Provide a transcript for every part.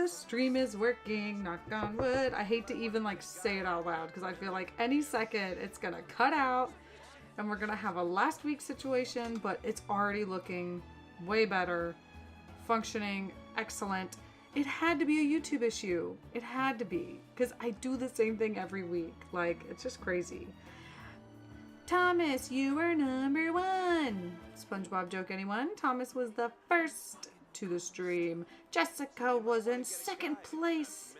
the stream is working, knock on wood. I hate to even like say it out loud because I feel like any second it's gonna cut out and we're gonna have a last week situation, but it's already looking way better, functioning, excellent. It had to be a YouTube issue. It had to be, because I do the same thing every week. Like, it's just crazy. Thomas, you were number 1. SpongeBob joke, anyone? Thomas was the first to the stream. Jessica was in 2nd place.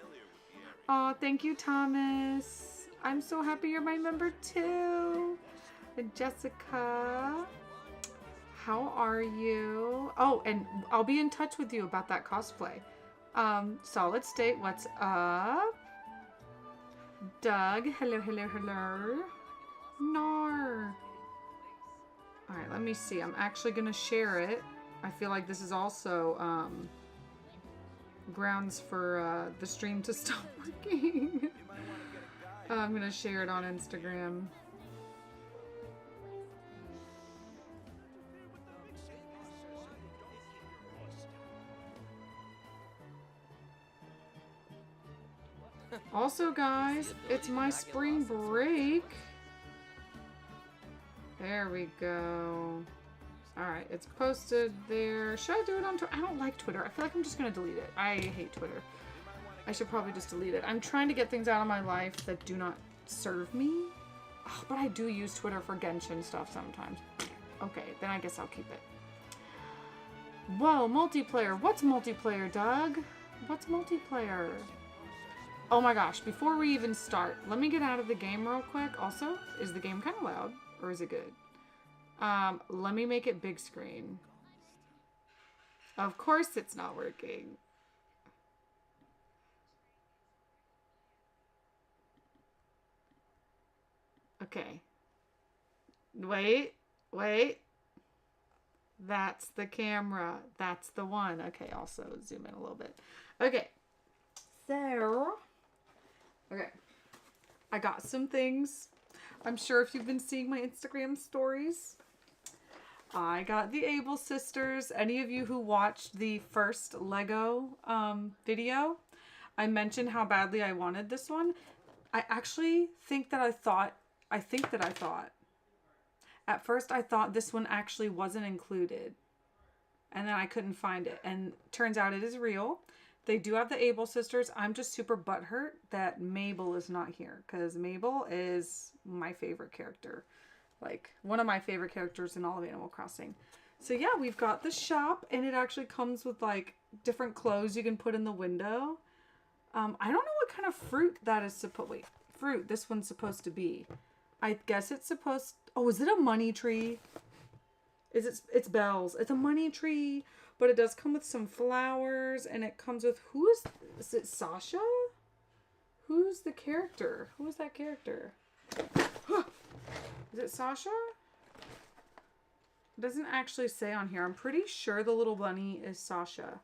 Oh, thank you, Thomas. I'm so happy you're my member too. And Jessica, how are you? Oh, and I'll be in touch with you about that cosplay. Solid State, what's up? Doug, hello, hello, hello. Nar. Alright, let me see. I'm actually going to share it. I feel like this is also grounds for the stream to stop working. I'm going to share it on Instagram. Also, guys, it's my spring break. There we go. Alright, it's posted there. Should I do it on Twitter? I don't like Twitter. I feel like I'm just going to delete it. I hate Twitter. I should probably just delete it. I'm trying to get things out of my life that do not serve me. Oh, but I do use Twitter for Genshin stuff sometimes. Okay, then I guess I'll keep it. Whoa, multiplayer. What's multiplayer, Doug? What's multiplayer? Oh my gosh, before we even start, let me get out of the game real quick. Also, is the game kind of loud or is it good? Let me make it big screen. Of course it's not working. Okay. Wait. That's the camera. That's the one. Okay, also zoom in a little bit. Okay. So, okay. I got some things. I'm sure if you've been seeing my Instagram stories, I got the Able Sisters. Any of you who watched the first Lego video, I mentioned how badly I wanted this one. I actually think that I thought, at first I thought this one actually wasn't included. And then I couldn't find it. And turns out it is real. They do have the Able Sisters. I'm just super butthurt that Mabel is not here. Because Mabel is my favorite character. Like, one of my favorite characters in all of Animal Crossing. So yeah, we've got the shop. And it actually comes with, like, different clothes you can put in the window. I don't know what kind of fruit that is supposed... Wait, fruit this one's supposed to be. I guess it's supposed... Oh, is it a money tree? It's bells. It's a money tree. But it does come with some flowers. And it comes with... Is it Sasha? Who's the character? Who is that character? Is it Sasha? It doesn't actually say on here. I'm pretty sure the little bunny is Sasha.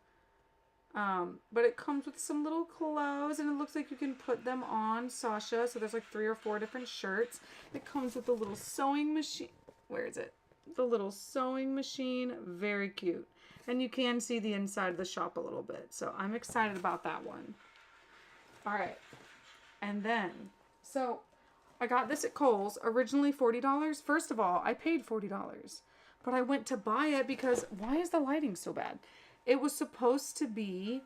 But it comes with some little clothes. And it looks like you can put them on Sasha. So there's like 3 or 4 different shirts. It comes with a little sewing machine. Where is it? The little sewing machine. Very cute. And you can see the inside of the shop a little bit. So I'm excited about that one. Alright. And then, so I got this at Kohl's. Originally $40. First of all, I paid $40. But I went to buy it because, why is the lighting so bad? It was supposed to be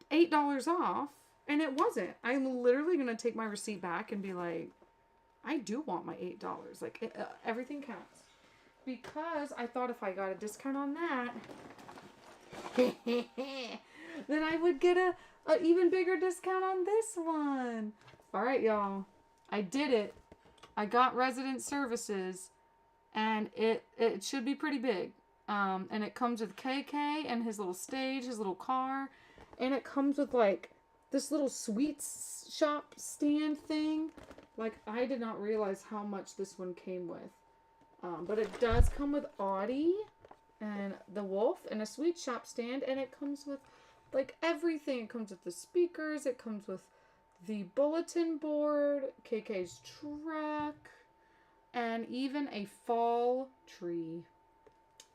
$8 off. And it wasn't. I'm literally going to take my receipt back and be like, I do want my $8. Like, everything counts. Because I thought if I got a discount on that, then I would get a even bigger discount on this one. Alright, y'all. I did it. I got resident services. And it should be pretty big. And it comes with KK and his little stage, his little car. And it comes with, like, this little sweets shop stand thing. Like, I did not realize how much this one came with. But it does come with Audie and the wolf and a sweet shop stand. And it comes with, like, everything. It comes with the speakers. It comes with the bulletin board, KK's truck, and even a fall tree.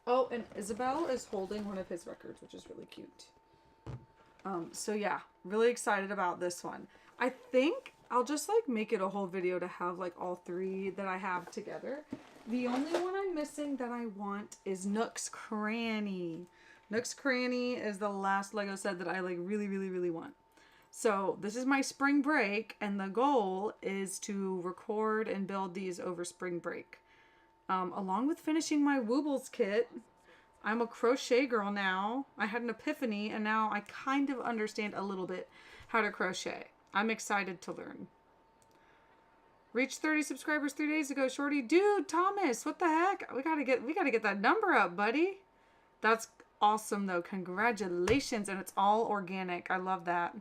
Oh, and Isabel is holding one of his records, which is really cute. So yeah, really excited about this one. I think I'll just like make it a whole video to have like all three that I have together. The only one I'm missing that I want is Nook's Cranny. Nook's Cranny is the last Lego set that I like really want. So this is my spring break, and the goal is to record and build these over spring break. Along with finishing my Woobles kit. I'm a crochet girl now. I had an epiphany, and now I kind of understand a little bit how to crochet. I'm excited to learn. Reached 30 subscribers 3 days ago, Shorty. Dude, Thomas, what the heck? We gotta get that number up, buddy. That's awesome though. Congratulations, and it's all organic. I love that.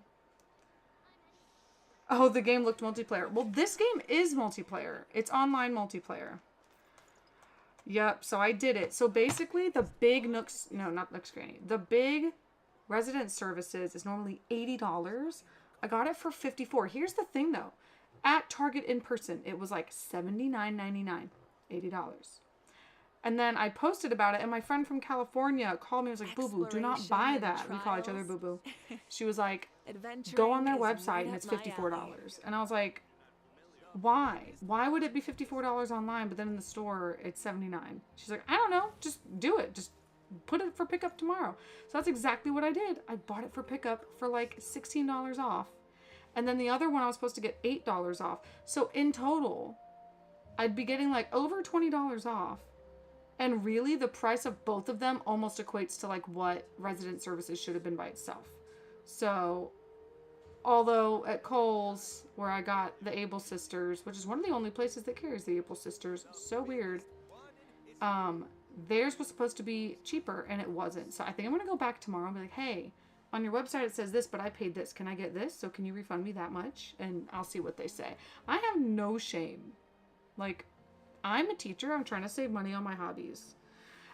Oh, the game looked multiplayer. Well, this game is multiplayer. It's online multiplayer. Yep, so I did it. So basically the big Nooks, no, not Nooks Granny. The big resident services is normally $80. I got it for $54. Here's the thing though. At Target in person, it was like $79.99. $80. And then I posted about it, and my friend from California called me and was like, Boo Boo, do not buy that. We call each other Boo Boo. She was like, go on their website and it's $54. And I was like, why? Why would it be $54 online, but then in the store it's $79? She's like, I don't know. Just do it. Just put it for pickup tomorrow. So that's exactly what I did. I bought it for pickup for like $16 off. And then the other one I was supposed to get $8 off. So in total, I'd be getting like over $20 off. And really the price of both of them almost equates to like what resident services should have been by itself. So although at Kohl's, where I got the Able Sisters, which is one of the only places that carries the Able Sisters, so weird, theirs was supposed to be cheaper, and it wasn't. So I think I'm going to go back tomorrow and be like, hey, on your website it says this, but I paid this. Can I get this? So can you refund me that much? And I'll see what they say. I have no shame. Like, I'm a teacher. I'm trying to save money on my hobbies.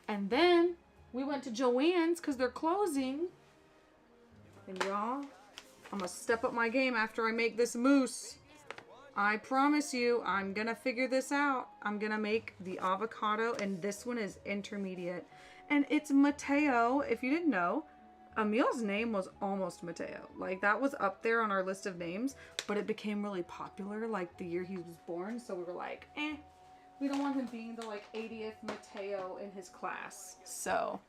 And then we went to Joann's because they're closing. And y'all, I'm going to step up my game after I make this mousse. I promise you, I'm going to figure this out. I'm going to make the avocado, and this one is intermediate. And it's Mateo. If you didn't know, Emil's name was almost Mateo. Like, that was up there on our list of names, but it became really popular, like, the year he was born. So we were like, we don't want him being the, like, 80th Mateo in his class. So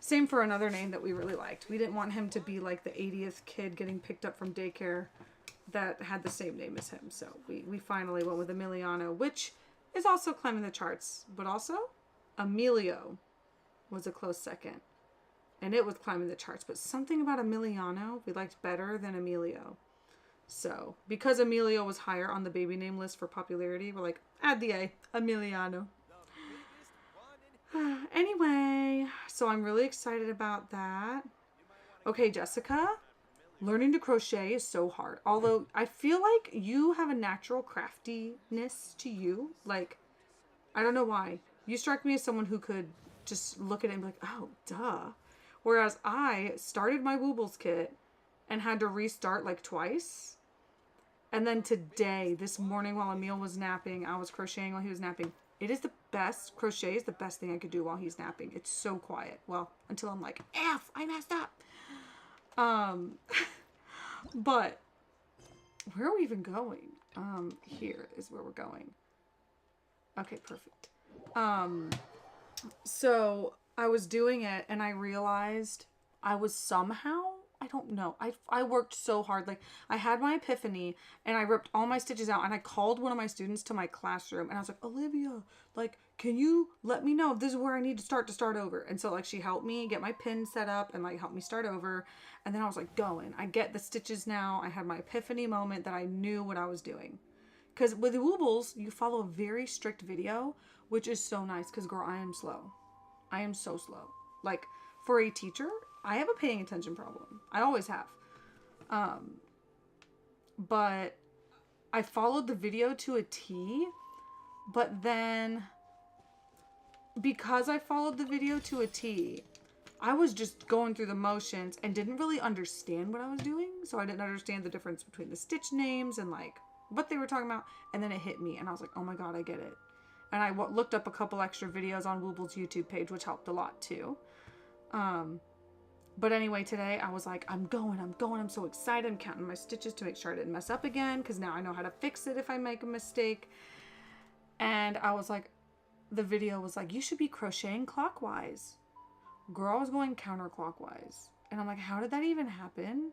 same for another name that we really liked. We didn't want him to be like the 80th kid getting picked up from daycare that had the same name as him. So we finally went with Emiliano, which is also climbing the charts. But also, Emilio was a close second. And it was climbing the charts. But something about Emiliano we liked better than Emilio. So, because Emilio was higher on the baby name list for popularity, we're like, add the A, Emiliano. Anyway, so I'm really excited about that. Okay, Jessica, learning to crochet is so hard. Although I feel like you have a natural craftiness to you. Like, I don't know why. You strike me as someone who could just look at it and be like, oh, duh. Whereas I started my Woobles kit and had to restart like twice. And then today, this morning while Emil was napping, I was crocheting while he was napping. It is the best. Crochet is the best thing I could do while he's napping. It's so quiet. Well, until I'm like, F, I messed up. But where are we even going? Here is where we're going. Okay, perfect. So I was doing it and I realized I was somehow, I don't know. I worked so hard. Like, I had my epiphany and I ripped all my stitches out and I called one of my students to my classroom and I was like, Olivia, like, can you let me know if this is where I need to start over? And so, like, she helped me get my pin set up and, like, helped me start over. And then I was like, going. I get the stitches now. I had my epiphany moment that I knew what I was doing. Because with the Woobles, you follow a very strict video, which is so nice because, girl, I am slow. I am so slow. Like, for a teacher, I have a paying attention problem. I always have. But I followed the video to a T, but then because I followed the video to a T, I was just going through the motions and didn't really understand what I was doing. So I didn't understand the difference between the stitch names and like what they were talking about. And then it hit me and I was like, oh my God, I get it. And I looked up a couple extra videos on Woobles' YouTube page, which helped a lot too. But anyway, today I was like, I'm going. I'm so excited. I'm counting my stitches to make sure I didn't mess up again, because now I know how to fix it if I make a mistake. And I was like, the video was like, you should be crocheting clockwise. Girl was going counterclockwise. And I'm like, how did that even happen?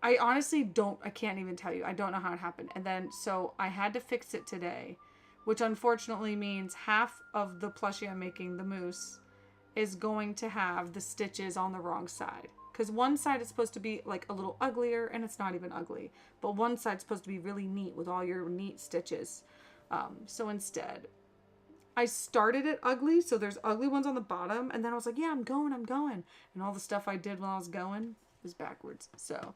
I honestly I can't even tell you. I don't know how it happened. And then, so I had to fix it today, which unfortunately means half of the plushie I'm making, the moose, is going to have the stitches on the wrong side. Because one side is supposed to be like a little uglier, and it's not even ugly. But one side's supposed to be really neat with all your neat stitches. So instead, I started it ugly, so there's ugly ones on the bottom, and then I was like, yeah, I'm going. And all the stuff I did while I was going was backwards. So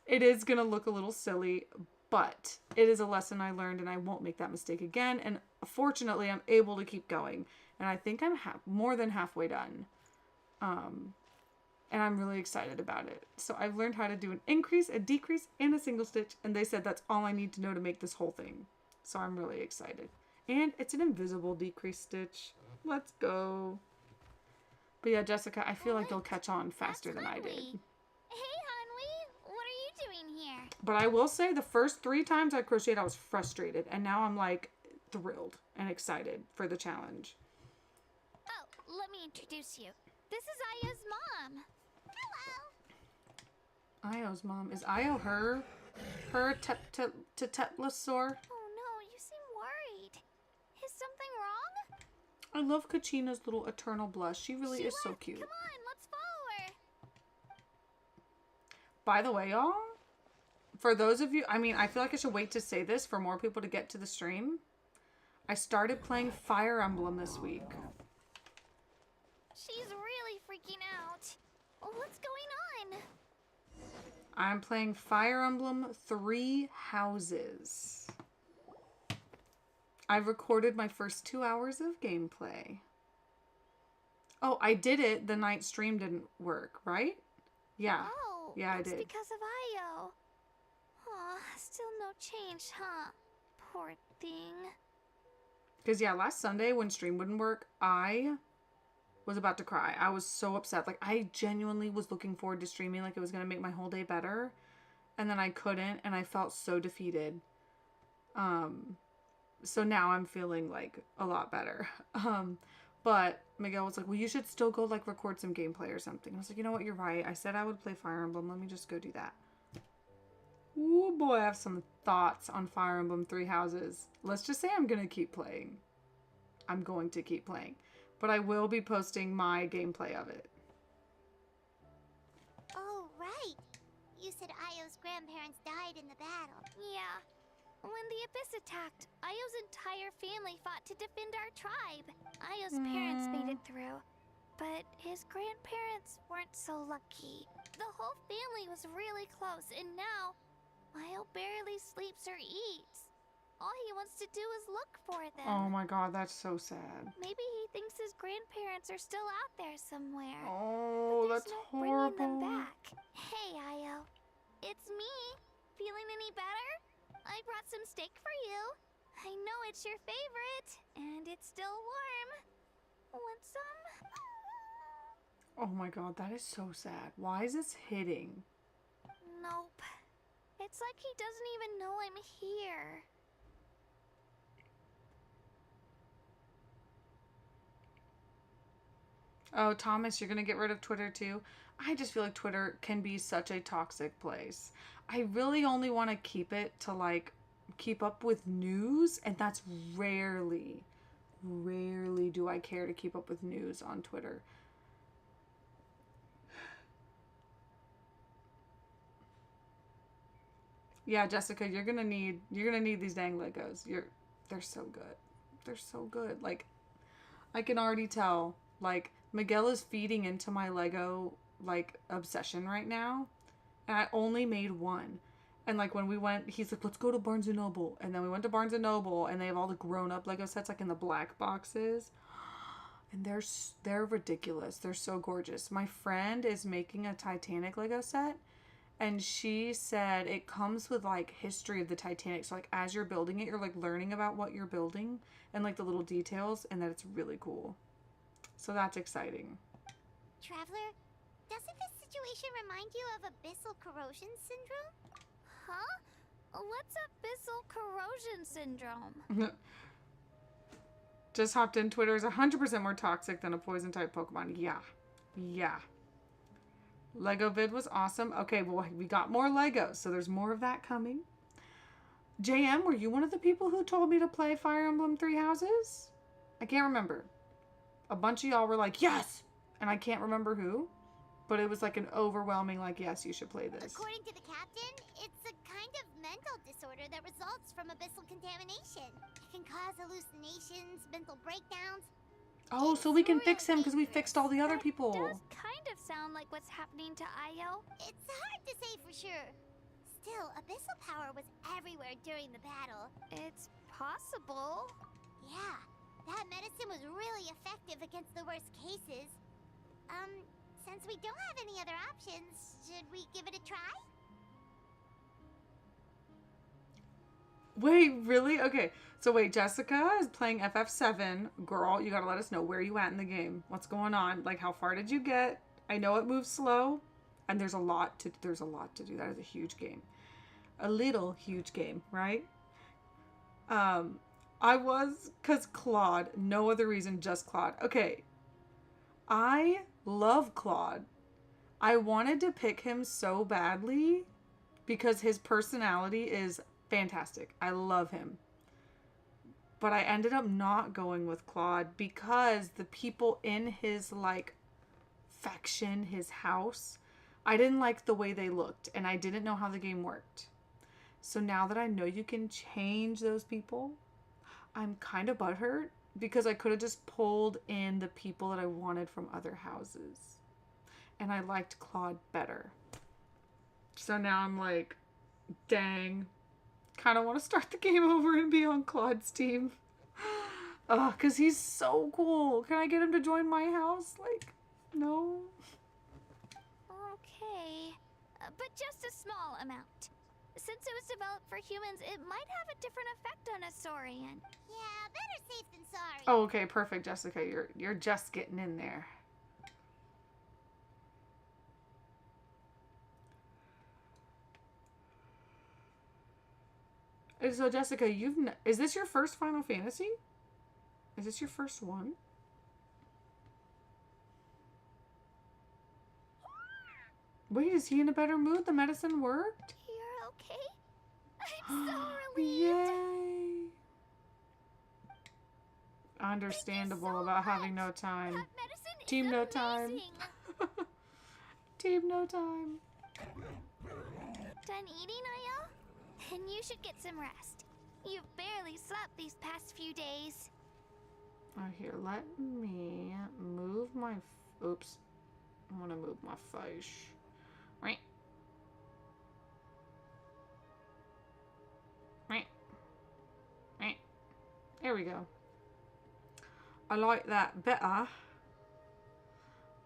it is going to look a little silly, but it is a lesson I learned, and I won't make that mistake again. And fortunately, I'm able to keep going. And I think I'm more than halfway done. And I'm really excited about it. So I've learned how to do an increase, a decrease, and a single stitch. And they said that's all I need to know to make this whole thing. So I'm really excited. And it's an invisible decrease stitch. Let's go. But yeah, Jessica, I feel like you'll catch on faster than I did. Hey, Hanwi, what are you doing here? But I will say the first 3 times I crocheted, I was frustrated. And now I'm like thrilled and excited for the challenge. Oh, let me introduce you. This is Aya's mom. Hello. Io's mom. Is Io her tetlosaur? Oh no, you seem worried. Is something wrong? I love Kachina's little eternal blush. She really is so cute. Come on, let's follow her. By the way, y'all, for those of you, I mean, I feel like I should wait to say this for more people to get to the stream. I started playing Fire Emblem this week. She's really freaking out. What's going on? I'm playing Fire Emblem 3 Houses. I've recorded my first 2 hours of gameplay. Oh, I did it the night stream didn't work, right? Yeah. Oh, yeah, I it's did. because of Io. Aw, still no change, huh? Poor thing. Because, yeah, last Sunday when stream wouldn't work, I was about to cry. I was so upset. Like, I genuinely was looking forward to streaming like it was going to make my whole day better. And then I couldn't, and I felt so defeated. So now I'm feeling, like, a lot better. But Miguel was like, well, you should still go, like, record some gameplay or something. I was like, you know what? You're right. I said I would play Fire Emblem. Let me just go do that. Ooh, boy, I have some thoughts on Fire Emblem 3 Houses. Let's just say I'm going to keep playing. I'm going to keep playing. But I will be posting my gameplay of it. Oh, right. You said Io's grandparents died in the battle. Yeah. When the Abyss attacked, Io's entire family fought to defend our tribe. Io's parents made it through, but his grandparents weren't so lucky. The whole family was really close, and now Io barely sleeps or eats. All he wants to do is look for them. Oh my god, that's so sad. Maybe he thinks his grandparents are still out there somewhere. Oh, But there's that's no horrible. bringing them back. Hey, Io. It's me. Feeling any better? I brought some steak for you. I know it's your favorite, and it's still warm. Want some? Oh my god, that is so sad. Why is this hitting? Nope. It's like he doesn't even know I'm here. Oh, Thomas, you're gonna get rid of Twitter too? I just feel like Twitter can be such a toxic place. I really only want to keep it to, like, keep up with news, and that's rarely do I care to keep up with news on Twitter. Yeah, Jessica, you're gonna need these dang Legos. They're so good. They're so good. Like, I can already tell, like, Miguel is feeding into my Lego, like, obsession right now. And I only made one. And, like, when we went, he's like, let's go to Barnes & Noble. And then we went to Barnes & Noble, and they have all the grown-up Lego sets, like, in the black boxes. And they're ridiculous. They're so gorgeous. My friend is making a Titanic Lego set. And she said it comes with, like, history of the Titanic. So, like, as you're building it, you're, like, learning about what you're building. And, like, the little details. And that it's really cool. So that's exciting. Traveler, doesn't this situation remind you of abyssal corrosion syndrome? Huh? What's abyssal corrosion syndrome? Just hopped in. Twitter is 100% more toxic than a poison type Pokemon. Yeah. Yeah. Lego vid was awesome. Okay, well, we got more Legos, so there's more of that coming. JM, were you one of the people who told me to play Fire Emblem Three Houses? I can't remember. A bunch of y'all were like, yes! And I can't remember who. But it was like an overwhelming, like, yes, you should play this. According to the captain, it's a kind of mental disorder that results from abyssal contamination. It can cause hallucinations, mental breakdowns. Oh, so we can fix him because we fixed all the other people. Does kind of sound like what's happening to Io. It's hard to say for sure. Still, abyssal power was everywhere during the battle. It's possible. Yeah, that medicine was really effective against the worst cases. Since we don't have any other options, should we give it a try? Wait, really? Okay. So wait, Jessica is playing FF7. Girl, you gotta let us know where you at in the game. What's going on? Like, how far did you get? I know it moves slow, and there's a lot to do. That is a huge game. A little huge game, right? Cause Claude, no other reason, just Claude. Okay. I love Claude. I wanted to pick him so badly because his personality is fantastic. I love him. But I ended up not going with Claude because the people in his, like, faction, his house, I didn't like the way they looked, and I didn't know how the game worked. So now that I know you can change those people, I'm kind of butthurt because I could have just pulled in the people that I wanted from other houses. And I liked Claude better. So now I'm like, dang. Kind of want to start the game over and be on Claude's team. Because he's so cool. Can I get him to join my house? Like, no. Okay. But just a small amount. Since it was developed for humans, it might have a different effect on a Saurian. Yeah, better safe than sorry. Oh, okay, perfect, Jessica. You're just getting in there. So, Jessica, is this your first Final Fantasy? Is this your first one? Wait, is he in a better mood? The medicine worked? You're okay? I'm so relieved. Yay! Understandable about having no time. That medicine Team is no time. amazing. Team no time. Done eating, Io? Then you should get some rest. You've barely slept these past few days. Oh, here, let me move my... Oops. I want to move my face. Right. Right. Right. There we go. I like that better.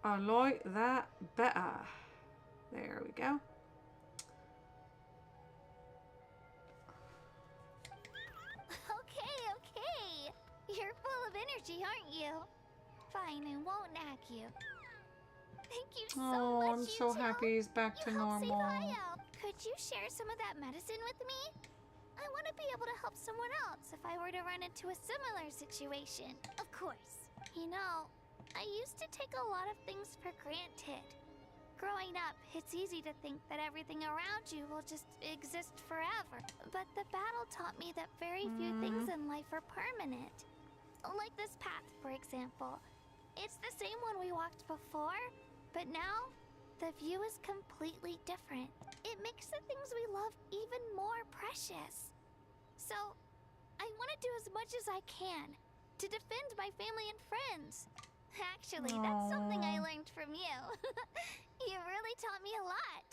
I like that better. There we go. Okay. You're full of energy, aren't you? Fine, I won't nag you. Thank you so much, I'm so happy he's back to You helped normal. save Io. Could you share some of that medicine with me? I want to be able to help someone else if I were to run into a similar situation. Of course. You know, I used to take a lot of things for granted. Growing up, it's easy to think that everything around you will just exist forever. But the battle taught me that very few things in life are permanent. Like this path, for example. It's the same one we walked before, but now the view is completely different. It makes the things we love even more precious. So, I want to do as much as I can to defend my family and friends. Actually, that's something I learned from you. You really taught me a lot.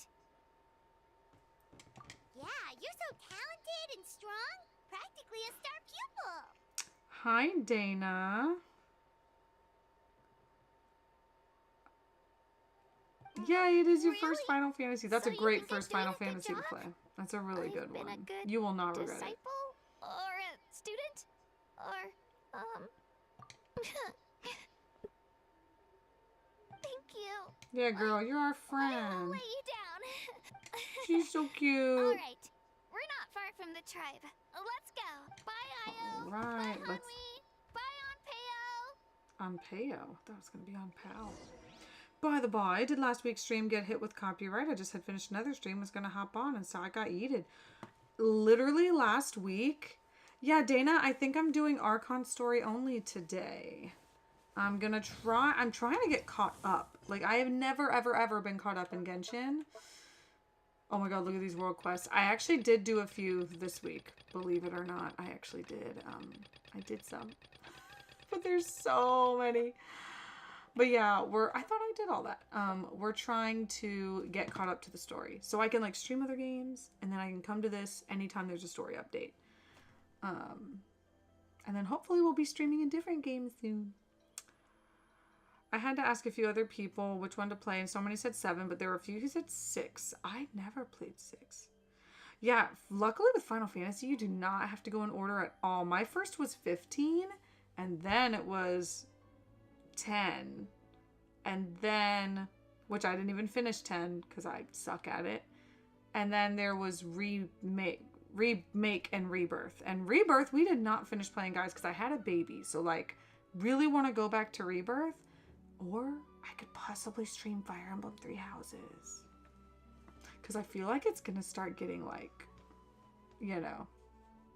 Yeah, you're so talented and strong. Practically a star pupil. Hi, Dana. Yeah, it is your first Really? Final Fantasy. That's So a you great think I'm first doing Final a good Fantasy to job? play. That's a really I've good been one. a good You will not regret it. disciple? Or a student? Or, Thank cute. Yeah, girl, you're our I'll friend. lay you down. She's so cute. Alright, we're not far from the tribe. Let's go. Bye, Io. Alright, Bye, let's... Hanwi. Bye, On Payo. That was going to be on Pal. By the by, did last week's stream get hit with copyright? I just had finished another stream, was going to hop on, and so I got yeeted. Literally last week. Yeah, Dana, I think I'm doing Archon story only today. I'm trying to get caught up. Like, I have never, ever, ever been caught up in Genshin. Oh my god, look at these world quests. I actually did do a few this week. Believe it or not, I actually did. I did some. But there's so many. But yeah, I thought I did all that. We're trying to get caught up to the story. So I can like stream other games and then I can come to this anytime there's a story update. And then hopefully we'll be streaming a different game soon. I had to ask a few other people which one to play, and so many said 7, but there were a few who said 6. I never played 6. Yeah, luckily with Final Fantasy, you do not have to go in order at all. My first was 15, and then it was 10. And then, which I didn't even finish 10, because I suck at it. And then there was Remake and Rebirth. And Rebirth, we did not finish playing, guys, because I had a baby. So, like, really want to go back to Rebirth. Or I could possibly stream Fire Emblem Three Houses. Because I feel like it's going to start getting like, you know,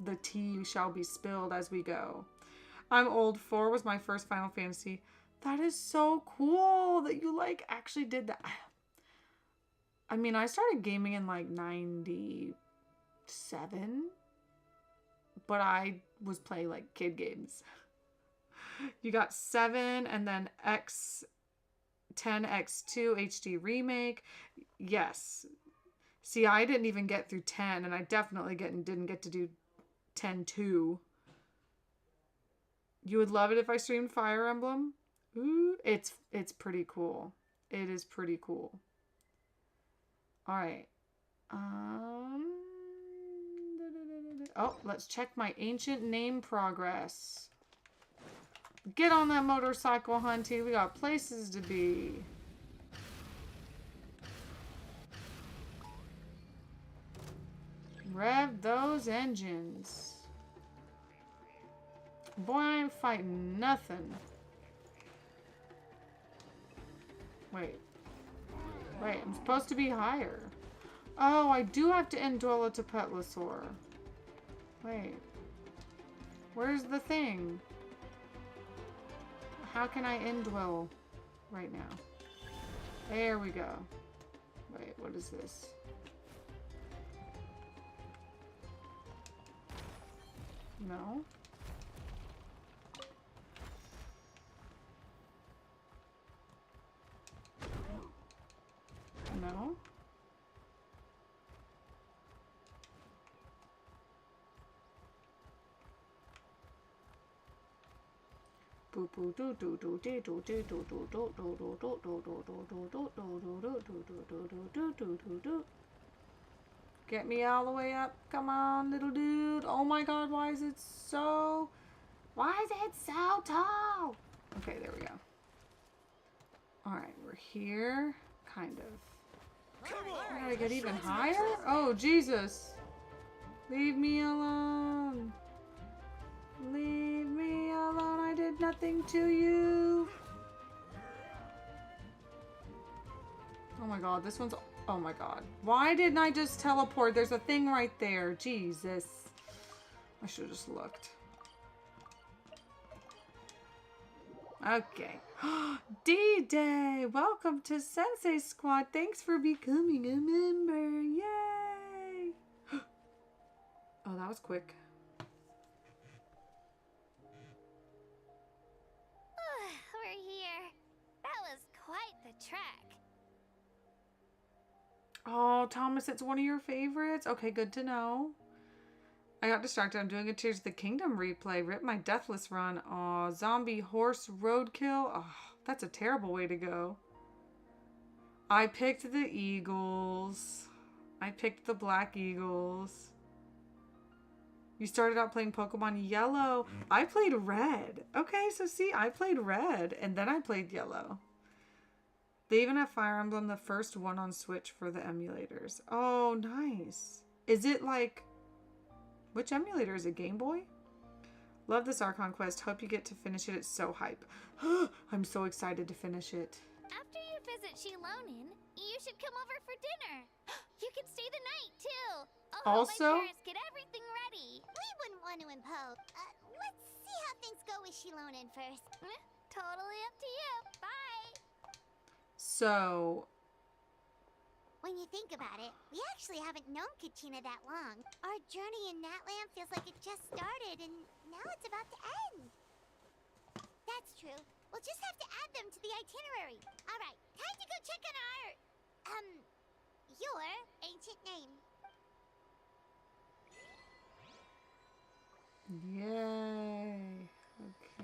the tea shall be spilled as we go. I'm old. 4 was my first Final Fantasy. That is so cool that you like actually did that. I mean, I started gaming in like 97. But I was playing like kid games. You got 7 and then X10, X2 HD remake. Yes. See, I didn't even get through 10, and I definitely didn't get to do 10-2. You would love it if I streamed Fire Emblem? Ooh, it's pretty cool. It is pretty cool. All right. Oh, let's check my ancient name progress. Get on that motorcycle, hunty. We got places to be. Rev those engines. Boy, I ain't fighting nothing. Wait, I'm supposed to be higher. Oh, I do have to indwell a Tapetlosaur. Wait. Where's the thing? How can I indwell right now? There we go. Wait, what is this? No. No. Get me all the way up. Come on, little dude. Oh my god, why is it so tall? Okay, there we go. Alright, we're here. Kind of. I gotta get even higher? Oh, Jesus. Leave me alone. Leave me alone. I did nothing to you. Oh my god, this one's... Oh my god. Why didn't I just teleport? There's a thing right there. Jesus. I should have just looked. Okay. D-Day! Welcome to Sensei Squad. Thanks for becoming a member. Yay! Oh, that was quick. We're here. That was quite the trek. Oh, Thomas, it's one of your favorites? Okay, good to know. I got distracted. I'm doing a Tears of the Kingdom replay. Rip my Deathless run. Oh, zombie horse roadkill. Oh, that's a terrible way to go. I picked the Eagles. I picked the Black Eagles. You started out playing Pokemon Yellow. I played Red. Okay, so see, I played Red, and then I played Yellow. They even have Fire Emblem, the first one on Switch for the emulators. Oh, nice. Is it like... Which emulator? Is it Game Boy? Love this Archon quest. Hope you get to finish it. It's so hype. I'm so excited to finish it. After you visit Shilonin, you should come over for dinner. You can stay the night, too. I'll help Also- my parents get everything ready. We wouldn't want to impose. Let's see how things go with Shilonin first. Totally up to you. Bye. So, When you think about it, we actually haven't known Kachina that long. Our journey in Natland feels like it just started, and now it's about to end. That's true. We'll just have to add them to the itinerary. All right, time to go check on your ancient name. yay.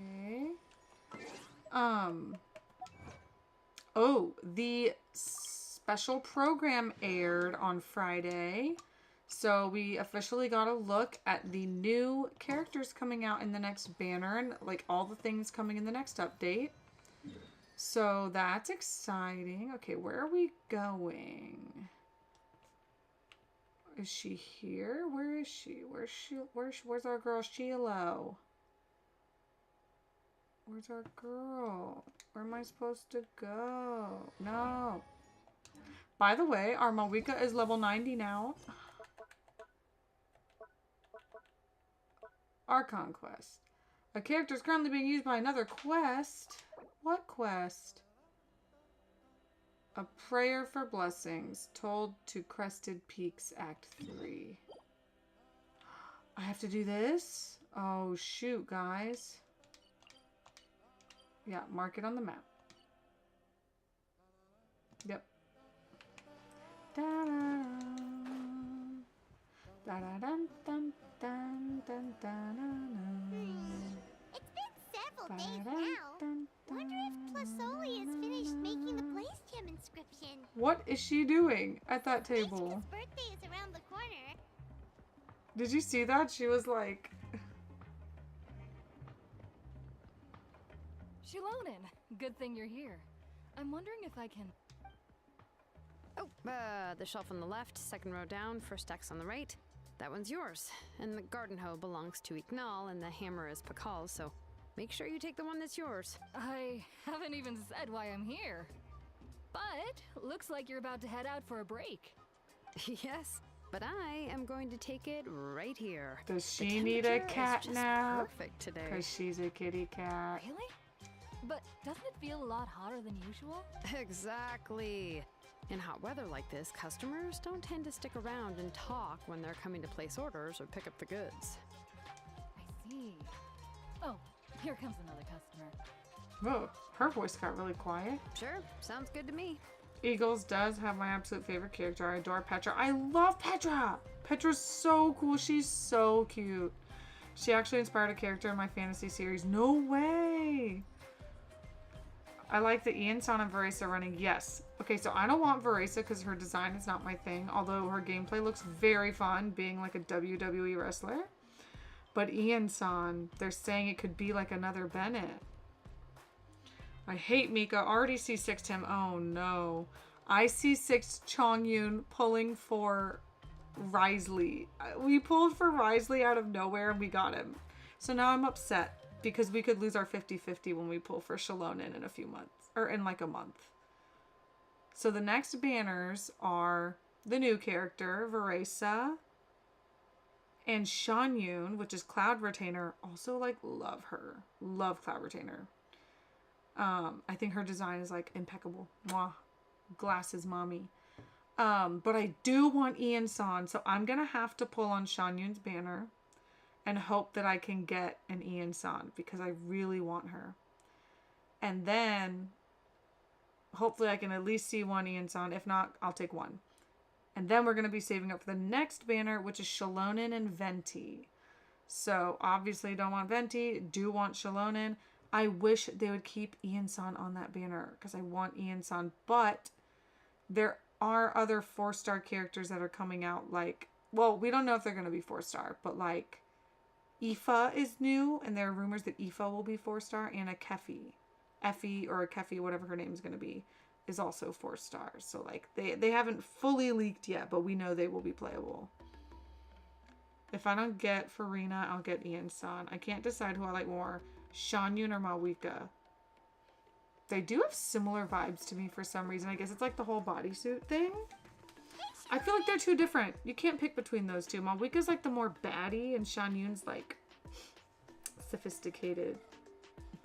Okay. Oh, the special program aired on Friday. So we officially got a look at the new characters coming out in the next banner and like all the things coming in the next update. So that's exciting. Okay, where are we going? Is she here? Where is she? Where's our girl Shiloh? Where's our girl? Where am I supposed to go? No. By the way, our Mavuika is level 90 now. Archon quest. A character is currently being used by another quest. What quest? A prayer for blessings. Told to Crested Peaks Act 3. I have to do this? Oh, shoot, guys. Yeah, mark it on the map. Yep. It's been several days now. Wonder if Plasoli has finished making the Blaze Gem inscription. What is she doing at that table? His birthday is around the corner. Did you see that? She was like... Shilonin, good thing you're here. I'm wondering if I can... Oh, the shelf on the left, second row down, first X on the right. That one's yours. And the garden hoe belongs to Ignal, and the hammer is Pakal's, so make sure you take the one that's yours. I haven't even said why I'm here. But looks like you're about to head out for a break. Yes, but I am going to take it right here. Does The she need a temperature is cat just nap? Perfect today. Because she's a kitty cat. Really? But doesn't it feel a lot hotter than usual? Exactly. In hot weather like this, customers don't tend to stick around and talk when they're coming to place orders or pick up the goods. I see. Oh, here comes another customer. Whoa, her voice got really quiet. Sure, sounds good to me. Eagles does have my absolute favorite character. I adore Petra. I love Petra! Petra's so cool. She's so cute. She actually inspired a character in my fantasy series. No way! I like the Ian, San, and Veresa running. Yes. Okay, so I don't want Veresa because her design is not my thing. Although her gameplay looks very fun, being like a WWE wrestler. But Ian San, they're saying it could be like another Bennett. I hate Mika. Already C6'd him. Oh no. I C6'd Chongyun pulling for Risley. We pulled for Risley out of nowhere and we got him. So now I'm upset. Because we could lose our 50-50 when we pull for Shilonin in a few months. Or in like a month. So the next banners are the new character, Veresa. And Shanyun, which is Cloud Retainer. Also like love her. Love Cloud Retainer. I think her design is like impeccable. Mwah. Glasses mommy. But I do want Ian San. So I'm going to have to pull on Shanyun's banner. And hope that I can get an Ian San because I really want her. And then hopefully I can at least see one Ian San. If not, I'll take one. And then we're going to be saving up for the next banner, which is Shilonin and Venti. So obviously don't want Venti, do want Shilonin. I wish they would keep Ian San on that banner because I want Ian San. But there are other 4-star characters that are coming out like, well, we don't know if they're going to be 4-star, but like Aoife is new, and there are rumors that Aoife will be 4-star, and a Kefi. Effie or a Kefi, whatever her name is going to be, is also 4 stars. So like they haven't fully leaked yet, but we know they will be playable. If I don't get Farina, I'll get Ian-san. I can't decide who I like more, Shanyun or Mavuika. They do have similar vibes to me for some reason. I guess it's like the whole bodysuit thing. I feel like they're too different. You can't pick between those two. Mavuika's like the more baddie and Shanyun's like sophisticated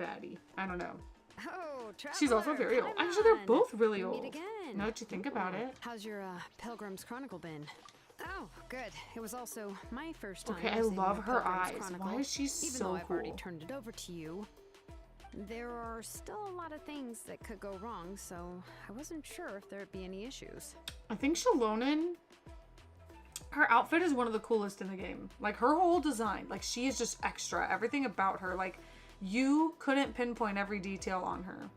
baddie. I don't know. Oh, She's also very old. Actually, they're both really old. Meet again. Now that you think about it. How's your Pilgrim's Chronicle been? Oh, good. It was also my first time. Okay, I using love the her Pilgrim's eyes. Chronicle, Why is she even so though I've already cool? turned it over to you. There are still a lot of things that could go wrong, so I wasn't sure if there'd be any issues. I think Shalonen, her outfit is one of the coolest in the game. Like her whole design, like she is just extra. Everything about her, like you couldn't pinpoint every detail on her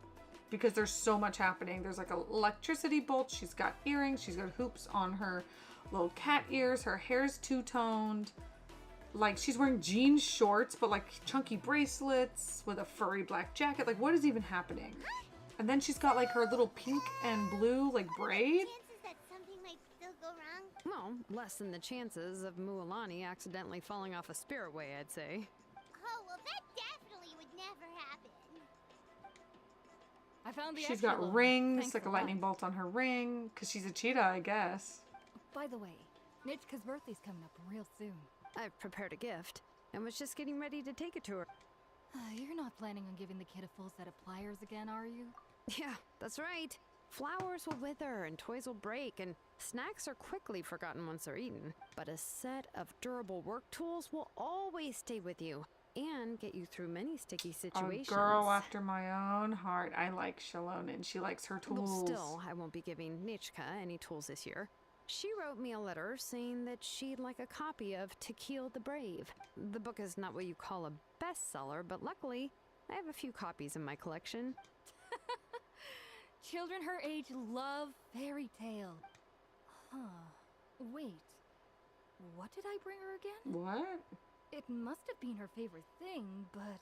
because there's so much happening. There's like electricity bolts. She's got earrings. She's got hoops on her little cat ears. Her hair's two-toned. Like she's wearing jean shorts, but like chunky bracelets with a furry black jacket. Like what is even happening? And then she's got like her little pink and blue like braid. Chances that something might still go wrong? Well, less than the chances of Mualani accidentally falling off a spiritway, I'd say. Oh, well, that definitely would never happen. I found the She's extra got loan. rings, Thanks like a lot. lightning bolt on her ring, because she's a cheetah, I guess. By the way, Nitchka's birthday's coming up real soon. I've prepared a gift and was just getting ready to take it to her. You're not planning on giving the kid a full set of pliers again, are you? Yeah, that's right. Flowers will wither and toys will break, and snacks are quickly forgotten once they're eaten. But a set of durable work tools will always stay with you and get you through many sticky situations. A girl after my own heart. I like Shalonen. She likes her Well, tools. still, I won't be giving Nichka any tools this year. She wrote me a letter saying that she'd like a copy of To Kill the Brave. The book is not what you call a bestseller, but luckily, I have a few copies in my collection. Children her age love fairy tale. Huh. Wait. What did I bring her again? What? It must have been her favorite thing, but,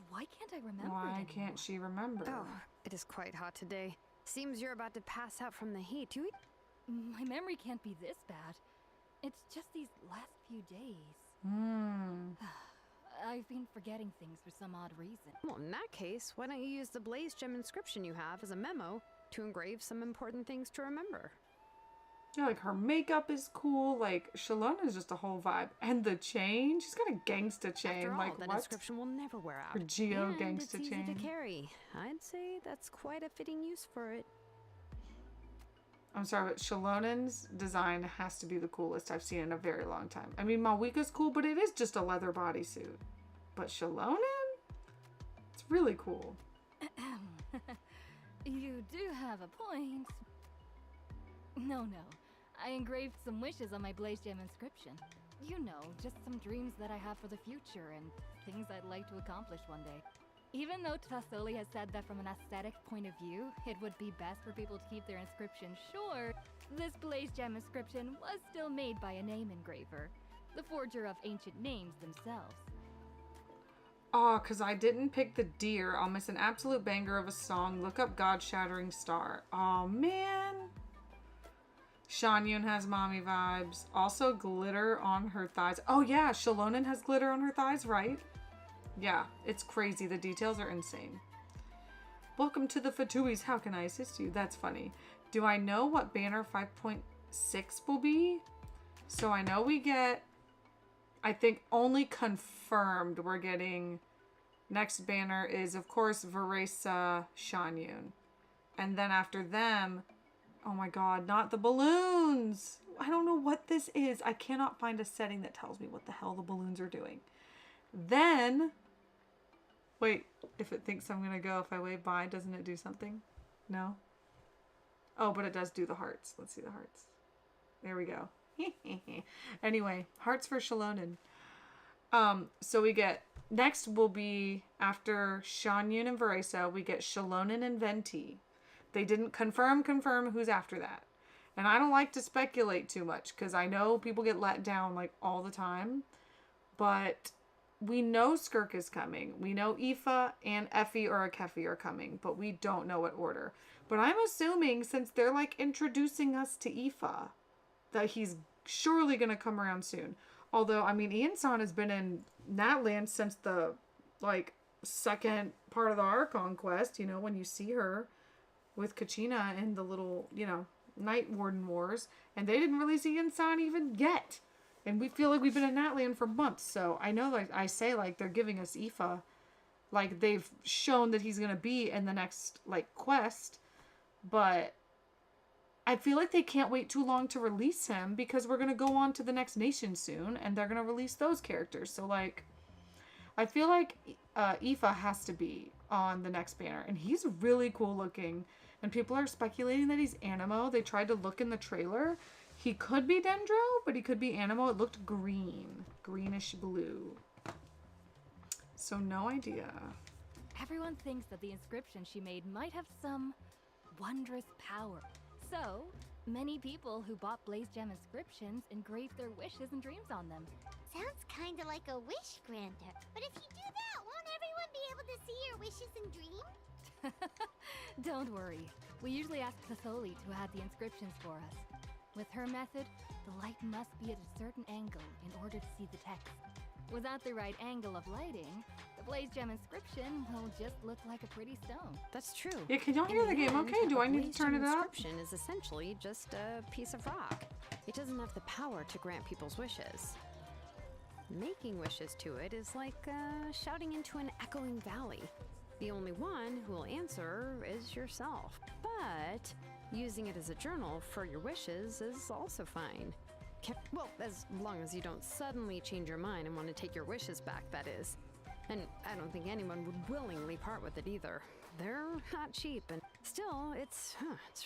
why can't I remember it Why anymore? can't she remember? Oh, it is quite hot today. Seems you're about to pass out from the heat. Do you My memory can't be this bad. It's just these last few days. I've been forgetting things for some odd reason. Well, in that case, why don't you use the Blaze Gem inscription you have as a memo to engrave some important things to remember? Yeah, like her makeup is cool. Like Shalonen is just a whole vibe. And the chain, she's got a gangsta chain. After all, like that what? inscription will never wear out. Her Geo and gangsta it's easy chain. to carry. I'd say that's quite a fitting use for it. I'm sorry, but Shalonen's design has to be the coolest I've seen in a very long time. I mean, Mavuika's cool, but it is just a leather bodysuit. But Shalonen? It's really cool. You do have a point. No. I engraved some wishes on my Blaze Gem inscription. You know, just some dreams that I have for the future and things I'd like to accomplish one day. Even though Tasoli has said that from an aesthetic point of view, it would be best for people to keep their inscription short, this Blaze Gem inscription was still made by a name engraver, the forger of ancient names themselves. Oh, because I didn't pick the deer. I'll miss an absolute banger of a song. Look up God Shattering Star. Oh, man. Shanyun has mommy vibes. Also, glitter on her thighs. Oh, yeah. Shalonen has glitter on her thighs, right? Yeah, it's crazy. The details are insane. Welcome to the Fatuis. How can I assist you? That's funny. Do I know what banner 5.6 will be? So I know we get, I think only confirmed we're getting, next banner is of course Veresa Shanyun. And then after them, oh my god, not the balloons. I don't know what this is. I cannot find a setting that tells me what the hell the balloons are doing. Then, wait, if it thinks I'm gonna go, if I wave by, doesn't it do something? No? Oh, but it does do the hearts. Let's see the hearts. There we go. Anyway, hearts for Shalonen. So we get, next will be, after Shanyun and Veresa, we get Shalonen and Venti. They didn't confirm who's after that. And I don't like to speculate too much, because I know people get let down, like, all the time. But we know Skirk is coming. We know Aoife and Effie or Akefi are coming, but we don't know what order. But I'm assuming since they're like introducing us to Aoife, that he's surely going to come around soon. Although, I mean, Ian-san has been in Natland since the like second part of the Archon quest, you know, when you see her with Kachina in the little, you know, Night Warden Wars, and they didn't release Ian-san even yet. And we feel like we've been in Natland for months. So I know, like I say, like they're giving us Aoife, like they've shown that he's gonna be in the next like quest, but I feel like they can't wait too long to release him because we're gonna go on to the next nation soon, and they're gonna release those characters. So like, I feel like Aoife has to be on the next banner, and he's really cool looking. And people are speculating that he's Animo. They tried to look in the trailer. He could be Dendro, but he could be Animo. It looked green. Greenish blue. So no idea. Everyone thinks that the inscription she made might have some wondrous power. So, many people who bought Blaze Gem inscriptions engraved their wishes and dreams on them. Sounds kinda like a wish granter. But if you do that, won't everyone be able to see your wishes and dreams? Don't worry. We usually ask Catholi to add the inscriptions for us. With her method, the light must be at a certain angle in order to see the text. Without the right angle of lighting, the Blaze Gem inscription will just look like a pretty stone. That's true. Yeah, can y'all In hear the game end, okay? Do I a need to Blaze turn Gem it up? inscription is essentially just a piece of rock. It doesn't have the power to grant people's wishes. Making wishes to it is like shouting into an echoing valley. The only one who will answer is yourself. But using it as a journal for your wishes is also fine. Well, as long as you don't suddenly change your mind and want to take your wishes back, that is. And I don't think anyone would willingly part with it either. They're not cheap, and still, it's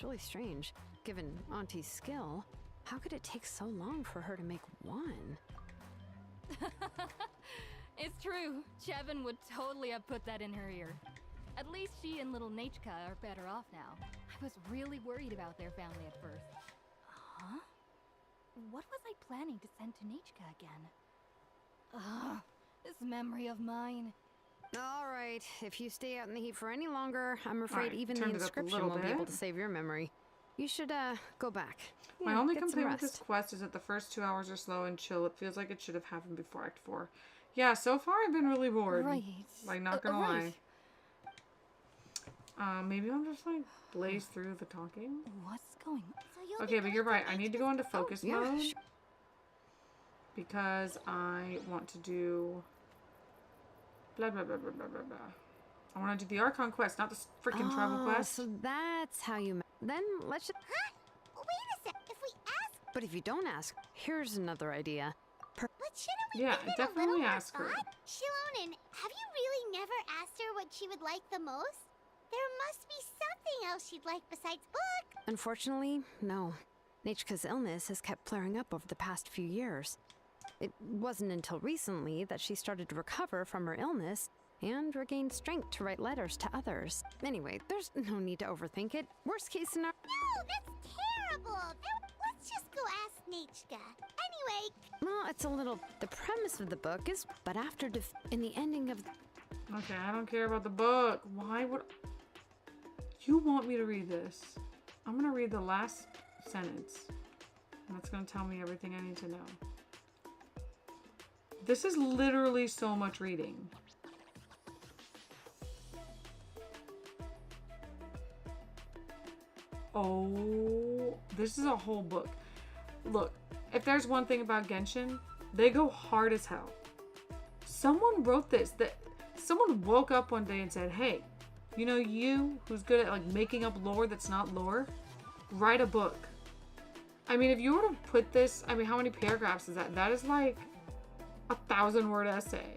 really strange. Given Auntie's skill, how could it take so long for her to make one? It's true. Chevin would totally have put that in her ear. At least she and little Nachka are better off now. I was really worried about their family at first. Huh? What was I planning to send to Nachka again? Ugh, this memory of mine. All right, if you stay out in the heat for any longer, I'm afraid Alright, even the turned it up a inscription little won't be able bit. to save your memory. You should, go back. My Yeah, only get some complaint with this rest. quest is that the first 2 hours are slow and chill. It feels like it should have happened before Act 4. Yeah, so far I've been really bored. Right. Like, not gonna Right. lie. Maybe I'm just like blaze through the talking. What's going on? So you'll Okay, be but you're going right. to I need to go into focus Yeah, mode sure. because I want to do blah blah blah blah blah blah blah. I want to do the Archon quest, not the freaking travel quest. So that's how you... Then let's just... Huh? Wait a sec. If we ask, But if you don't ask, here's another idea. but shouldn't we Yeah, give it a definitely little more ask her. thought? Shilonen, have you really never asked her what she would like the most? There must be something else she'd like besides book. Unfortunately, no. Nachka's illness has kept flaring up over the past few years. It wasn't until recently that she started to recover from her illness and regained strength to write letters to others. Anyway, there's no need to overthink it. Worst case scenario... No, that's terrible. Let's just go ask Nachka. Anyway, Well, it's a little... The premise of the book is... But after in the ending of... Okay, I don't care about the book. Why would you want me to read this? I'm gonna read the last sentence, and that's gonna tell me everything I need to know. This is literally so much reading. Oh, this is a whole book. Look, if there's one thing about Genshin, they go hard as hell. Someone wrote this, that someone woke up one day and said, hey, you know, you who's good at like making up lore that's not lore, write a book. I mean, if you were to put this, I mean, how many paragraphs is that? That is like 1,000-word essay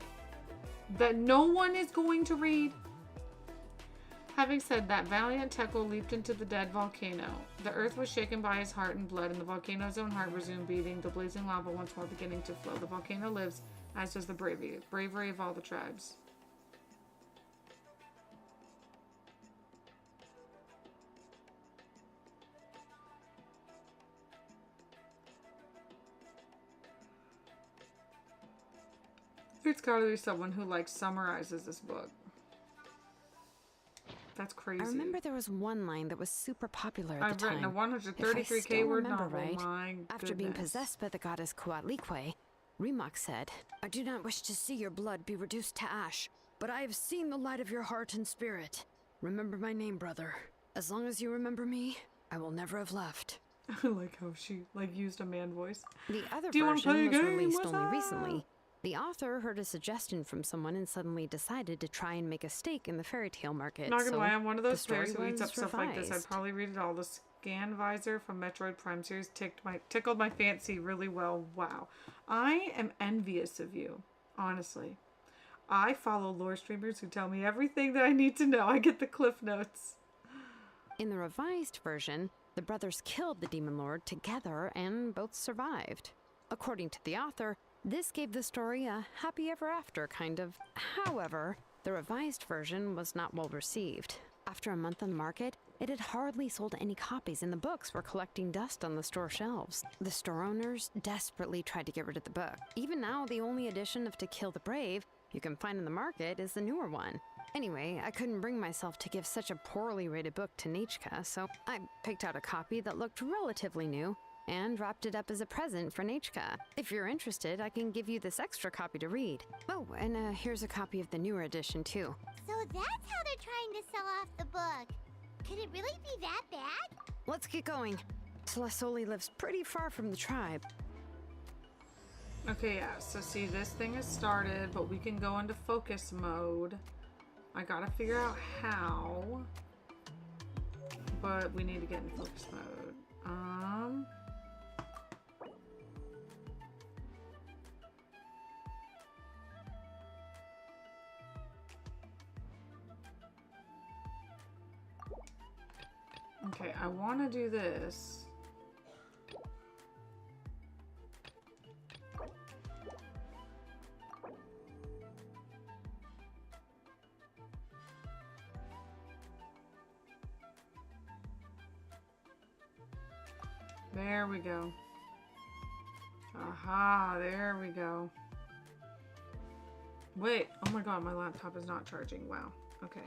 that no one is going to read. Having said that, valiant Teklo leaped into the dead volcano. The earth was shaken by his heart and blood, and the volcano's own heart resumed beating, the blazing lava once more beginning to flow. The volcano lives, as does the bravery of all the tribes. Secret's gotta be someone who, like, summarizes this book. That's crazy. I remember there was one line that was super popular at I've the time. written a If I 133k still word remember novel. right, My after being goodness. possessed by the goddess Coatlicue, Remak said, "I do not wish to see your blood be reduced to ash, but I have seen the light of your heart and spirit. Remember my name, brother. As long as you remember me, I will never have left." I like how she, like, used a man voice. The other Do you wanna play a version was game? released What's only up? recently. The author heard a suggestion from someone and suddenly decided to try and make a stake in the fairy tale market. Not gonna so lie, I'm one of the those story players who eats was up stuff like this. I'd revised. probably read it all. The Scan Visor from Metroid Prime series tickled my fancy really well. Wow. I am envious of you, honestly. I follow lore streamers who tell me everything that I need to know. I get the cliff notes. In the revised version, the brothers killed the demon lord together and both survived. According to the author, this gave the story a happy ever after kind of. However, the revised version was not well received. After a month on the market, it had hardly sold any copies and the books were collecting dust on the store shelves. The store owners desperately tried to get rid of the book. Even now, the only edition of To Kill the Brave you can find in the market is the newer one. Anyway, I couldn't bring myself to give such a poorly rated book to Nachka, so I picked out a copy that looked relatively new and wrapped it up as a present for Nachka. If you're interested, I can give you this extra copy to read. Oh, and here's a copy of the newer edition too. So that's how they're trying to sell off the book. Could it really be that bad? Let's get going. Celesoli lives pretty far from the tribe. Okay, yeah, so see, this thing has started, but we can go into focus mode. I gotta figure out how, but we need to get in focus mode. Okay, I want to do this. There we go. Aha, there we go. Wait, oh my god, my laptop is not charging. Wow, okay.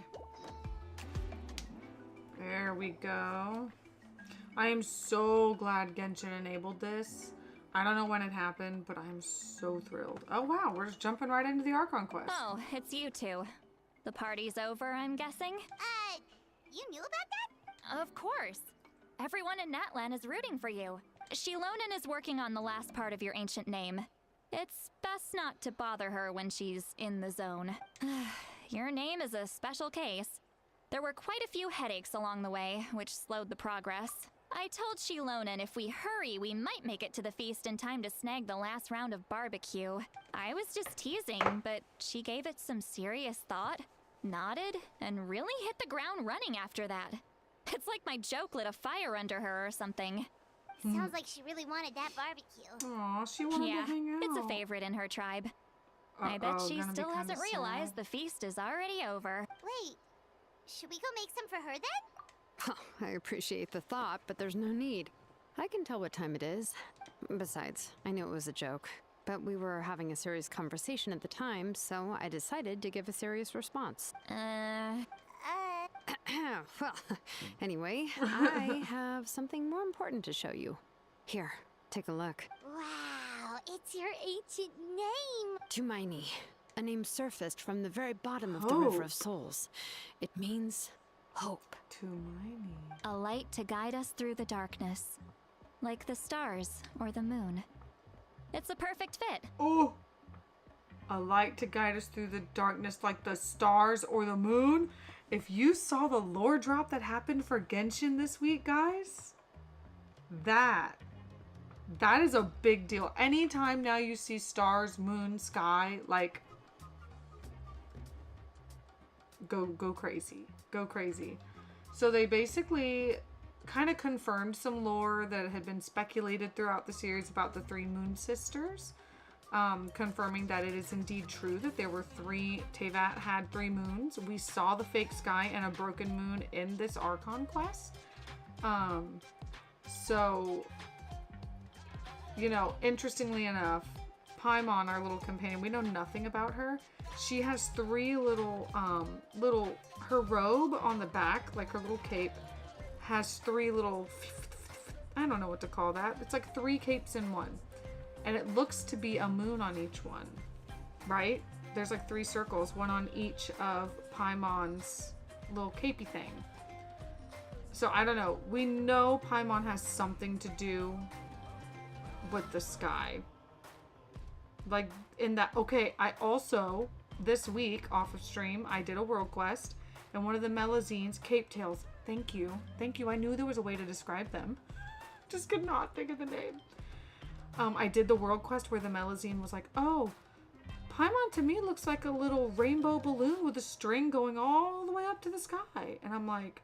There we go. I am so glad Genshin enabled this. I don't know when it happened, but I'm so thrilled. Oh wow, we're just jumping right into the Archon quest. Oh, it's you two. The party's over, I'm guessing? You knew about that? Of course. Everyone in Natlan is rooting for you. Shilonen is working on the last part of your ancient name. It's best not to bother her when she's in the zone. Your name is a special case. There were quite a few headaches along the way, which slowed the progress. I told Shilonen if we hurry, we might make it to the feast in time to snag the last round of barbecue. I was just teasing, but she gave it some serious thought, nodded, and really hit the ground running after that. It's like my joke lit a fire under her or something. Sounds like she really wanted that barbecue. Aw, she wanted Yeah, to hang out. it's a favorite in her tribe. I bet Uh-oh, she gonna be still kinda hasn't realized sad. the feast is already over. Wait, should we go make some for her then? I appreciate the thought, but there's no need. I can tell what time it is. Besides, I knew it was a joke. But we were having a serious conversation at the time, so I decided to give a serious response. Well, anyway, I have something more important to show you. Here, take a look. Wow, it's your ancient name. Tumaini, a name surfaced from the very bottom of the River Hope. of Souls. It means hope. Tumaini. A light to guide us through the darkness. Like the stars or the moon. It's a perfect fit. Oh! A light to guide us through the darkness like the stars or the moon. If you saw the lore drop that happened for Genshin this week, guys, that is a big deal. Anytime now you see stars, moon, sky, like, go crazy. Go crazy. So they basically kind of confirmed some lore that had been speculated throughout the series about the three moon sisters. Confirming that it is indeed true that there were Teyvat had three moons. We saw the fake sky and a broken moon in this Archon quest. So, you know, interestingly enough, Paimon, our little companion, we know nothing about her. She has three little, her robe on the back, like her little cape, has three little, I don't know what to call that. It's like 3 capes in one. And it looks to be a moon on each one, right? There's like 3 circles, one on each of Paimon's little capey thing. So I don't know. We know Paimon has something to do with the sky. Like in that, okay, I also, this week off of stream, I did a world quest and one of the Melazines, Cape Tails, thank you. I knew there was a way to describe them. Just could not think of the name. I did the world quest where the Melazine was like, oh, Paimon to me looks like a little rainbow balloon with a string going all the way up to the sky. And I'm like,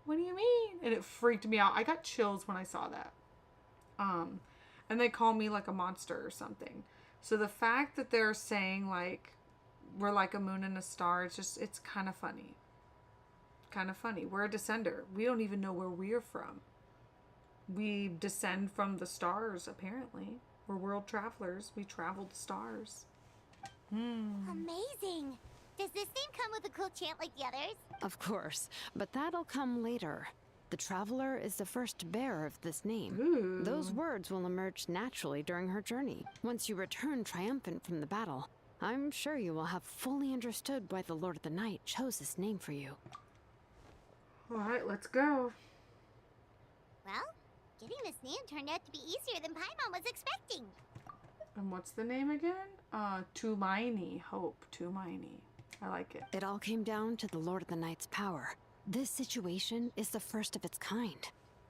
what do you mean? And it freaked me out. I got chills when I saw that. And they call me like a monster or something. So the fact that they're saying like, we're like a moon and a star, it's kind of funny. Kind of funny. We're a descender. We don't even know where we're from. We descend from the stars, apparently. We're world travelers. We travel the stars. Amazing. Does this name come with a cool chant like the others? Of course, but that'll come later. The Traveler is the first bearer of this name. Ooh. Those words will emerge naturally during her journey. Once you return triumphant from the battle, I'm sure you will have fully understood why the Lord of the Night chose this name for you. Alright, let's go. Well, getting this name turned out to be easier than Paimon was expecting. And what's the name again? Tumaini. Hope. Tumaini. I like it. It all came down to the Lord of the Night's power. This situation is the first of its kind.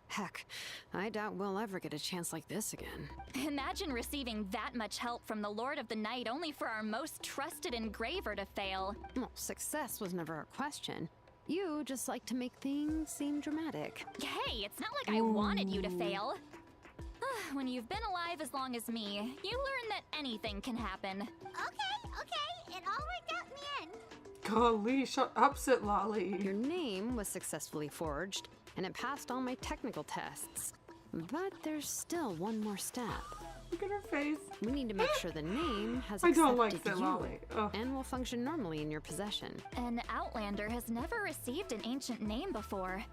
Heck, I doubt we'll ever get a chance like this again. Imagine receiving that much help from the Lord of the Night only for our most trusted engraver to fail. Well, success was never a question. You just like to make things seem dramatic. Hey, it's not like I wanted you to fail. When you've been alive as long as me, you learn that anything can happen. Okay. It all worked out in the end. Golly, shut up, Sitlali. Your name was successfully forged, and it passed all my technical tests. But there's still one more step. Look at her face. We need to make sure the name has I don't like accepted Sitlali. you Ugh. and will function normally in your possession. An Outlander has never received an ancient name before.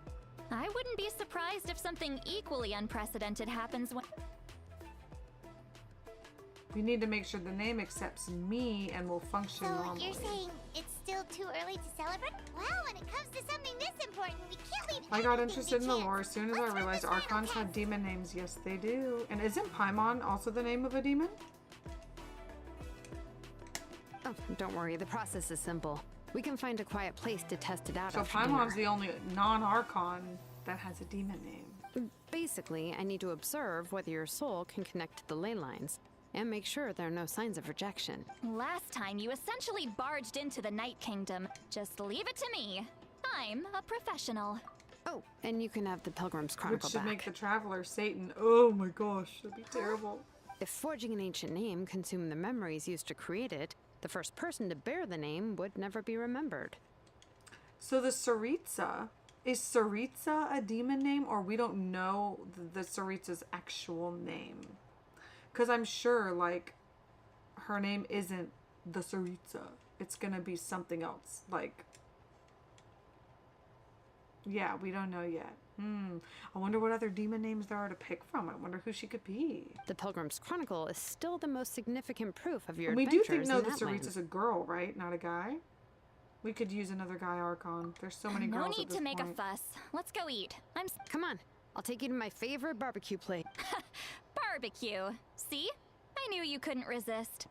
I wouldn't be surprised if something equally unprecedented happens when... We need to make sure the name accepts me and will function So normally. you're saying it's still too early to celebrate? Well, when it comes to something this important, we can't leave I got anything interested to in the chance. lore as soon as Let's I run realized this final Archons have test. demon names. Yes, they do. And isn't Paimon also the name of a demon? Oh, don't worry, the process is simple. We can find a quiet place to test it out So after Paimon's dinner. the only non-Archon that has a demon name. Basically, I need to observe whether your soul can connect to the ley lines, and make sure there are no signs of rejection. Last time, you essentially barged into the Night Kingdom. Just leave it to me. I'm a professional. Oh, and you can have the Pilgrim's Which Chronicle should back. make the Traveler Satan. Oh my gosh, that'd be terrible. If forging an ancient name consumed the memories used to create it, the first person to bear the name would never be remembered. So the Tsaritsa, is Tsaritsa a demon name, or we don't know the Tsaritsa's actual name? Because I'm sure, like, her name isn't the Tsaritsa. It's gonna be something else. Like, yeah, we don't know yet. I wonder what other demon names there are to pick from. I wonder who she could be. The Pilgrim's Chronicle is still the most significant proof of your And we do adventures think, no, in the that land. Tsaritsa's a girl, right? Not a guy? We could use another guy Archon. There's so many No girls need at this to make point. a fuss. Let's go eat. Come on, I'll take you to my favorite barbecue plate. Barbecue. See? I knew you couldn't resist.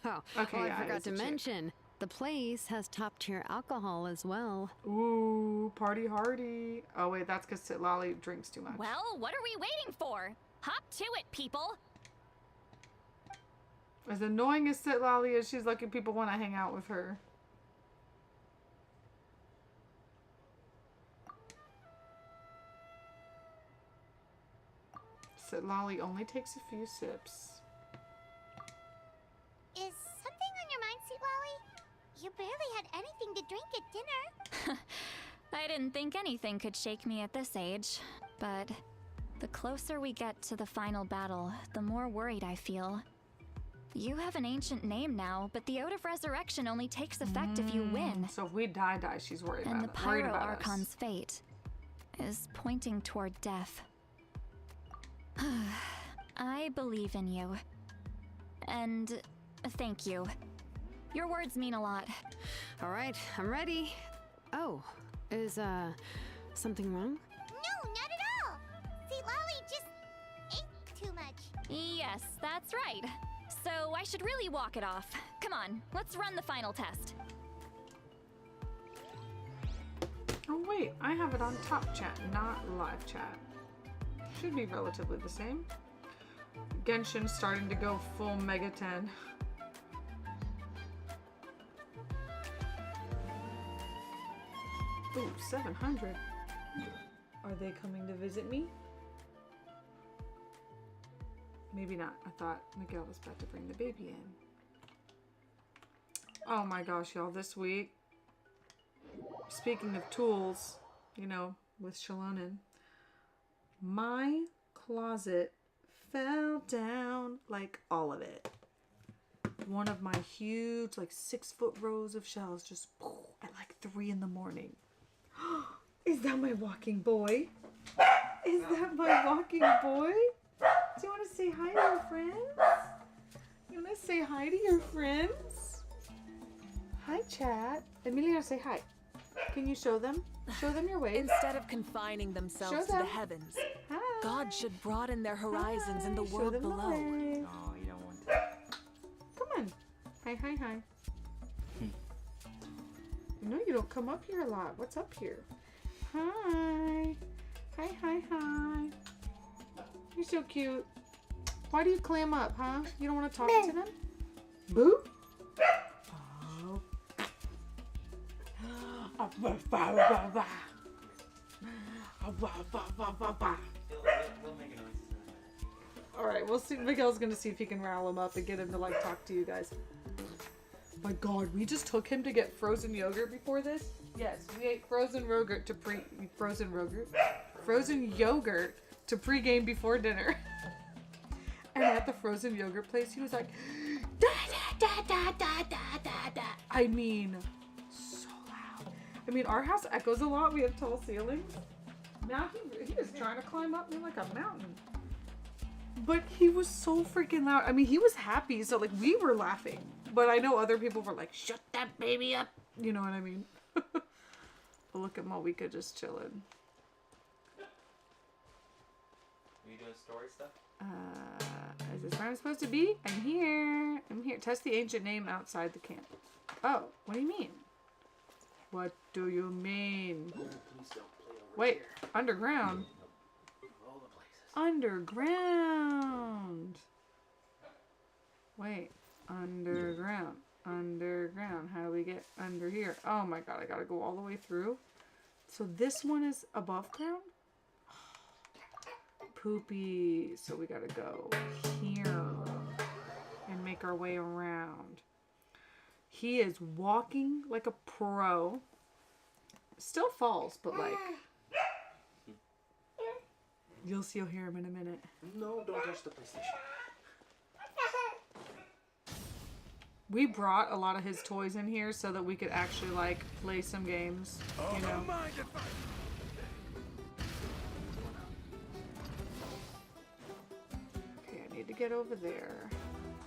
Oh, Okay, well, yeah, I forgot it's a to chick. mention, the place has top-tier alcohol as well. Ooh, party hardy. Oh wait, that's because Sitlali drinks too much. Well, what are we waiting for? Hop to it, people. As annoying as Sitlali is, she's lucky people want to hang out with her. Sitlali only takes a few sips. Is something on your mind, Sweet Lolly? You barely had anything to drink at dinner. I didn't think anything could shake me at this age, but the closer we get to the final battle, the more worried I feel. You have an ancient name now, but the Oath of Resurrection only takes effect if you win. So if we die, she's worried And the about it. Worried Pyro about Archon's us. fate is pointing toward death. I believe in you. And thank you. Your words mean a lot. All right, I'm ready. Oh, is, something wrong? No, not at all. See, Lolly just ate too much. Yes, that's right. So I should really walk it off. Come on, let's run the final test. Oh wait, I have it on top chat, not live chat. Should be relatively the same. Genshin starting to go full Mega 10. Ooh, 700. Are they coming to visit me? Maybe not. I thought Miguel was about to bring the baby in. Oh my gosh, y'all, this week, speaking of tools, you know, with Shalonen, my closet fell down, like all of it. One of my huge, like 6-foot rows of shelves just at like 3 in the morning. Is that my walking boy? Is that my walking boy? Do you want to say hi to your friends? You want to say hi to your friends? Hi, chat. Emiliano, say hi. Can you show them? Show them your ways. Instead of confining themselves Show to them. the heavens, Hi. God should broaden their horizons in the Hi. Show world them the below. way. No, you don't want to. Come on. Hi, hi, hi. You know you don't come up here a lot. What's up here? Hi. Hi, hi, hi. You're so cute. Why do you clam up, huh? You don't want to talk to them? Boo? Oh. He'll make a noise. Alright, we'll see. Miguel's gonna see if he can rile him up and get him to like talk to you guys. My god, we just took him to get frozen yogurt before this? Yes, we ate frozen yogurt to frozen yogurt to pregame before dinner. And at the frozen yogurt place, he was like, da da da da da da da da. I mean, so loud. I mean, our house echoes a lot. We have tall ceilings. Now he was trying to climb up me like a mountain. But he was so freaking loud. I mean, he was happy, so like we were laughing. But I know other people were like, shut that baby up. You know what I mean? But look at Mavuika just chilling. Are you doing story stuff? Is this where I'm supposed to be? I'm here. I'm here. Test the ancient name outside the camp. Oh, what do you mean? What do you mean? Please don't play over Wait, here. underground? All the places. Underground. Wait, underground. Underground. How do we get under here? Oh my god, I gotta go all the way through. So this one is above ground? Poopy. So we gotta go here and make our way around. He is walking like a pro. Still falls, but like you'll hear him in a minute. No, don't touch the PlayStation. We brought a lot of his toys in here so that we could actually like play some games, you know. Okay, I need to get over there.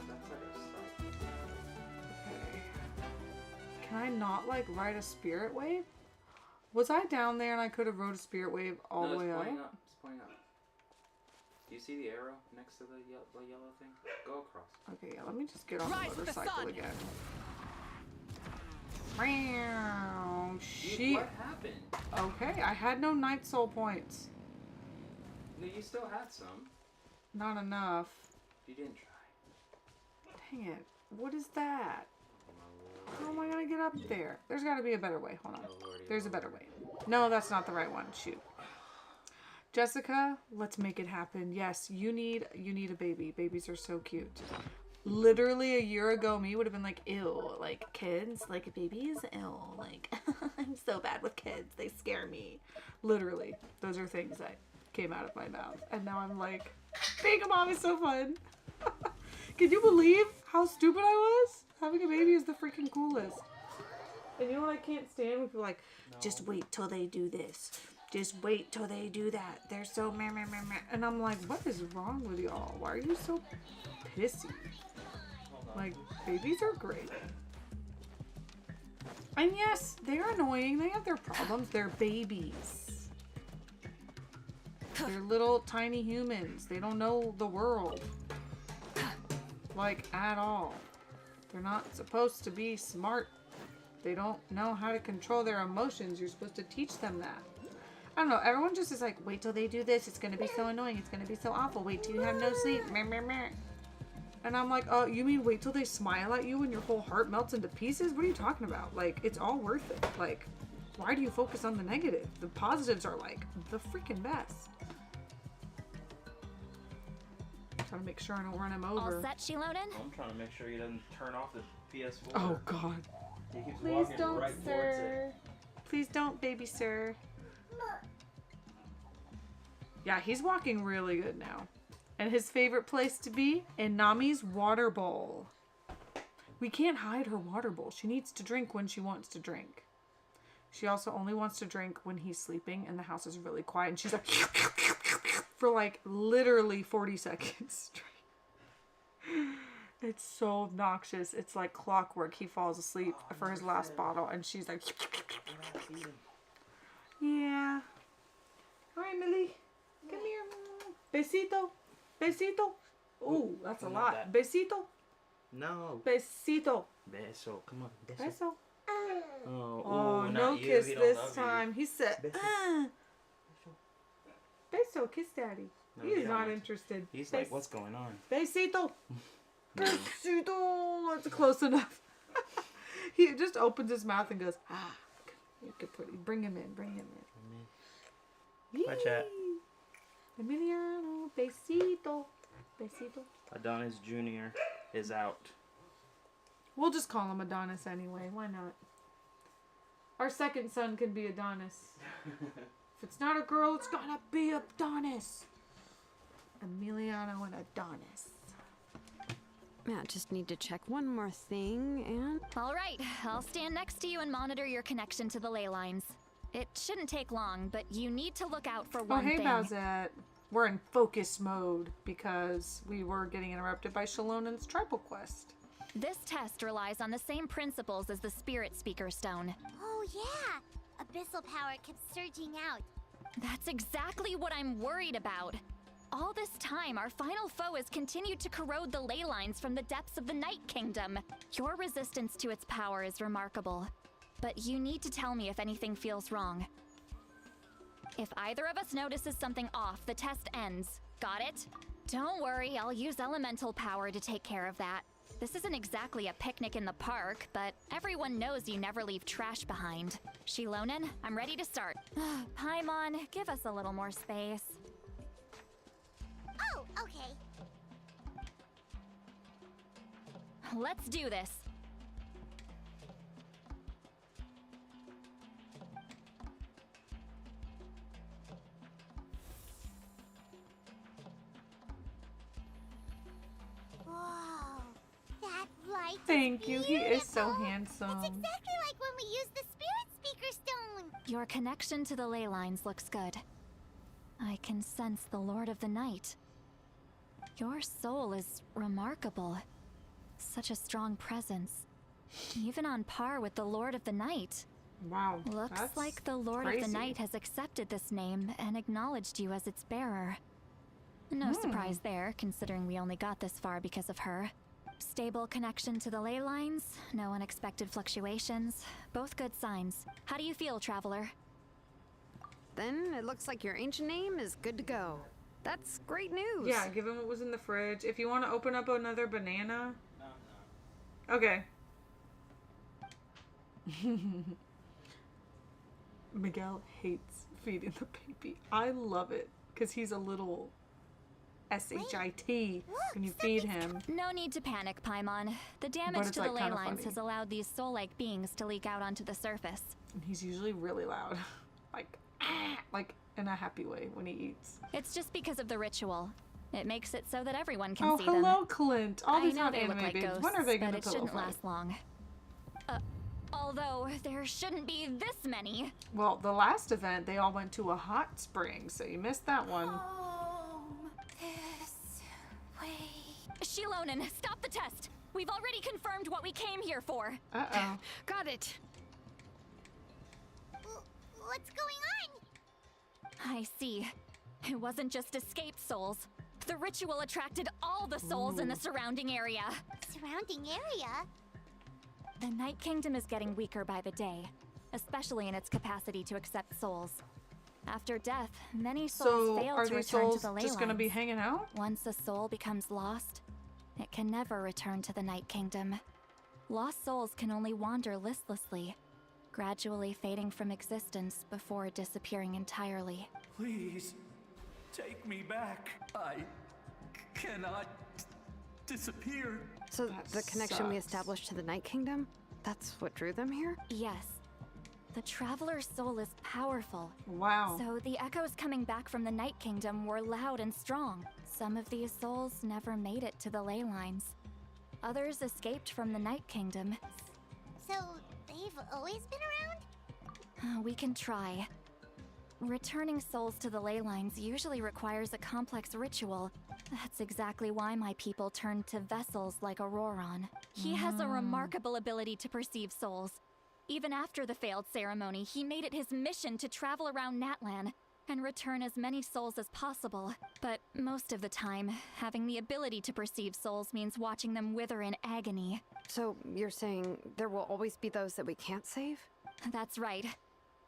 That's like a start. Okay. Can I not like ride a spirit wave? Was I down there and I could have rode a spirit wave all the way it's up? pointing up. It's pointing up. Do you see the arrow next to the yellow thing? Go across. Okay, yeah, let me just get on Rise the with the motorcycle sun. again. Meow, Dude, shit. what happened? Okay, I had no night soul points. No, you still had some. Not enough. You didn't try. Dang it. What is that? Oh my How lord. am I gonna get up there? There's gotta be a better way. Hold on. Oh lordy, There's a oh better lordy. way. No, that's not the right one. Shoot. Jessica, let's make it happen. Yes, you need a baby. Babies are so cute. Literally a year ago, me would have been like, ew, like kids, like babies, ew, like I'm so bad with kids. They scare me. Literally, those are things that came out of my mouth. And now I'm like, being a mom is so fun. Can you believe how stupid I was? Having a baby is the freaking coolest. And you know what I can't stand? When people are like, just wait till they do this. Just wait till they do that. They're so meh, meh, meh, meh. And I'm like, what is wrong with y'all? Why are you so pissy? Like, babies are great. And yes, they're annoying. They have their problems. They're babies. They're little tiny humans. They don't know the world. Like, at all. They're not supposed to be smart. They don't know how to control their emotions. You're supposed to teach them that. I don't know. Everyone just is like, wait till they do this. It's going to be so annoying. It's going to be so awful. Wait till you have no sleep. Meh, meh, meh. And I'm like, oh, you mean wait till they smile at you and your whole heart melts into pieces? What are you talking about? Like, it's all worth it. Like, why do you focus on the negative? The positives are like the freaking best. Trying to make sure I don't run him over. All set, Shilonen? I'm trying to make sure he doesn't turn off the PS4. Oh, God. He keeps Please walking don't, right sir. towards it. Please don't, baby sir. Yeah, he's walking really good now. And his favorite place to be? In Nami's water bowl. We can't hide her water bowl. She needs to drink when she wants to drink. She also only wants to drink when he's sleeping and the house is really quiet. And she's like, for like literally 40 seconds straight. It's so obnoxious. It's like clockwork. He falls asleep for his last bottle and she's like, yeah. Hi, Millie. Come here. Besito. Besito. Ooh, that's a lot. That. Besito. No. Besito. Beso. Come on. Beso. Beso. Oh, Oh, not no you. kiss He don't this love time. You. He said, Beso. Beso, kiss daddy. No, He is don't not want- interested. He's like, what's going on? Besito. Besito. That's close enough. He just opens his mouth and goes, ah. You could bring him in. Bring him in. Hi, chat. Emiliano. Besito. Besito. Adonis Jr. is out. We'll just call him Adonis anyway. Why not? Our second son can be Adonis. If it's not a girl, it's gotta be Adonis. Emiliano and Adonis. Yeah, just need to check one more thing and... All right, I'll stand next to you and monitor your connection to the ley lines. It shouldn't take long, but you need to look out for one hey, thing. Bowsette. We're in focus mode because we were getting interrupted by Shalonen's tribal quest. This test relies on the same principles as the Spirit Speaker Stone. Oh, yeah. Abyssal power kept surging out. That's exactly what I'm worried about. All this time, our final foe has continued to corrode the ley lines from the depths of the Night Kingdom. Your resistance to its power is remarkable, but you need to tell me if anything feels wrong. If either of us notices something off, the test ends. Got it? Don't worry, I'll use elemental power to take care of that. This isn't exactly a picnic in the park, but everyone knows you never leave trash behind. Shilonen, I'm ready to start. Paimon, give us a little more space. Oh, okay. Let's do this. Whoa. That light Thank you. He is so beautiful. handsome. It's exactly like when we used the Spirit Speaker Stone. Your connection to the ley lines looks good. I can sense the Lord of the Night. Your soul is remarkable. Such a strong presence. Even on par with the Lord of the Night. Wow. Looks that's like the Lord of crazy. the Night has accepted this name and acknowledged you as its bearer. No surprise there, considering we only got this far because of her. Stable connection to the ley lines, no unexpected fluctuations. Both good signs. How do you feel, Traveler? Then it looks like your ancient name is good to go. That's great news. Yeah, give him what was in the fridge. If you want to open up another banana. No. Okay. Miguel hates feeding the baby. I love it because he's a little shit when you feed him. No need to panic, Paimon. The damage it's, to the like, ley kinda lines funny. has allowed these soul-like beings to leak out onto the surface. And he's usually really loud. Like in a happy way when he eats. It's just because of the ritual. It makes it so that everyone can Oh, see hello, them. Clint. All I these know hot they look anime like babes. ghosts, When are they but gonna it pillow shouldn't fight? last long. Although there shouldn't be this many. Well, the last event, they all went to a hot spring, so you missed that one. This way. Shilonen, stop the test. We've already confirmed what we came here for. Uh-oh. Got it. What's going on? I see. It wasn't just escaped souls. The ritual attracted all the souls in the surrounding area. Surrounding area? The Night Kingdom is getting weaker by the day, especially in its capacity to accept souls. After death, many souls So, fail are to these return souls to the ley just gonna be lines. hanging out? Once a soul becomes lost, it can never return to the Night Kingdom. Lost souls can only wander listlessly, gradually fading from existence before disappearing entirely. Please, take me back. I cannot disappear. So That the connection we sucks. established to the Night Kingdom, that's what drew them here? Yes. The Traveler's soul is powerful. Wow. So the echoes coming back from the Night Kingdom were loud and strong. Some of these souls never made it to the ley lines. Others escaped from the Night Kingdom. So, they've always been around? We can try. Returning souls to the ley lines usually requires a complex ritual. That's exactly why my people turned to vessels like Auroron. He has a remarkable ability to perceive souls. Even after the failed ceremony, he made it his mission to travel around Natlan and return as many souls as possible. But most of the time, having the ability to perceive souls means watching them wither in agony. So you're saying there will always be those that we can't save? That's right.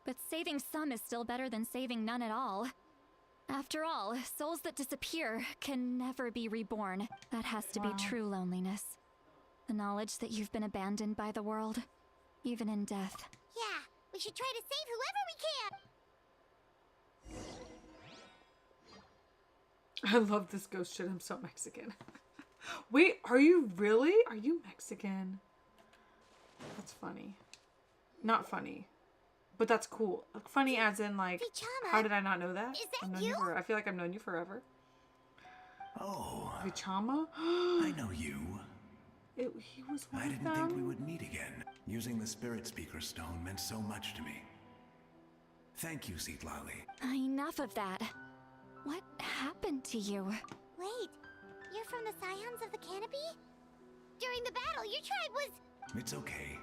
But saving some is still better than saving none at all. After all, souls that disappear can never be reborn. That has to be true loneliness. The knowledge that you've been abandoned by the world, even in death. Yeah, we should try to save whoever we can. I love this ghost shit. I'm so Mexican. Wait, are you really? Are you Mexican? That's funny. Not funny. But that's cool. Like, funny as in, like, Vichama, how did I not know that? is that I've known you? I feel like I've known you forever. Oh, Vichama? I know you. He was one I of didn't them? think we would meet again. Using the Spirit Speaker Stone meant so much to me. Thank you, Seatlali. Enough of that. What happened to you? Wait, you're from the Scions of the Canopy? During the battle, your tribe was... It's okay.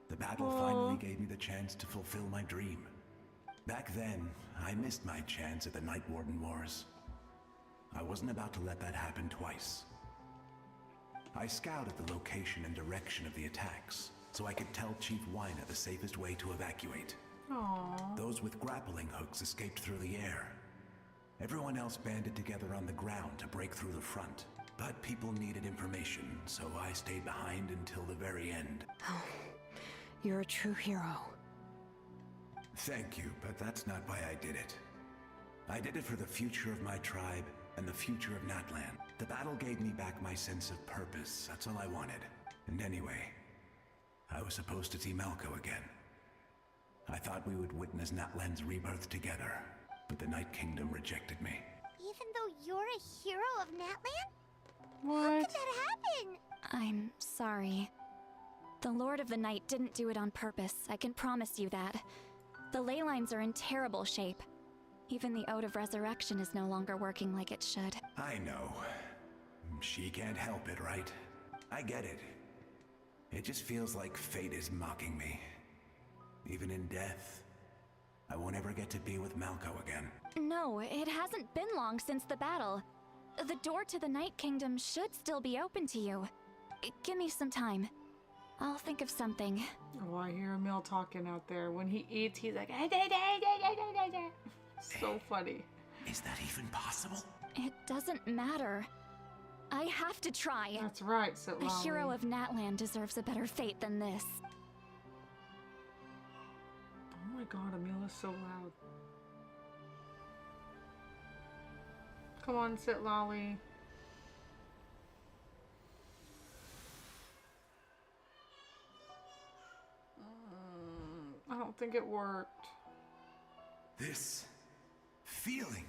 The battle finally gave me the chance to fulfill my dream. Back then, I missed my chance at the Night Warden Wars. I wasn't about to let that happen twice. I scouted the location and direction of the attacks, so I could tell Chief Wyna the safest way to evacuate. Aww. Those with grappling hooks escaped through the air. Everyone else banded together on the ground to break through the front. But people needed information, so I stayed behind until the very end. You're a true hero. Thank you, but that's not why I did it. I did it for the future of my tribe and the future of Natlan. The battle gave me back my sense of purpose, that's all I wanted. And anyway, I was supposed to see Malco again. I thought we would witness Natlan's rebirth together, but the Night Kingdom rejected me. Even though you're a hero of Natlan? How What? could that happen? I'm sorry. The Lord of the Night didn't do it on purpose, I can promise you that. The ley lines are in terrible shape. Even the Ode of Resurrection is no longer working like it should. I know. She can't help it, right? I get it. It just feels like fate is mocking me. Even in death, I won't ever get to be with Malco again. No, it hasn't been long since the battle. The door to the Night Kingdom should still be open to you. Give me some time. I'll think of something. Oh, I hear Emil talking out there. When he eats, he's like... So funny. Is that even possible? It doesn't matter. I have to try. That's right, A Sitlali. hero of Natlan deserves a better fate than this. Oh my god, Emil is so loud. Come on, Sitlali. I don't think it worked. This feeling.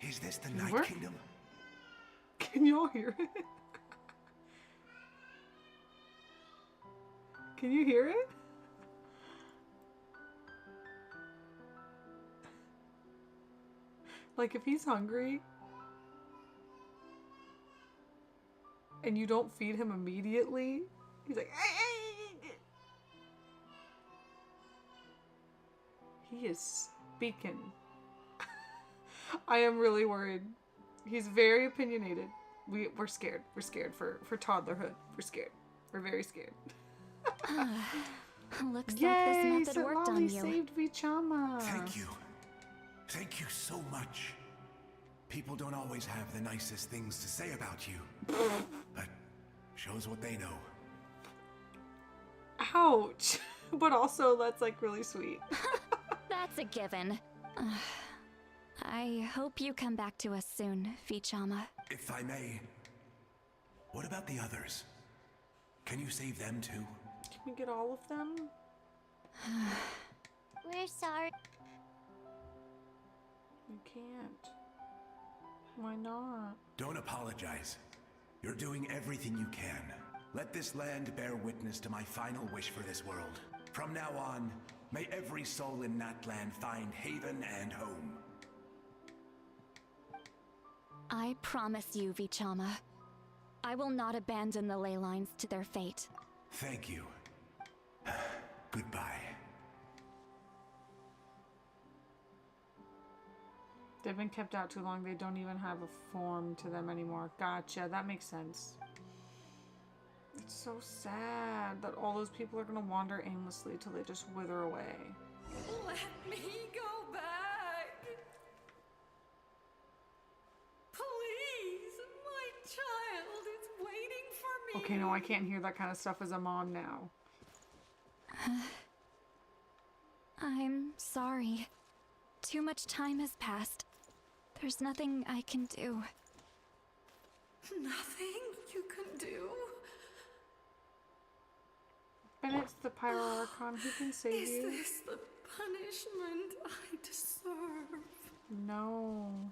Is this the Night Where? Kingdom? Can y'all hear it? Can you hear it? Like if he's hungry and you don't feed him immediately, he's like, he is speaking. I am really worried. He's very opinionated. We're scared. We're scared for toddlerhood. We're scared. We're very scared. Looks Yay, like this method worked on Lolly you. saved Vichama. Thank you. Thank you so much. People don't always have the nicest things to say about you. But shows what they know. Ouch. But also, that's like really sweet. That's a given. I hope you come back to us soon, Vichama. If I may, what about the others? Can you save them too? Can we get all of them? We're sorry. You can't. Why not? Don't apologize. You're doing everything you can. Let this land bear witness to my final wish for this world. From now on, may every soul in Natland find haven and home. I promise you, Vichama. I will not abandon the ley lines to their fate. Thank you. Goodbye. They've been kept out too long. They don't even have a form to them anymore. Gotcha. That makes sense. It's so sad that all those people are going to wander aimlessly till they just wither away. Let me go back. Please, my child is waiting for me. Okay, no, I can't hear that kind of stuff as a mom now. I'm sorry. Too much time has passed. There's nothing I can do. Nothing you can do? Bennett's the Pyro Archon. He can save Is you. this the punishment I deserve? No.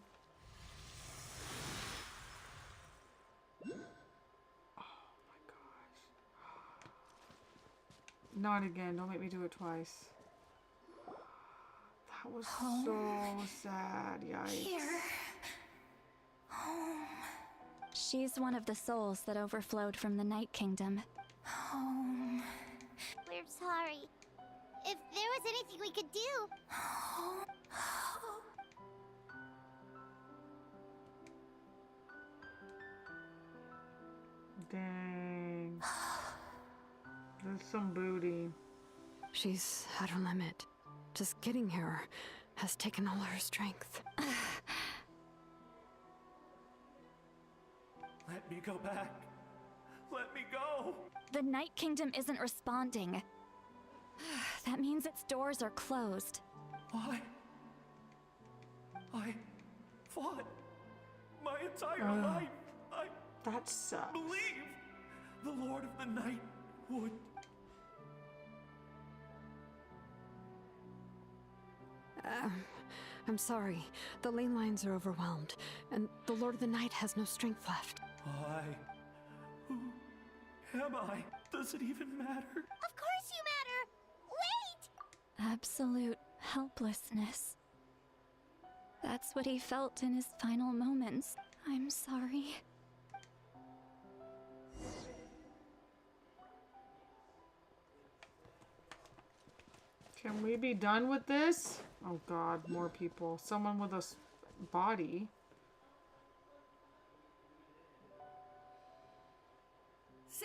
Oh my gosh. Not again. Don't make me do it twice. That was so sad. Yikes. Here. Home. She's one of the souls that overflowed from the Night Kingdom. Home. We're sorry. If there was anything we could do. Home. Dang. There's some booty. She's at her limit. Just getting here has taken all her strength. Let me go back. Let me go. The Night Kingdom isn't responding. That means its doors are closed. Why? I fought my entire life. I That sucks. believe the Lord of the Night would. I'm sorry. The ley lines are overwhelmed, and the Lord of the Night has no strength left. Why? Who am I? Does it even matter? Of course you matter! Wait! Absolute helplessness. That's what he felt in his final moments. I'm sorry. Can we be done with this? Oh god, more people. Someone with a body.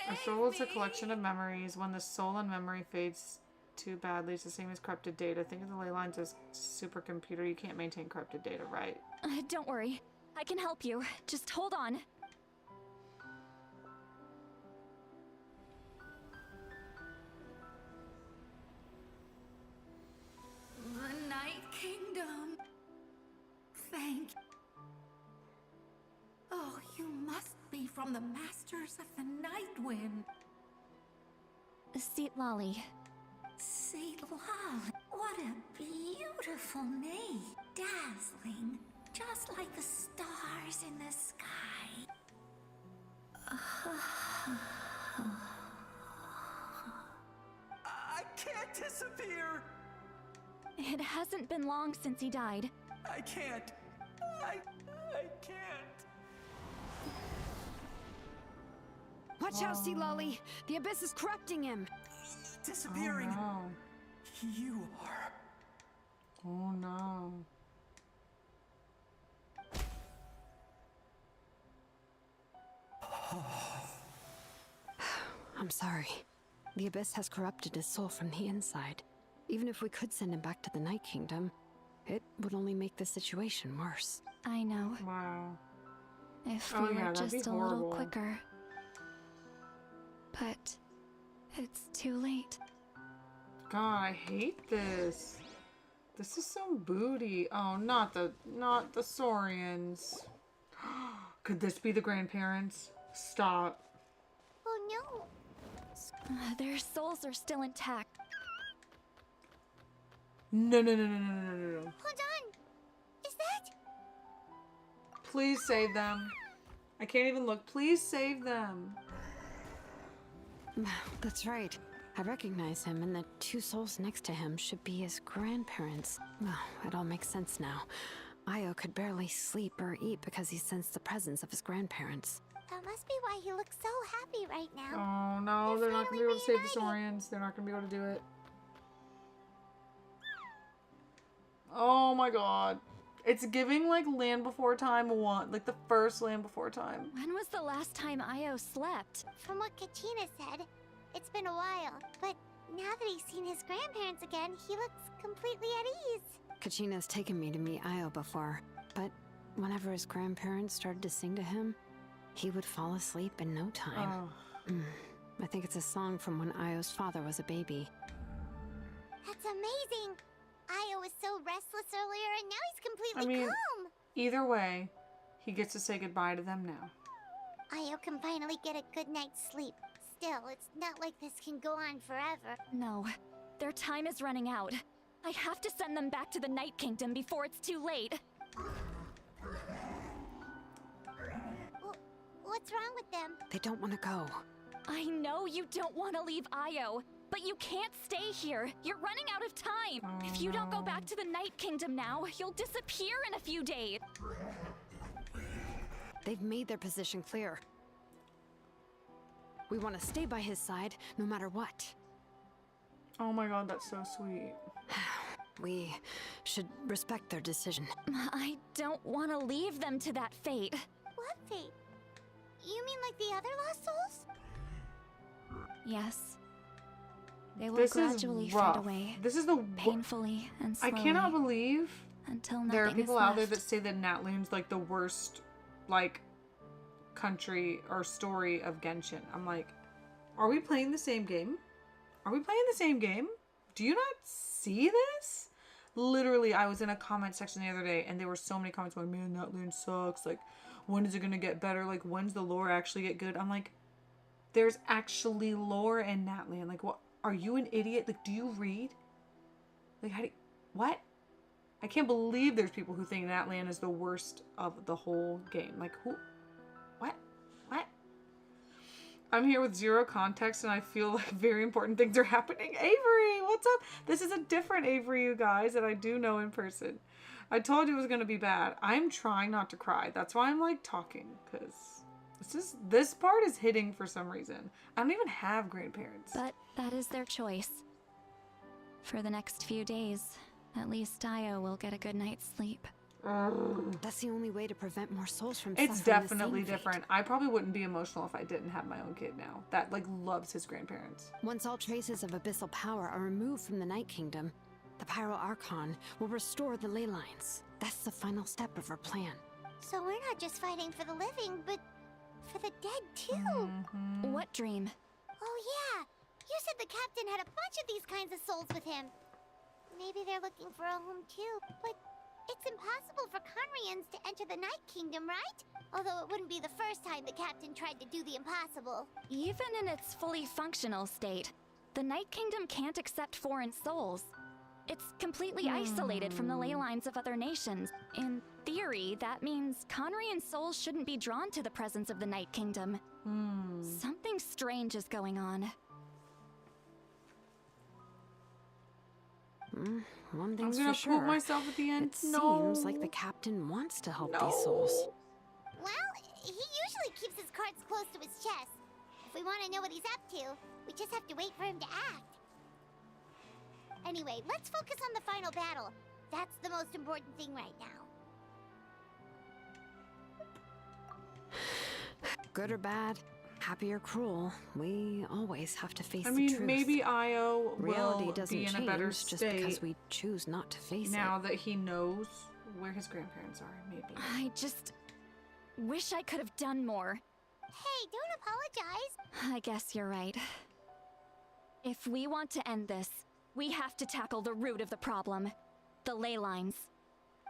A soul is a collection of memories. When the soul and memory fades too badly, it's the same as corrupted data. Think of the ley lines as supercomputer. You can't maintain corrupted data, right? Don't worry. I can help you. Just hold on. The Night Kingdom. Thank you. Oh, you must be from the Masters of the Night Wind. Seat Lolly. Seat Lolly. What a beautiful name. Dazzling. just like the stars in the sky. I can't disappear! It hasn't been long since he died. I can't. I can't. Watch out, Sea Lolly! The abyss is corrupting him! Disappearing. Oh You are. no. Oh no. I'm sorry. The abyss has corrupted his soul from the inside. Even if we could send him back to the Night Kingdom, it would only make the situation worse. I know. Wow. If Oh, we yeah, were that'd be just a little horrible. quicker. But it's too late. God, I hate this. This is some booty. Oh, not the Saurians. Could this be the grandparents? Stop. Oh no! Their souls are still intact. No. Hold on! Is that? Please save them. I can't even look. Please save them. That's right. I recognize him, and the two souls next to him should be his grandparents. Well, it all makes sense now. Io could barely sleep or eat because he sensed the presence of his grandparents. That must be why he looks so happy right now. Oh no, they're not gonna be able to save the Saurians. They're not gonna be able to do it. Oh my god. It's giving like Land Before Time 1, like the first Land Before Time. When was the last time Io slept? From what Kachina said, it's been a while. But now that he's seen his grandparents again, he looks completely at ease. Kachina's taken me to meet Io before, but whenever his grandparents started to sing to him, he would fall asleep in no time. Oh. I think it's a song from when Io's father was a baby. That's amazing! Io was so restless earlier, and now he's completely I mean, calm. Either way, he gets to say goodbye to them now. Io can finally get a good night's sleep. Still, it's not like this can go on forever. No, their time is running out. I have to send them back to the Night Kingdom before it's too late. What's wrong with them? They don't want to go. I know you don't want to leave Io, but you can't stay here. You're running out of time. Oh, if you don't go no. back to the Night Kingdom now, you'll disappear in a few days. They've made their position clear. We want to stay by his side, no matter what. Oh my god, that's so sweet. We should respect their decision. I don't want to leave them to that fate. What fate? You mean like the other lost souls? Yes. They will This gradually is fade rough. away. This is the Painfully and I slowly. cannot believe until nothing there are people is out there left. that say that Natloon's like the worst, like, country or story of Genshin. I'm like, are we playing the same game? Are we playing the same game? Do you not see this? Literally, I was in a comment section the other day, and there were so many comments going, man, Natloon sucks. Like, when is it gonna get better? Like, when's the lore actually get good? I'm like, there's actually lore in Natloon. Like, what? Are you an idiot? Like, do you read? Like, how do you, what? I can't believe there's people who think Natlan is the worst of the whole game. Like, who? What? What? I'm here with zero context, and I feel like very important things are happening. Avery, what's up? This is a different Avery, you guys, that I do know in person. I told you it was going to be bad. I'm trying not to cry. That's why I'm, like, talking, because this part is hitting for some reason. I don't even have grandparents. But that is their choice. For the next few days, at least Io will get a good night's sleep. That's the only way to prevent more souls from It's suffering definitely the same different. I probably wouldn't be emotional if I didn't have my own kid now. That, like, loves his grandparents. fate. Once all traces of abyssal power are removed from the Night Kingdom, the Pyro Archon will restore the ley lines. That's the final step of our plan. So we're not just fighting for the living, but for the dead too. Mm-hmm. What dream? Oh yeah, you said the captain had a bunch of these kinds of souls with him. Maybe they're looking for a home too, but it's impossible for Conrians to enter the Night Kingdom, right? Although it wouldn't be the first time the captain tried to do the impossible. Even in its fully functional state, the Night Kingdom can't accept foreign souls. It's completely isolated from the ley lines of other nations. In theory, that means Conrian souls shouldn't be drawn to the presence of the Night Kingdom. Something strange is going on. One thing's I'm gonna for sure. poop myself at the end. It seems like the captain wants to help these souls. Well, he usually keeps his cards close to his chest. If we want to know what he's up to, we just have to wait for him to act. Anyway, let's focus on the final battle. That's the most important thing right now. Good or bad, happy or cruel, we always have to face I the mean, truth. maybe Io Reality will doesn't be in a change better just state because we choose not to face now it. that he knows where his grandparents are. Maybe. I just wish I could have done more. Hey, don't apologize. I guess you're right. If we want to end this, we have to tackle the root of the problem. The ley lines.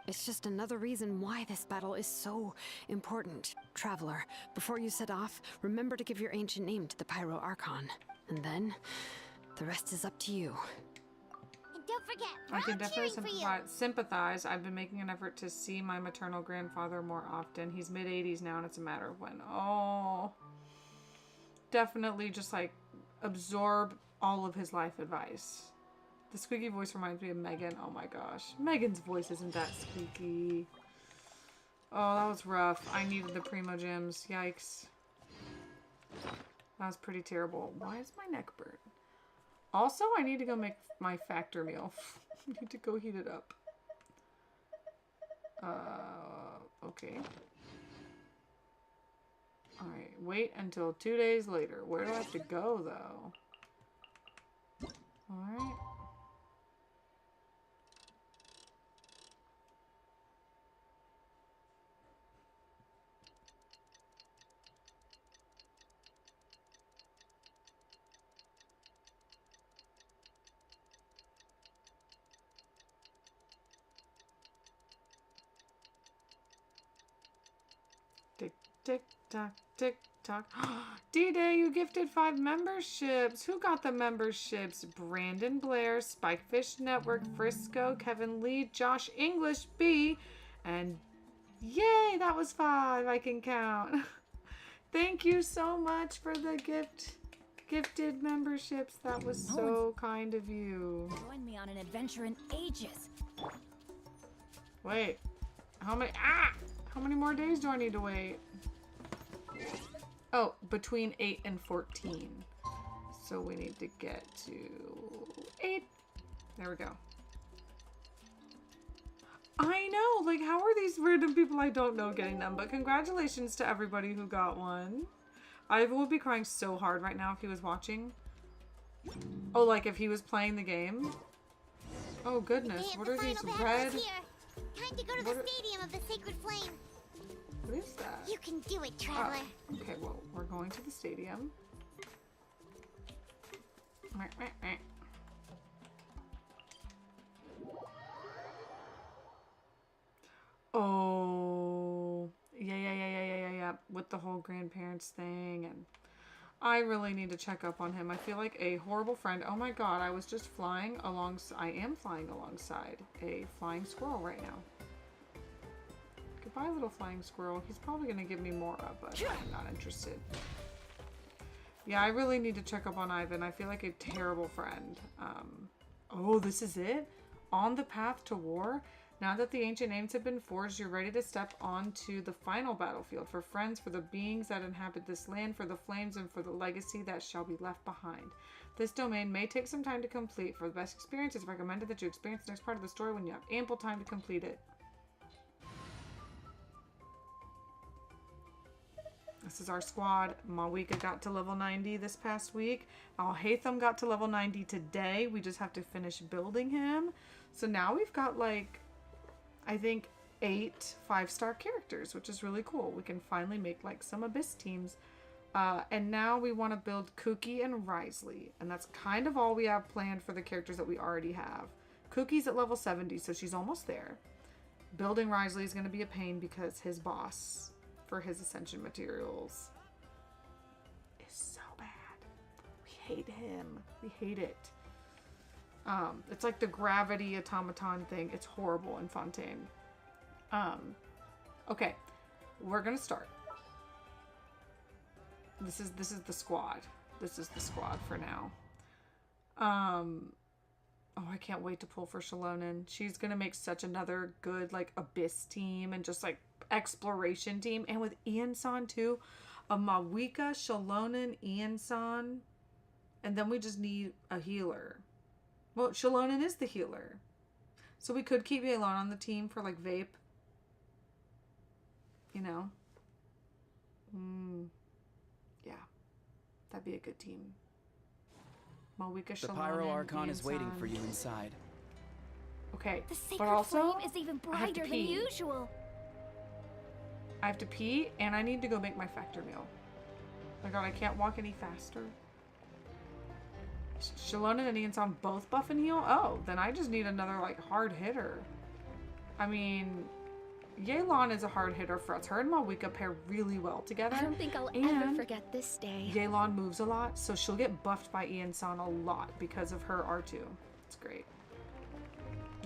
It's just another reason why this battle is so important. Traveler, before you set off, remember to give your ancient name to the Pyro Archon. And then, the rest is up to you. And don't forget, we're I can all definitely cheering for you. sympathize. I've been making an effort to see my maternal grandfather more often. He's mid-80s now, and it's a matter of when. Oh. Definitely just, like, absorb all of his life advice. The squeaky voice reminds me of Megan. Oh my gosh. Megan's voice isn't that squeaky. Oh, that was rough. I needed the Primo Gems. Yikes. That was pretty terrible. Why is my neck burnt? Also, I need to go make my factor meal. I need to go heat it up. Okay. Alright, wait until 2 days later. Where do I have to go, though? Alright. Tick, tick, tock, tick, tock. D-Day, you gifted 5 memberships. Who got the memberships? Brandon Blair, Spikefish Network, Frisco, Kevin Lee, Josh English, B, and yay, that was 5. I can count. Thank you so much for the gifted memberships. That was so kind of you. Join me on an adventure in ages. Wait, how many more days do I need to wait? Oh, between 8 and 14. So we need to get to 8. There we go. I know, like, how are these random people I don't know getting them? But congratulations to everybody who got one. Ivan would be crying so hard right now if he was watching. Oh, like if he was playing the game? Oh goodness, what are these red? Time to go to the Stadium of the Sacred Flame. What is that? You can do it, Traveler. Oh, okay, well, we're going to the stadium. Oh, yeah. With the whole grandparents thing, and I really need to check up on him. I feel like a horrible friend. Oh my god, I was just flying alongside. I am flying alongside a flying squirrel right now. Goodbye, little flying squirrel. He's probably going to give me more up, but I'm not interested. Yeah, I really need to check up on Ivan. I feel like a terrible friend. Oh, this is it? On the path to war? Now that the ancient names have been forged, you're ready to step onto the final battlefield. For friends, for the beings that inhabit this land, for the flames, and for the legacy that shall be left behind. This domain may take some time to complete. For the best experience, it's recommended that you experience the next part of the story when you have ample time to complete it. This is our squad. Mavuika got to level 90 this past week. Al-Haytham got to level 90 today. We just have to finish building him. So now we've got, like, I think 8 5-star characters, which is really cool. We can finally make, like, some Abyss teams. And now we want to build Kuki and Risley. And that's kind of all we have planned for the characters that we already have. Kuki's at level 70, so she's almost there. Building Risley is going to be a pain because his boss for his ascension materials is so bad. We hate him. We hate it. It's like the gravity automaton thing. It's horrible in Fontaine. Okay, we're gonna start. This is the squad. This is the squad for now. Oh, I can't wait to pull for Shalonen. She's gonna make such another good like Abyss team and just like exploration team. And with Ian-san too, a Mavuika, Shalonen, Ian-san, and then we just need a healer. Well, Shalonen is the healer, so we could keep Yelan on the team for like Vape. You know. Yeah, that'd be a good team. Mavuika, The Shalonen, Pyro Archon is Ian-san. waiting for you inside. Okay, The sacred but also flame is even I have to brighter than pee. usual. I have to pee, and I need to go make my factor meal. Oh my god, I can't walk any faster. Shalonen and Ian-san both buff and heal? Oh, then I just need another, like, hard hitter. I mean, Yelan is a hard hitter for us. Her and Mavuika pair really well together. I don't think I'll ever And forget this day. Yelan moves a lot, so she'll get buffed by Ian-san a lot because of her R2. It's great.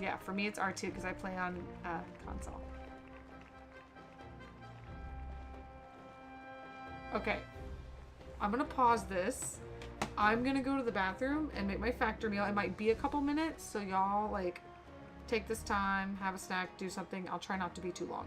Yeah, for me it's R2 because I play on console. Okay, I'm gonna pause this. I'm gonna go to the bathroom and make my factor meal. It might be a couple minutes, so y'all like take this time, have a snack, do something. I'll try not to be too long.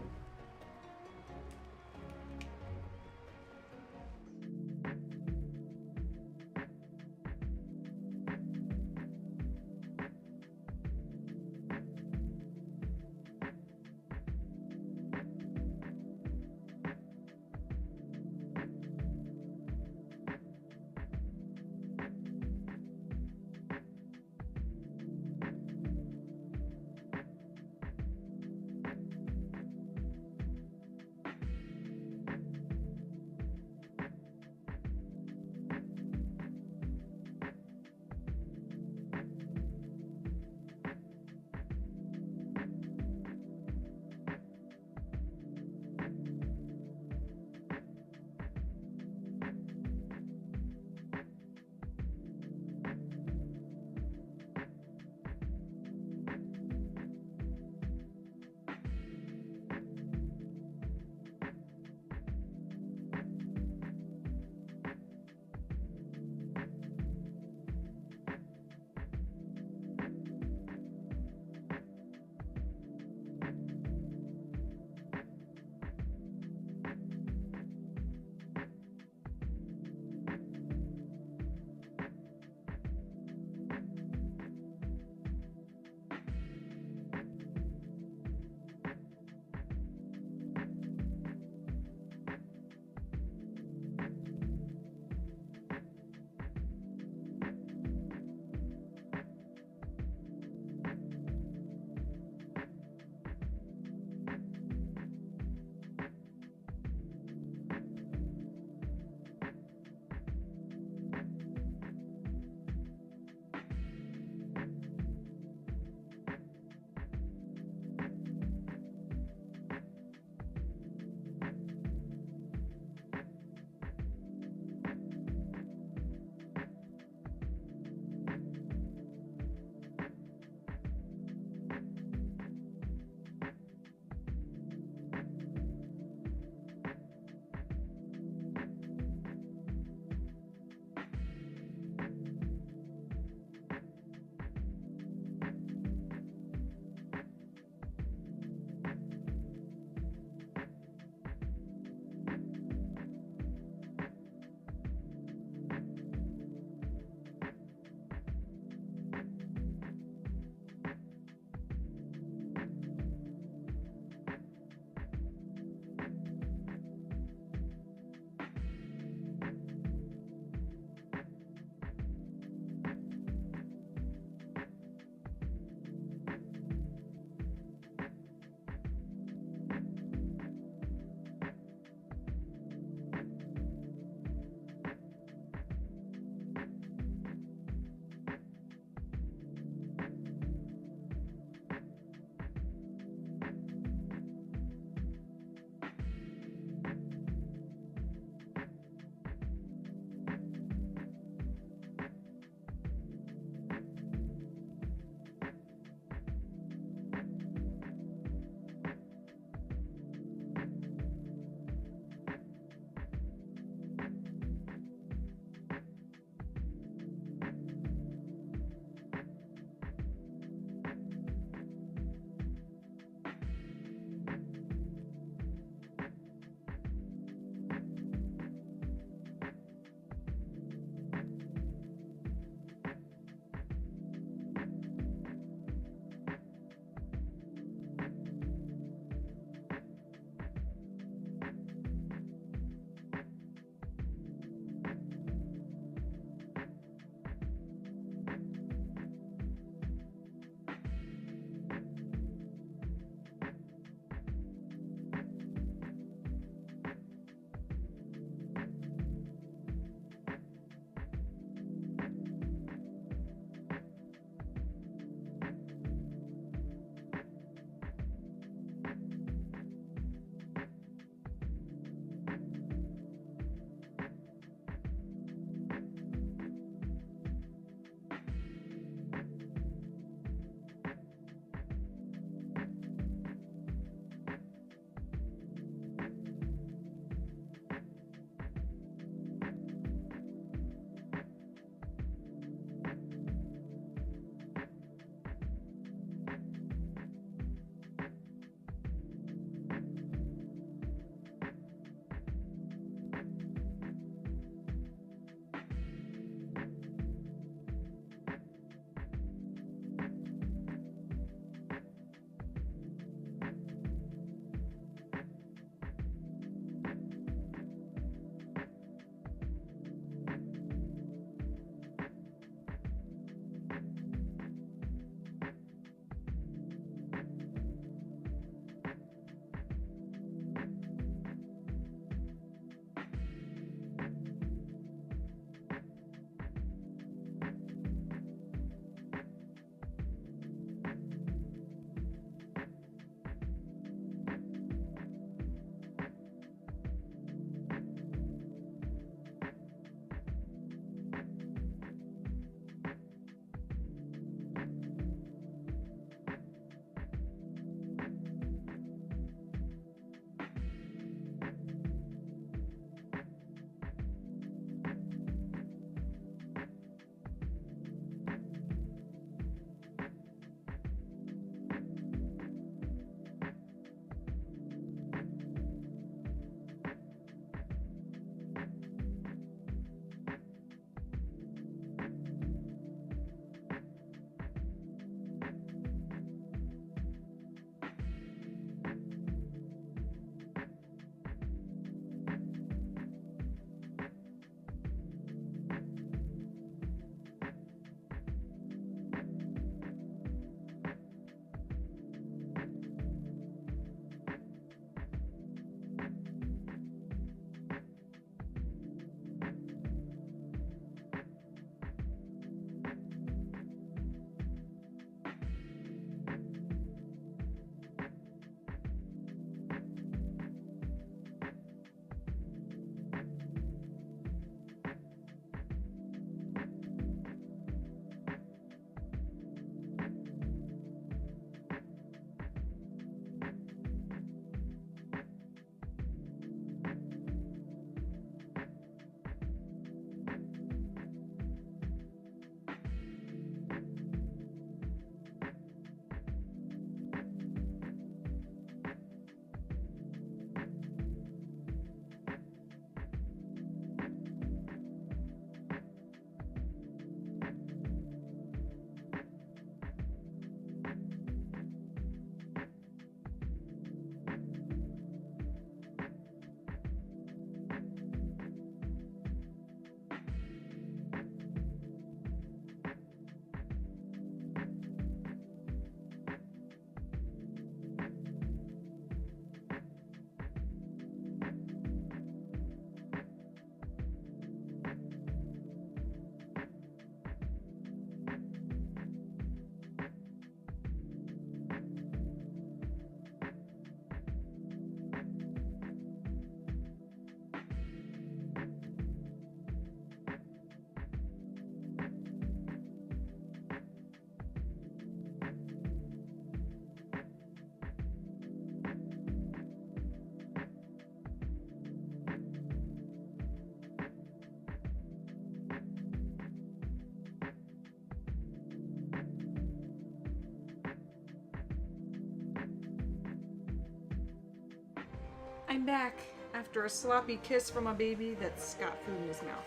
I'm back after a sloppy kiss from a baby that's got food in his mouth.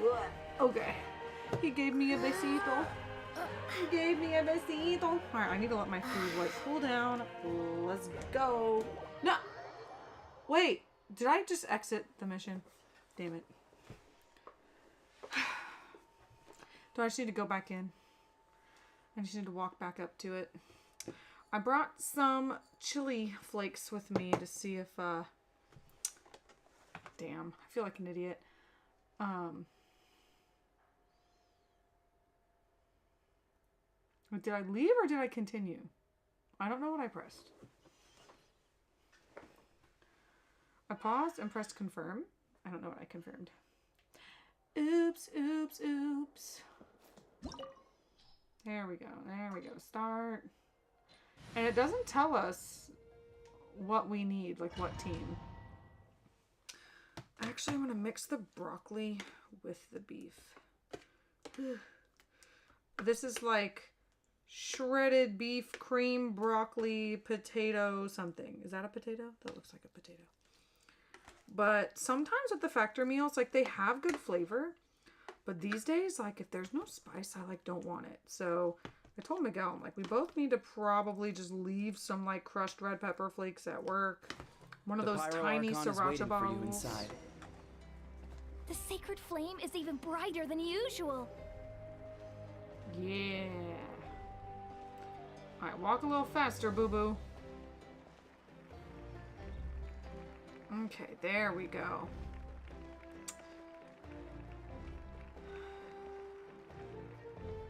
Ugh. Okay. He gave me a besito. He gave me a besito. Alright, I need to let my food like cool down. Let's go. No! Wait, did I just exit the mission? Damn it. Do I just need to go back in? I just need to walk back up to it. I brought some chili flakes with me to see if, damn, I feel like an idiot. Did I leave or did I continue? I don't know what I pressed. I paused and pressed confirm. I don't know what I confirmed. Oops, oops, oops. There we go. There we go. Start. And it doesn't tell us what we need, like what team. Actually, I'm going to mix the broccoli with the beef. This is like shredded beef, cream, broccoli, potato, something. Is that a potato? That looks like a potato. But sometimes with the factory meals, like they have good flavor. But these days, like if there's no spice, I like don't want it. So I told Miguel, I'm like, we both need to probably just leave some like crushed red pepper flakes at work. One of those tiny sriracha bottles. The sacred flame is even brighter than usual. Yeah. Alright, walk a little faster, boo-boo. Okay, there we go.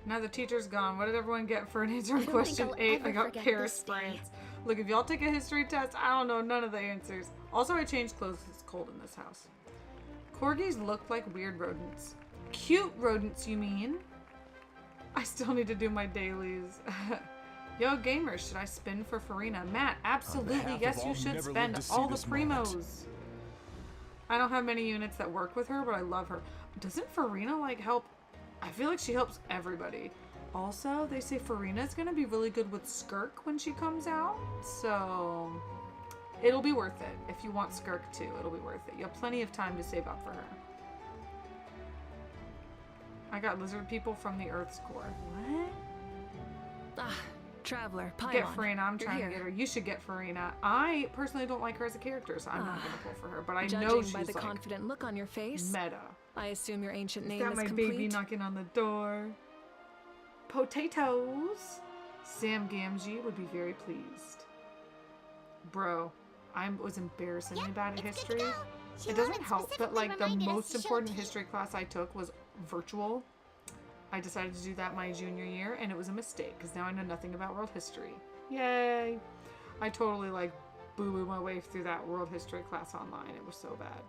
Now the teacher's gone. What did everyone get for an answer on question 8? I got Paris, France. Look, if y'all take a history test, I don't know none of the answers. Also, I changed clothes. It's cold in this house. Corgis look like weird rodents. Cute rodents, you mean? I still need to do my dailies. Yo, gamers, should I spin for Farina? Matt, absolutely. Yes, you should spend all the primos. I don't have many units that work with her, but I love her. Doesn't Farina, like, help? I feel like she helps everybody. Also, they say Farina's going to be really good with Skirk when she comes out. So, it'll be worth it. If you want Skirk too, it'll be worth it. You have plenty of time to save up for her. I got lizard people from the Earth's core. What? Ah, Traveler, Paimon. Get Farina. I'm trying to get her. You should get Farina. I personally don't like her as a character, so I'm not going to pull for her. But I know she's by the like confident look on your face, meta. I assume your ancient name got is my complete. baby knocking on the door. Potatoes. Sam Gamgee would be very pleased. Bro, I was embarrassingly bad at history. It doesn't help that like the most important history class I took was virtual. I decided to do that my junior year and it was a mistake because now I know nothing about world history. Yay! I totally like boo-boo my way through that world history class online. It was so bad.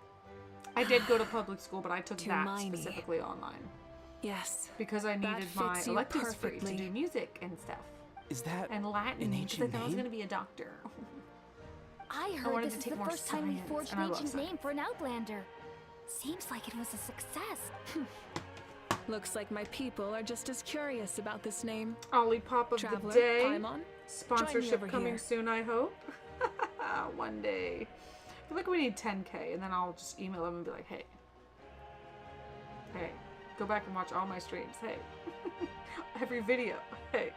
I did go to public school, but I took that specifically online. Yes. Because I needed my electives free to do music and stuff. Is that and Latin because I thought I was going to be a doctor. I heard this is the first time we forged an ancient name for an Outlander. Seems like it was a success. Looks like my people are just as curious about this name. Olipop of Traveler, the day. Paimon, Sponsorship coming soon, I hope. One day. I feel like we need 10K, and then I'll just email them and be like, hey, go back and watch all my streams. Hey, every video. Hey.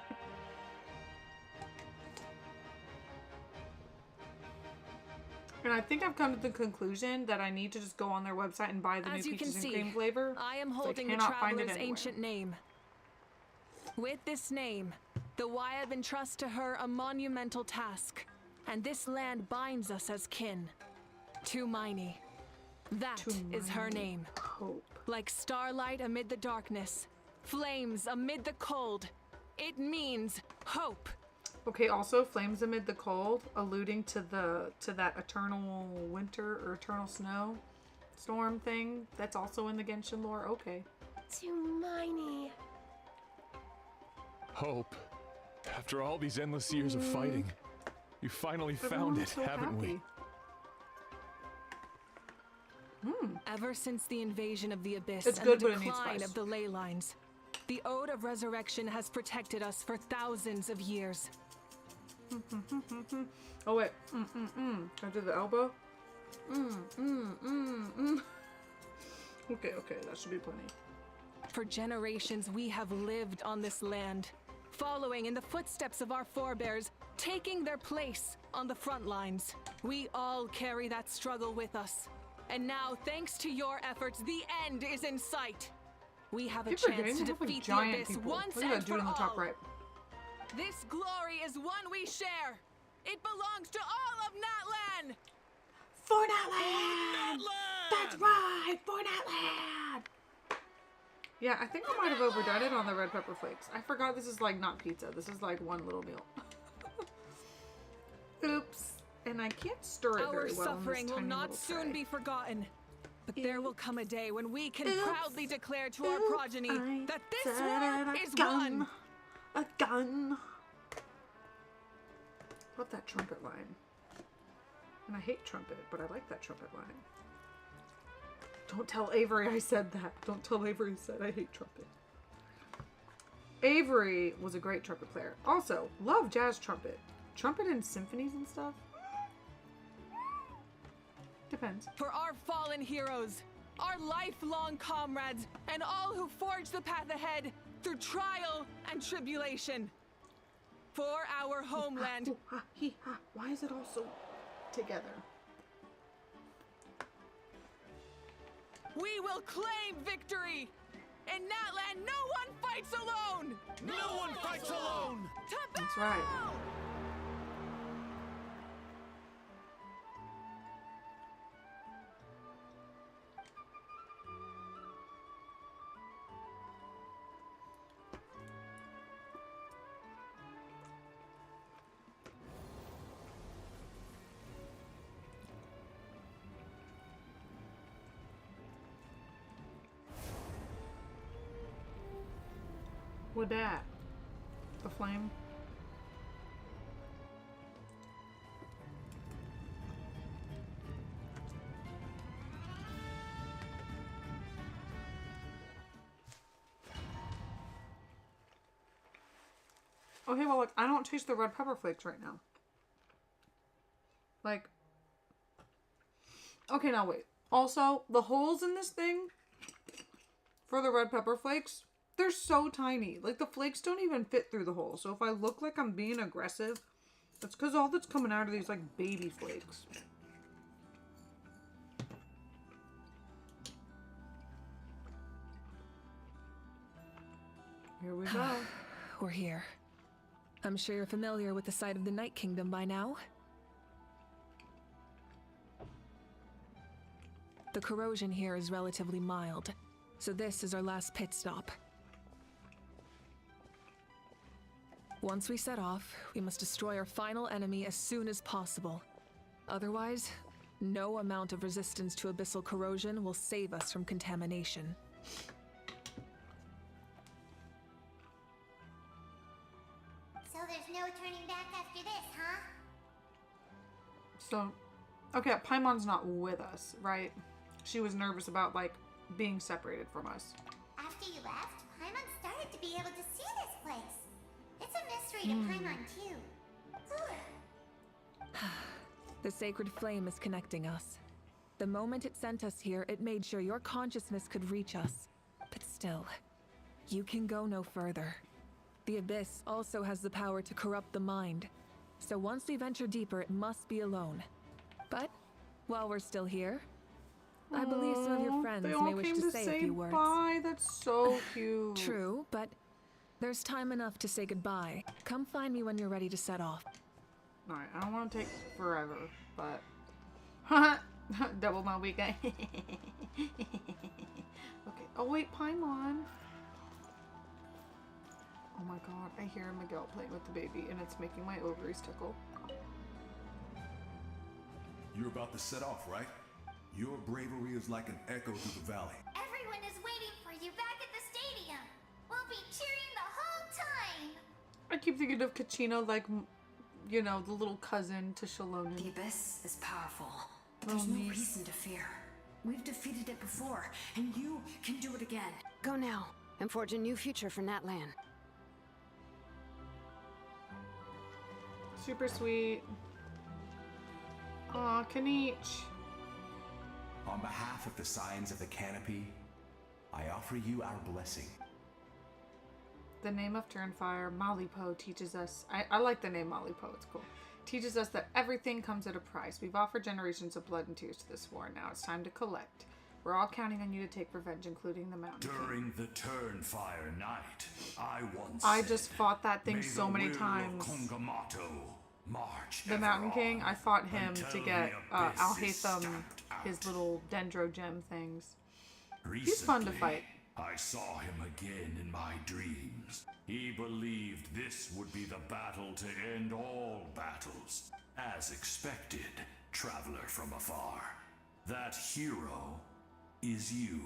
And I think I've come to the conclusion that I need to just go on their website and buy the new peaches and cream flavor. I am holding the Traveler's ancient name. With this name, the Wyab entrusts to her a monumental task, and this land binds us as kin. Tumaini. That is her name. Hope. Like starlight amid the darkness, flames amid the cold. It means hope. Okay, also flames amid the cold, alluding to that eternal winter or eternal snow storm thing. That's also in the Genshin lore. Okay. Tumaini. Hope. After all these endless years of fighting, you finally found it, so haven't we? Ever since the invasion of the Abyss it's and good, the but it needs decline spice. of the ley lines, the Ode of Resurrection has protected us for thousands of years. Oh wait, I did the elbow. Okay, that should be plenty. For generations, we have lived on this land, following in the footsteps of our forebears, taking their place on the front lines. We all carry that struggle with us. And now, thanks to your efforts, the end is in sight. We have a chance to defeat the Abyss once and for all. Right. This glory is one we share. It belongs to all of Natlan! For Natlan! That's right! For Natlan! Yeah, I think I might have overdone it on the red pepper flakes. I forgot this is like not pizza. This is like one little meal. Oops. And I can't stir it very well. Our suffering will not soon be forgotten. But there will come a day when we can proudly declare to our progeny that this war is won. A gun. Love that trumpet line. And I hate trumpet, but I like that trumpet line. Don't tell Avery I said that. Don't tell Avery I said I hate trumpet. Avery was a great trumpet player. Also, love jazz trumpet. Trumpet in symphonies and stuff. Depends. For our fallen heroes, our lifelong comrades, and all who forge the path ahead through trial and tribulation. For our homeland. Why is it all so together? We will claim victory! In Natlan, no one fights alone! No one fights alone! That's right. What that? The flame? Okay, well, look, I don't taste the red pepper flakes right now. Like, okay, now wait. Also, the holes in this thing for the red pepper flakes, they're so tiny. Like, the flakes don't even fit through the hole. So if I look like I'm being aggressive, that's because all that's coming out of these, like, baby flakes. Here we go. We're here. I'm sure you're familiar with the site of the Night Kingdom by now. The corrosion here is relatively mild, so this is our last pit stop. Once we set off, we must destroy our final enemy as soon as possible. Otherwise, no amount of resistance to abyssal corrosion will save us from contamination. So there's no turning back after this, huh? So, okay, Paimon's not with us, right? She was nervous about, like, being separated from us. After you left, Paimon started to be able to see this place. It's a mystery to Paimon, too. The sacred flame is connecting us. The moment it sent us here, it made sure your consciousness could reach us. But still, you can go no further. The Abyss also has the power to corrupt the mind. So once we venture deeper, it must be alone. But, while we're still here, I believe some of your friends may wish to say a few words. Bye. That's so cute. True, but there's time enough to say goodbye. Come find me when you're ready to set off. Alright, I don't want to take forever, but... Double Mavuika. Okay. Oh, wait, Paimon. Oh my god, I hear Miguel playing with the baby, and it's making my ovaries tickle. You're about to set off, right? Your bravery is like an echo through the valley. Everyone is waiting for you back at the stadium. We'll be cheering the whole time. I keep thinking of Kachina like, you know, the little cousin to Shalona. The Abyss is powerful. There's no reason to fear. We've defeated it before, and you can do it again. Go now, and forge a new future for Natlan. Super sweet. Aw, Kanich. On behalf of the Scions of the Canopy, I offer you our blessing. The name of Turnfire, Malipo, teaches us... I like the name Malipo, it's cool. Teaches us that everything comes at a price. We've offered generations of blood and tears to this war. Now it's time to collect. We're all counting on you to take revenge, including the Mountain During the Turnfire night, I just fought that thing so many times. The Mountain King, I fought him to get Alhaitham, his little dendro gem things. He's fun to fight. I saw him again in my dreams. He believed this would be the battle to end all battles. As expected, traveler from afar. That hero is you.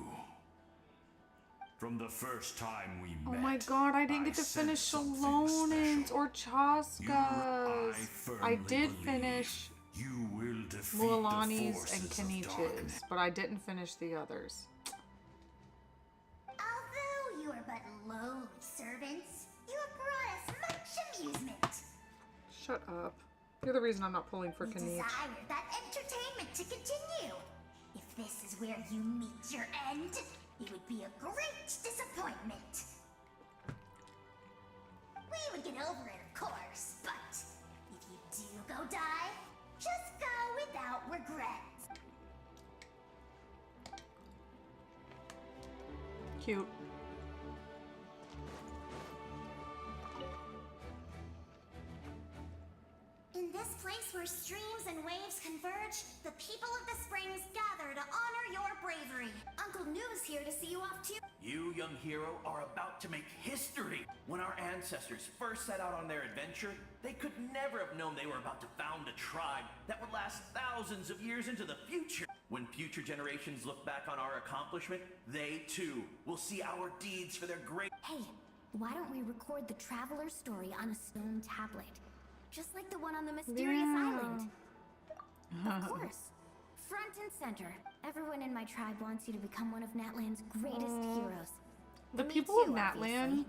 From the first time we met, oh my god, I didn't get to finish Shalonins or Chaska's. I did finish Mualani's and Kanich's, but I didn't finish the others. Although you are but lowly servants, you have brought us much amusement. Shut up. You're the reason I'm not pulling for Kanich. Desire that entertainment to continue. If this is where you meet your end, it would be a great disappointment. We would get over it, of course, but if you do go die, just go without regrets. Cute. In this place where streams and waves converge, the people of the springs gather to honor your bravery. Uncle New is here to see you off too. You, young hero, are about to make history. When our ancestors first set out on their adventure, they could never have known they were about to found a tribe that would last thousands of years into the future. When future generations look back on our accomplishment, they too will see our deeds for their great... Hey, why don't we record the traveler's story on a stone tablet? Just like the one on the mysterious island. Of course. Front and center. Everyone in my tribe wants you to become one of Natlan's greatest heroes. The people of Natlan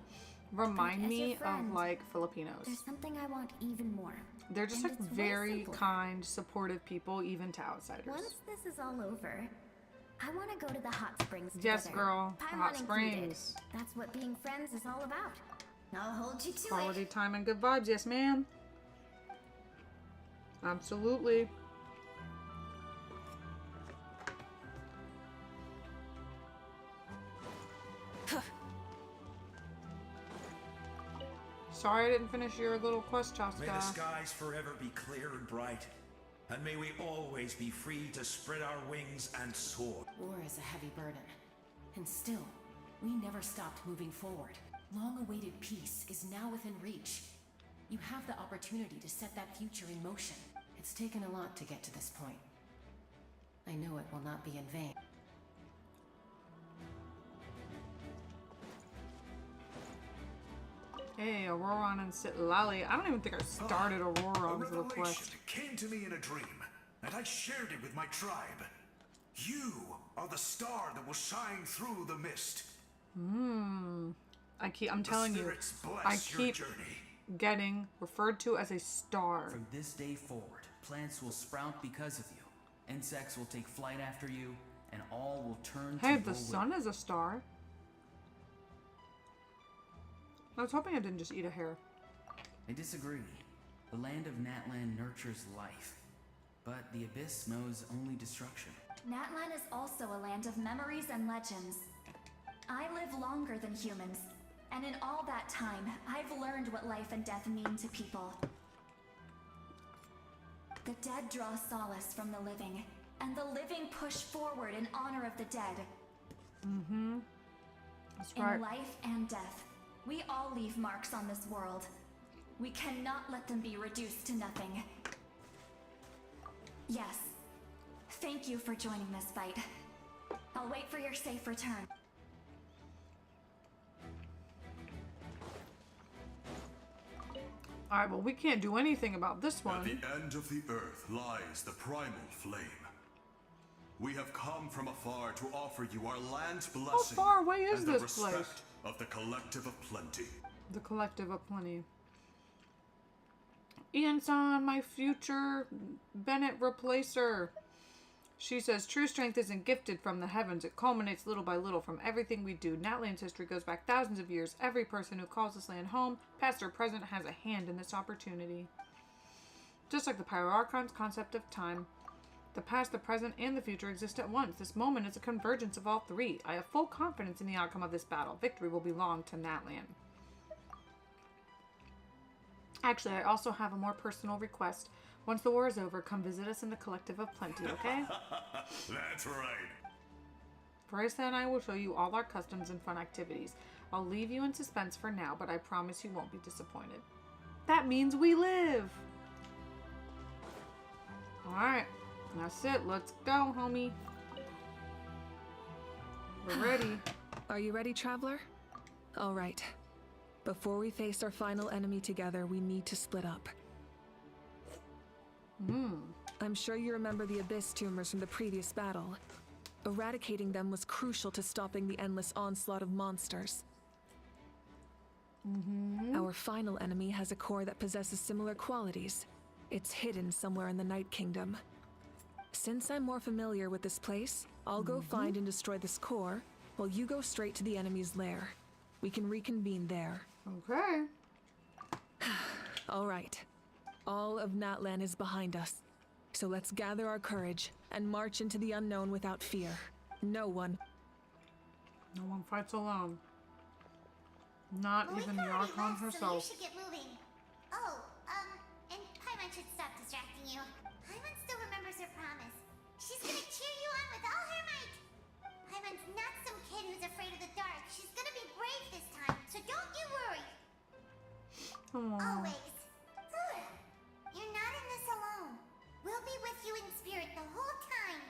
remind me of like Filipinos. There's something I want even more. They're just like very kind, supportive people, even to outsiders. Once this is all over, I want to go to the hot springs together. Yes, girl. The hot springs. Included. That's what being friends is all about. I'll hold you to it. Quality time and good vibes, yes ma'am. Absolutely. Sorry I didn't finish your little quest, Chaska. May the skies forever be clear and bright, and may we always be free to spread our wings and soar. War is a heavy burden, and still, we never stopped moving forward. Long-awaited peace is now within reach. You have the opportunity to set that future in motion. It's taken a lot to get to this point. I know it will not be in vain. Hey, Auroron and Sitlali. I don't even think I started Auroron's little quest. Came to me in a dream, and I shared it with my tribe. You are the star that will shine through the mist. I'm telling you, I keep getting referred to as a star. From this day forward, plants will sprout because of you. Insects will take flight after you, and all will turn to Hey, the sun is a star. I was hoping I didn't just eat a hair. I disagree. The land of Natlan nurtures life, but the Abyss knows only destruction. Natlan is also a land of memories and legends. I live longer than humans, and in all that time, I've learned what life and death mean to people. The dead draw solace from the living, and the living push forward in honor of the dead. That's right. In life and death, we all leave marks on this world. We cannot let them be reduced to nothing. Yes. Thank you for joining this fight. I'll wait for your safe return. Alright, well, we can't do anything about this one. At the end of the earth lies the primal flame. We have come from afar to offer you our land's blessing. How far away is and this the respect place? of the Collective of Plenty. The Collective of Plenty. Ian-san, my future Bennett replacer. She says, true strength isn't gifted from the heavens. It culminates little by little from everything we do. Natland's history goes back thousands of years. Every person who calls this land home, past or present, has a hand in this opportunity. Just like the Pyroarchon's concept of time, the past, the present, and the future exist at once. This moment is a convergence of all three. I have full confidence in the outcome of this battle. Victory will belong to Natland. Actually, I also have a more personal request. Once the war is over, come visit us in the Collective of Plenty, okay? That's right. Bryce and I will show you all our customs and fun activities. I'll leave you in suspense for now, but I promise you won't be disappointed. That means we live! Alright, that's it. Let's go, homie. We're ready. Are you ready, traveler? All right. Before we face our final enemy together, we need to split up. I'm sure you remember the Abyss tumors from the previous battle. Eradicating them was crucial to stopping the endless onslaught of monsters. Our final enemy has a core that possesses similar qualities. It's hidden somewhere in the Night Kingdom. Since I'm more familiar with this place, I'll go find and destroy this core, while you go straight to the enemy's lair. We can reconvene there. Okay. All right. All of Natlan is behind us. So let's gather our courage and march into the unknown without fear. No one fights alone. Not even the Archon herself. So you should get moving. Oh, and Paimon should stop distracting you. Paimon still remembers her promise. She's gonna cheer you on with all her might. Paimon's not some kid who's afraid of the dark. She's gonna be brave this time, so don't you worry. Always. You're not in this alone. We'll be with you in spirit the whole time.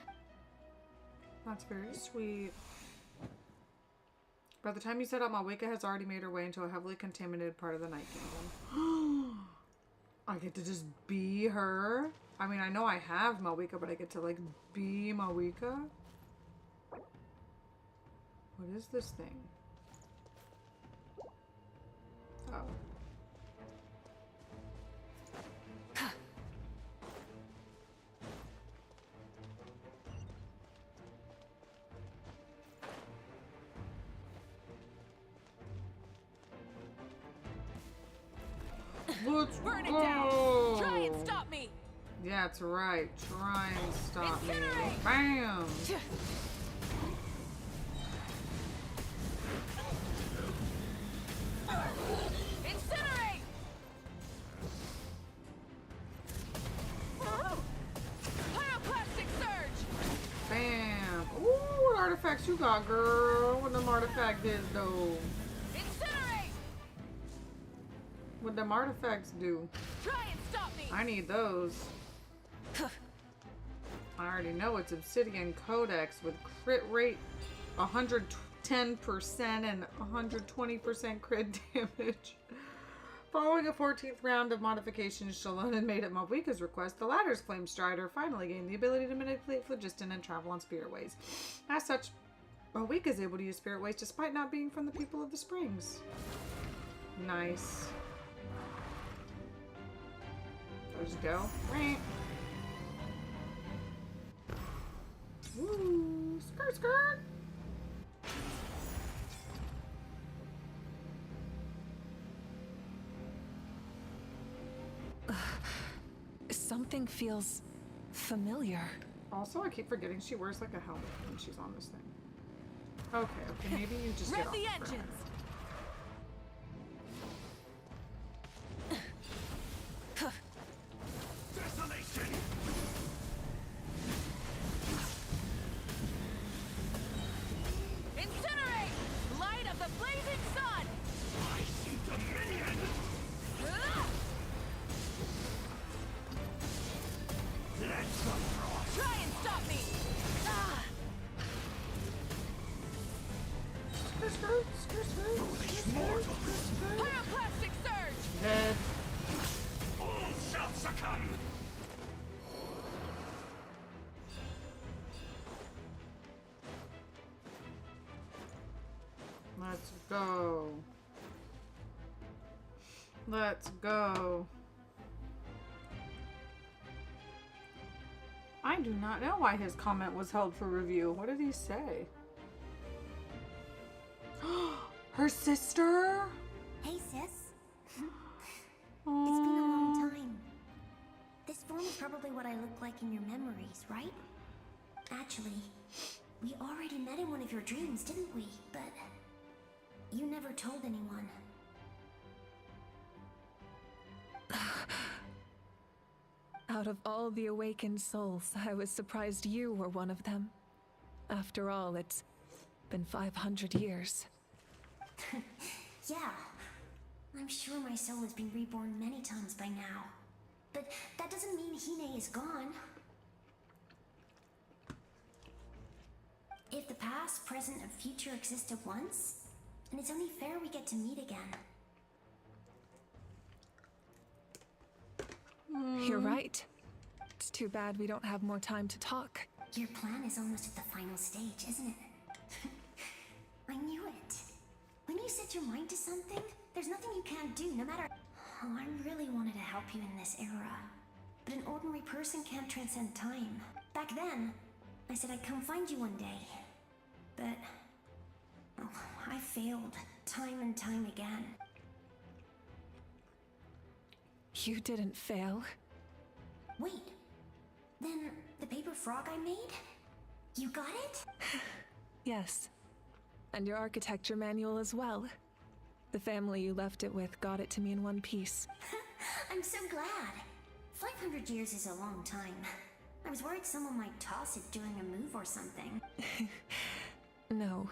That's very sweet. By the time you set out, Mavuika has already made her way into a heavily contaminated part of the Night Kingdom. I get to just be her? I mean, I know I have Mavuika, but I get to, like, be Mavuika? What is this thing? Oh. Let's burn it go. down. Try and stop me. Yeah, that's right. Try and stop me. Incinerate. Bam. Incinerate. Pyroclastic surge. Bam. Ooh, what artifacts you got, girl? What them artifacts is, though? Incinerate. What them artifacts do? Try and stop me. I need those. I already know it's Obsidian Codex with crit rate 110% and 120% crit damage. Following a 14th round of modifications Shalon had made at Mavuika's request, the latter's Flame Strider finally gained the ability to manipulate phlogiston and travel on spirit ways. As such, Mavuika is able to use spirit ways despite not being from the people of the Springs. Nice. Let's go. Right. Woo! Skirt, skirt! Something feels familiar. Also, I keep forgetting she wears like a helmet when she's on this thing. Okay, maybe you just Rev get off the for engines. now. Desolation! Incinerate! Light of the blazing sun! I see dominion! Let's go. Try and stop me! Foolish mortal! Pyroclastic surge! Dead. All shall succumb! Let's go. Let's go. I do not know why his comment was held for review. What did he say? Her sister? Hey, sis. It's been a long time. This form is probably what I look like in your memories, right? Actually, we already met in one of your dreams, didn't we? But you never told anyone. Out of all the awakened souls, I was surprised you were one of them. After all, it's been 500 years. Yeah. I'm sure my soul has been reborn many times by now. But that doesn't mean Hine is gone. If the past, present, and future exist at once, then it's only fair we get to meet again. You're right. It's too bad we don't have more time to talk. Your plan is almost at the final stage, isn't it? I knew it. When you set your mind to something, there's nothing you can't do, no matter... Oh, I really wanted to help you in this era. But an ordinary person can't transcend time. Back then, I said I'd come find you one day. But... oh, I failed. Time and time again. You didn't fail. Wait. Then, the paper frog I made? You got it? Yes. And your architecture manual as well. The family you left it with got it to me in one piece. I'm so glad. 500 years is a long time. I was worried someone might toss it during a move or something. No,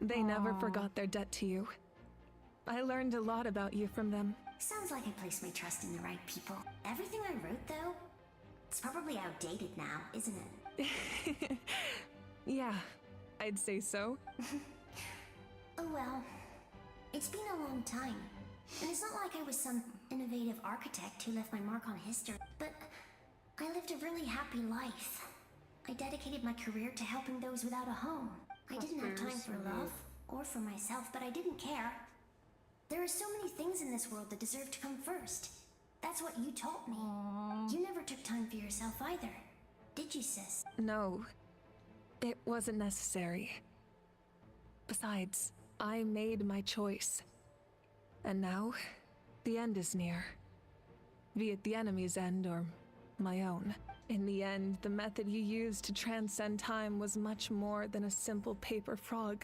they never forgot their debt to you. I learned a lot about you from them. Sounds like I placed my trust in the right people. Everything I wrote, though, it's probably outdated now, isn't it? Yeah, I'd say so. Oh well. It's been a long time. And it's not like I was some innovative architect who left my mark on history. But I lived a really happy life. I dedicated my career to helping those without a home. I didn't have time for love, or for myself, but I didn't care. There are so many things in this world that deserve to come first. That's what you taught me. You never took time for yourself either, did you, sis? No, it wasn't necessary. Besides, I made my choice. And now, the end is near. Be it the enemy's end or my own. In the end, the method you used to transcend time was much more than a simple paper frog.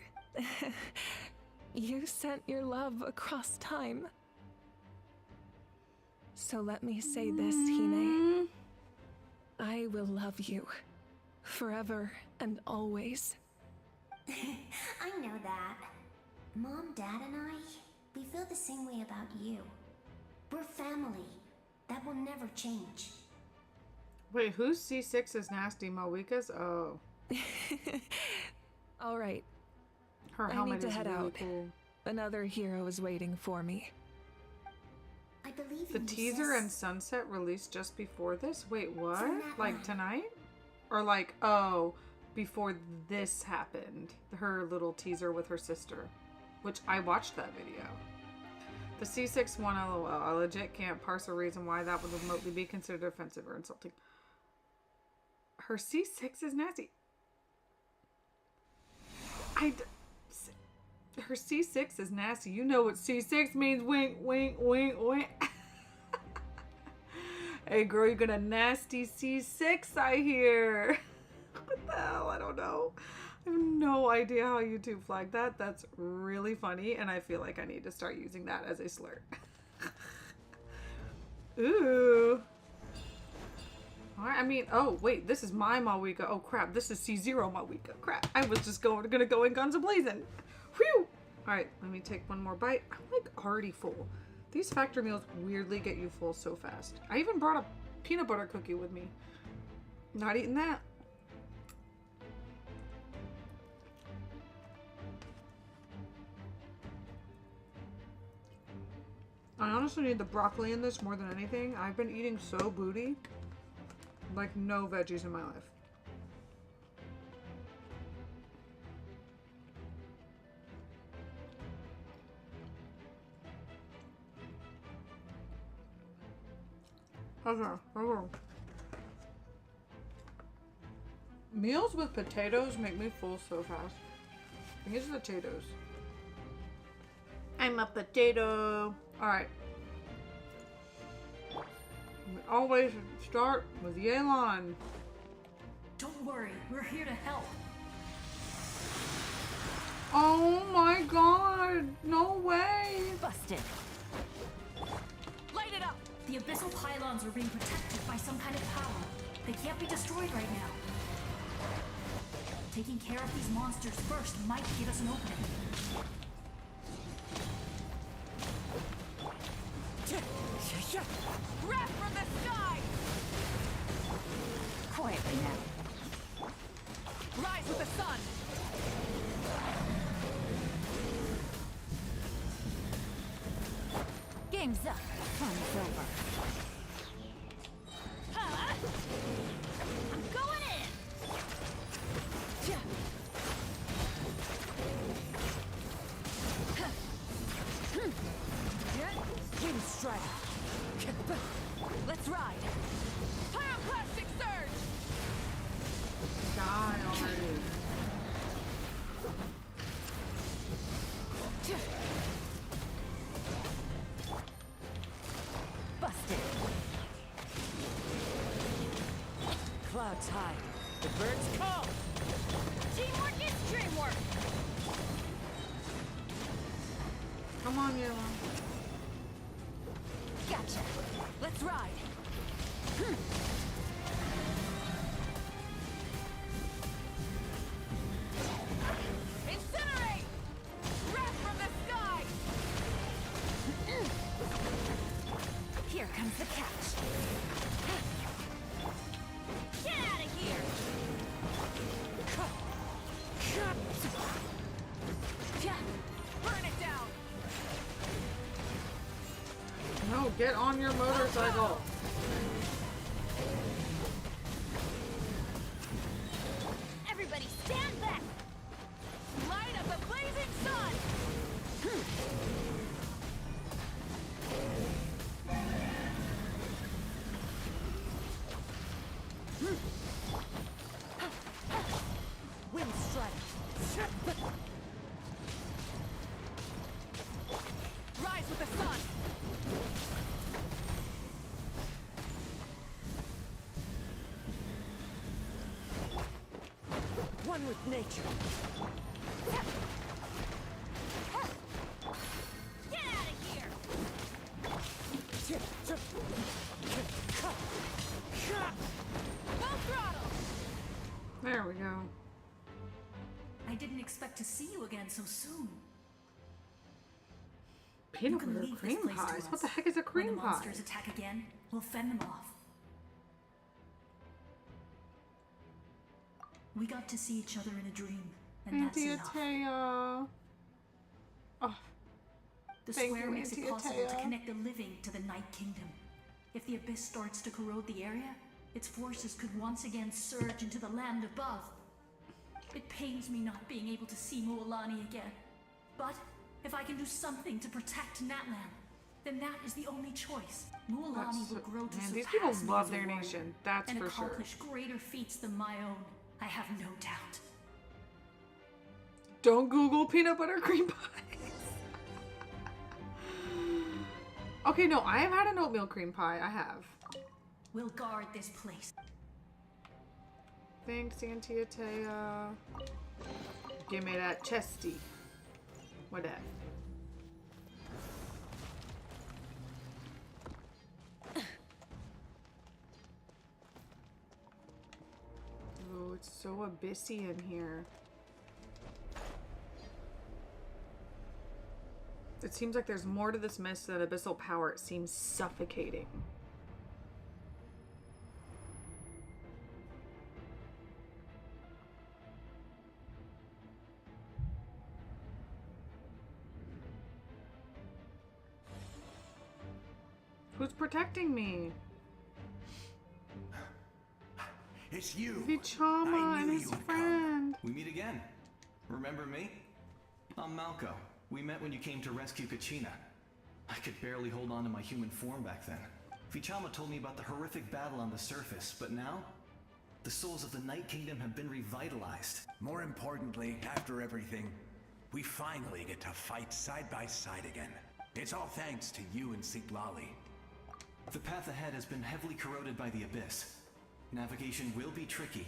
You sent your love across time. So let me say this, Hine. I will love you. Forever and always. I know that. Mom, Dad, and I, we feel the same way about you. We're family. That will never change. Wait, who's C6 is nasty? Mavuika's? Oh. All right. Her I helmet need to is head really out. cool. Another hero is waiting for me. I believe The in you, teaser sis. and Sunset released just before this? Wait, what? From that Like line. tonight? Or like, oh, before this happened. Her little teaser with her sister. Which I watched that video. The C6 one, lol. I legit can't parse a reason why that would remotely be considered offensive or insulting. Her C6 is nasty. Her C6 is nasty. You know what C6 means. Wink, wink, wink, wink. Hey girl, you're gonna nasty C6, I hear. What the hell? I don't know. I have no idea how YouTube flagged that. That's really funny, and I feel like I need to start using that as a slur. Ooh. Alright, I mean, oh, wait, this is my Mavuika. Oh, crap, this is C0 Mavuika. Crap, I was just gonna go in guns a-blazing. Whew! Alright, let me take one more bite. I'm, like, already full. These factory meals weirdly get you full so fast. I even brought a peanut butter cookie with me. Not eating that. I honestly need the broccoli in this more than anything. I've been eating so booty. Like no veggies in my life. Okay. Meals with potatoes make me full so fast. I think it's potatoes. I'm a potato. Alright. We always start with Yelan. Don't worry, we're here to help. Oh my god! No way! Busted. Light it up! The abyssal pylons are being protected by some kind of power. They can't be destroyed right now. Taking care of these monsters first might give us an opening. Wrath from the sky! Quietly now. Rise with the sun! Game's up. Fun's over. I'm going in! Wind strike! Let's ride! Pyroclastic surge! Die already. Busted. Clouds high. The birds call! Teamwork is dreamwork! Come on, Yelan. Gotcha! Let's ride! Incinerate! Wrath from the sky! Here comes the catch. Get out of here! Burn it down! No, get on your motorcycle. Everybody stand back! Light up the blazing sun! Wind strike! Rise with the sun! One with nature. Get out of here! Full throttle! There we go. I didn't expect to see you again so soon. Peanut You can butter leave cream this place to pies. us. What the heck is a cream When the pie? monsters attack again, we'll fend them off. We got to see each other in a dream, and that's Auntie enough. Atea. Oh, The thank square you, makes Auntie it possible to Atea. connect the living to the Night Kingdom. If the abyss starts to corrode the area, its forces could once again surge into the land above. It pains me not being able to see Mualani again. But if I can do something to protect Natlan, then that is the only choice. Mualani will grow to Man, these surpass people me love as a their warrior, nation. That's and for sure. accomplish greater feats than my own. I have no doubt. Don't Google peanut butter cream pies. Okay, no, I have had an oatmeal cream pie. I have. We'll guard this place. Thanks, Auntie Atea. Give me that chesty. What that? Oh, it's so abyssy in here. It seems like there's more to this mist than abyssal power. It seems suffocating. Who's protecting me? It's you. Vichama I and knew his you would friend. We meet again. Remember me? I'm Malco. We met when you came to rescue Kachina. I could barely hold on to my human form back then. Vichama told me about the horrific battle on the surface, but now? The souls of the Night Kingdom have been revitalized. More importantly, after everything, we finally get to fight side by side again. It's all thanks to you and Siglali. The path ahead has been heavily corroded by the Abyss. Navigation will be tricky.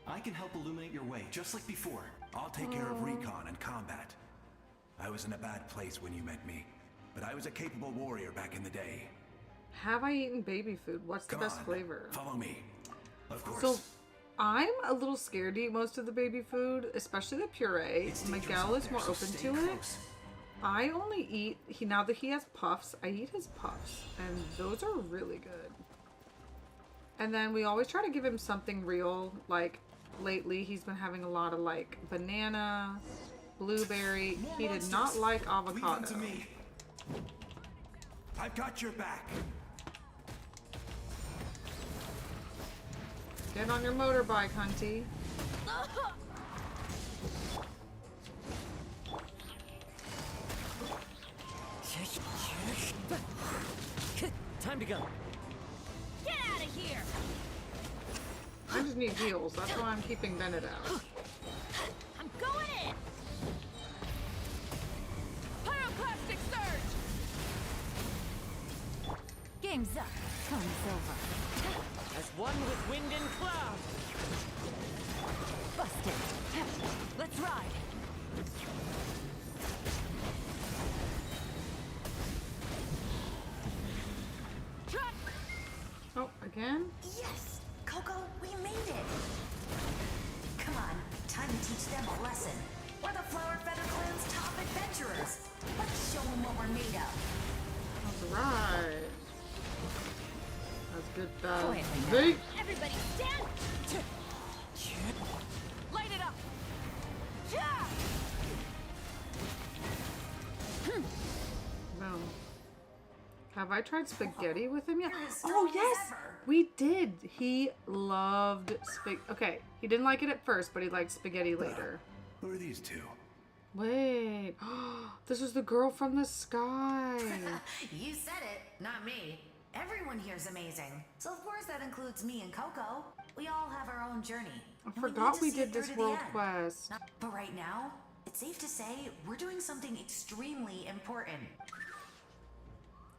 I can help illuminate your way, just like before. I'll take care of recon and combat. I was in a bad place when you met me, but I was a capable warrior back in the day. Have I eaten baby food? What's the Come best on, flavor? follow me. Of course. So, I'm a little scared to eat most of the baby food, especially the puree. Miguel is more open to it. I only eat, now that he has puffs, I eat his puffs, and those are really good. And then we always try to give him something real, like lately he's been having a lot of like banana, blueberry. He did not like avocado. To me. I've got your back. Get on your motorbike, Hunty. Time to go. Get out of here! I just need heals. That's why I'm keeping Bennett out. I'm going in! Pyroclastic surge! Game's up. Time's over. As one with wind and cloud. Busted. Let's ride. Oh, again? Yes! Coco, we made it! Come on, time to teach them a lesson. We're the Flower Feather Clan's top adventurers. Let's show them what we're made of. Alright. That's good stuff. Quietly now. Everybody stand! Light it up! No. Have I tried spaghetti with him yet? Oh, yes! We did. He loved spaghetti. Okay, he didn't like it at first, but he liked spaghetti later. Who are these two? Wait. This is the girl from the sky. You said it, not me. Everyone here's amazing. So of course that includes me and Coco. We all have our own journey. I forgot we did this world quest. But right now, it's safe to say we're doing something extremely important.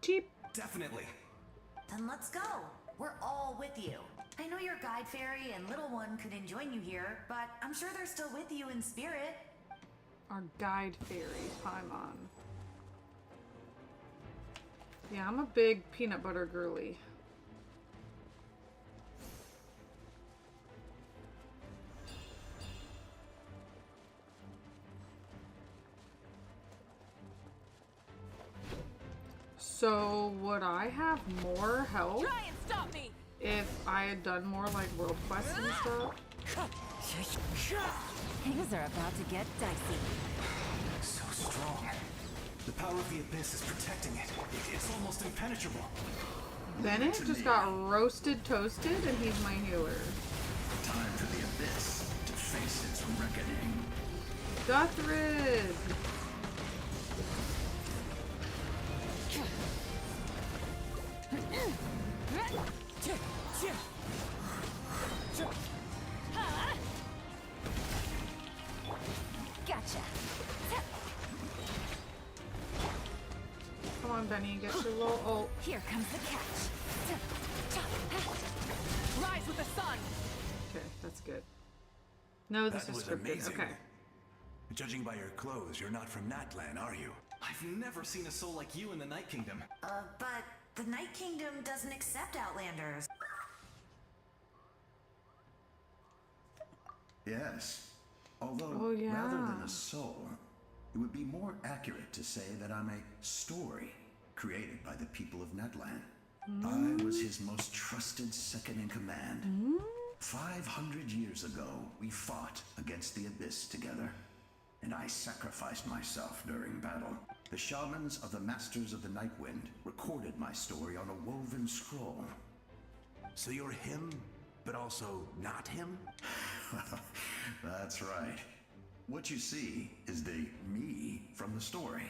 Cheap. Definitely. Then let's go. We're all with you. I know your guide fairy and little one couldn't join you here, but I'm sure they're still with you in spirit. Our guide fairy, Paimon. Yeah, I'm a big peanut butter girly. So would I have more help Try and stop me! if I had done more like world quests and stuff? Things are about to get dicey. So strong. The power of the Abyss is protecting it. It's almost impenetrable. Bennett just got roasted toasted and he's my healer. Time for the Abyss to face its reckoning. Guthrid! Gotcha. Come on, Benny, get your little ult. Here comes the catch. Rise with the sun! Okay, that's good. No, this That is was scripted. amazing. Okay. Judging by your clothes, you're not from Natlan, are you? I've never seen a soul like you in the Night Kingdom. But the Night Kingdom doesn't accept Outlanders. Yes. Although, Oh, yeah. rather than a soul, it would be more accurate to say that I'm a story created by the people of Natlan. I was his most trusted second in command. 500 years ago, we fought against the Abyss together, and I sacrificed myself during battle. The shamans of the Masters of the Night Wind recorded my story on a woven scroll. So you're him, but also not him? That's right. What you see is the me from the story.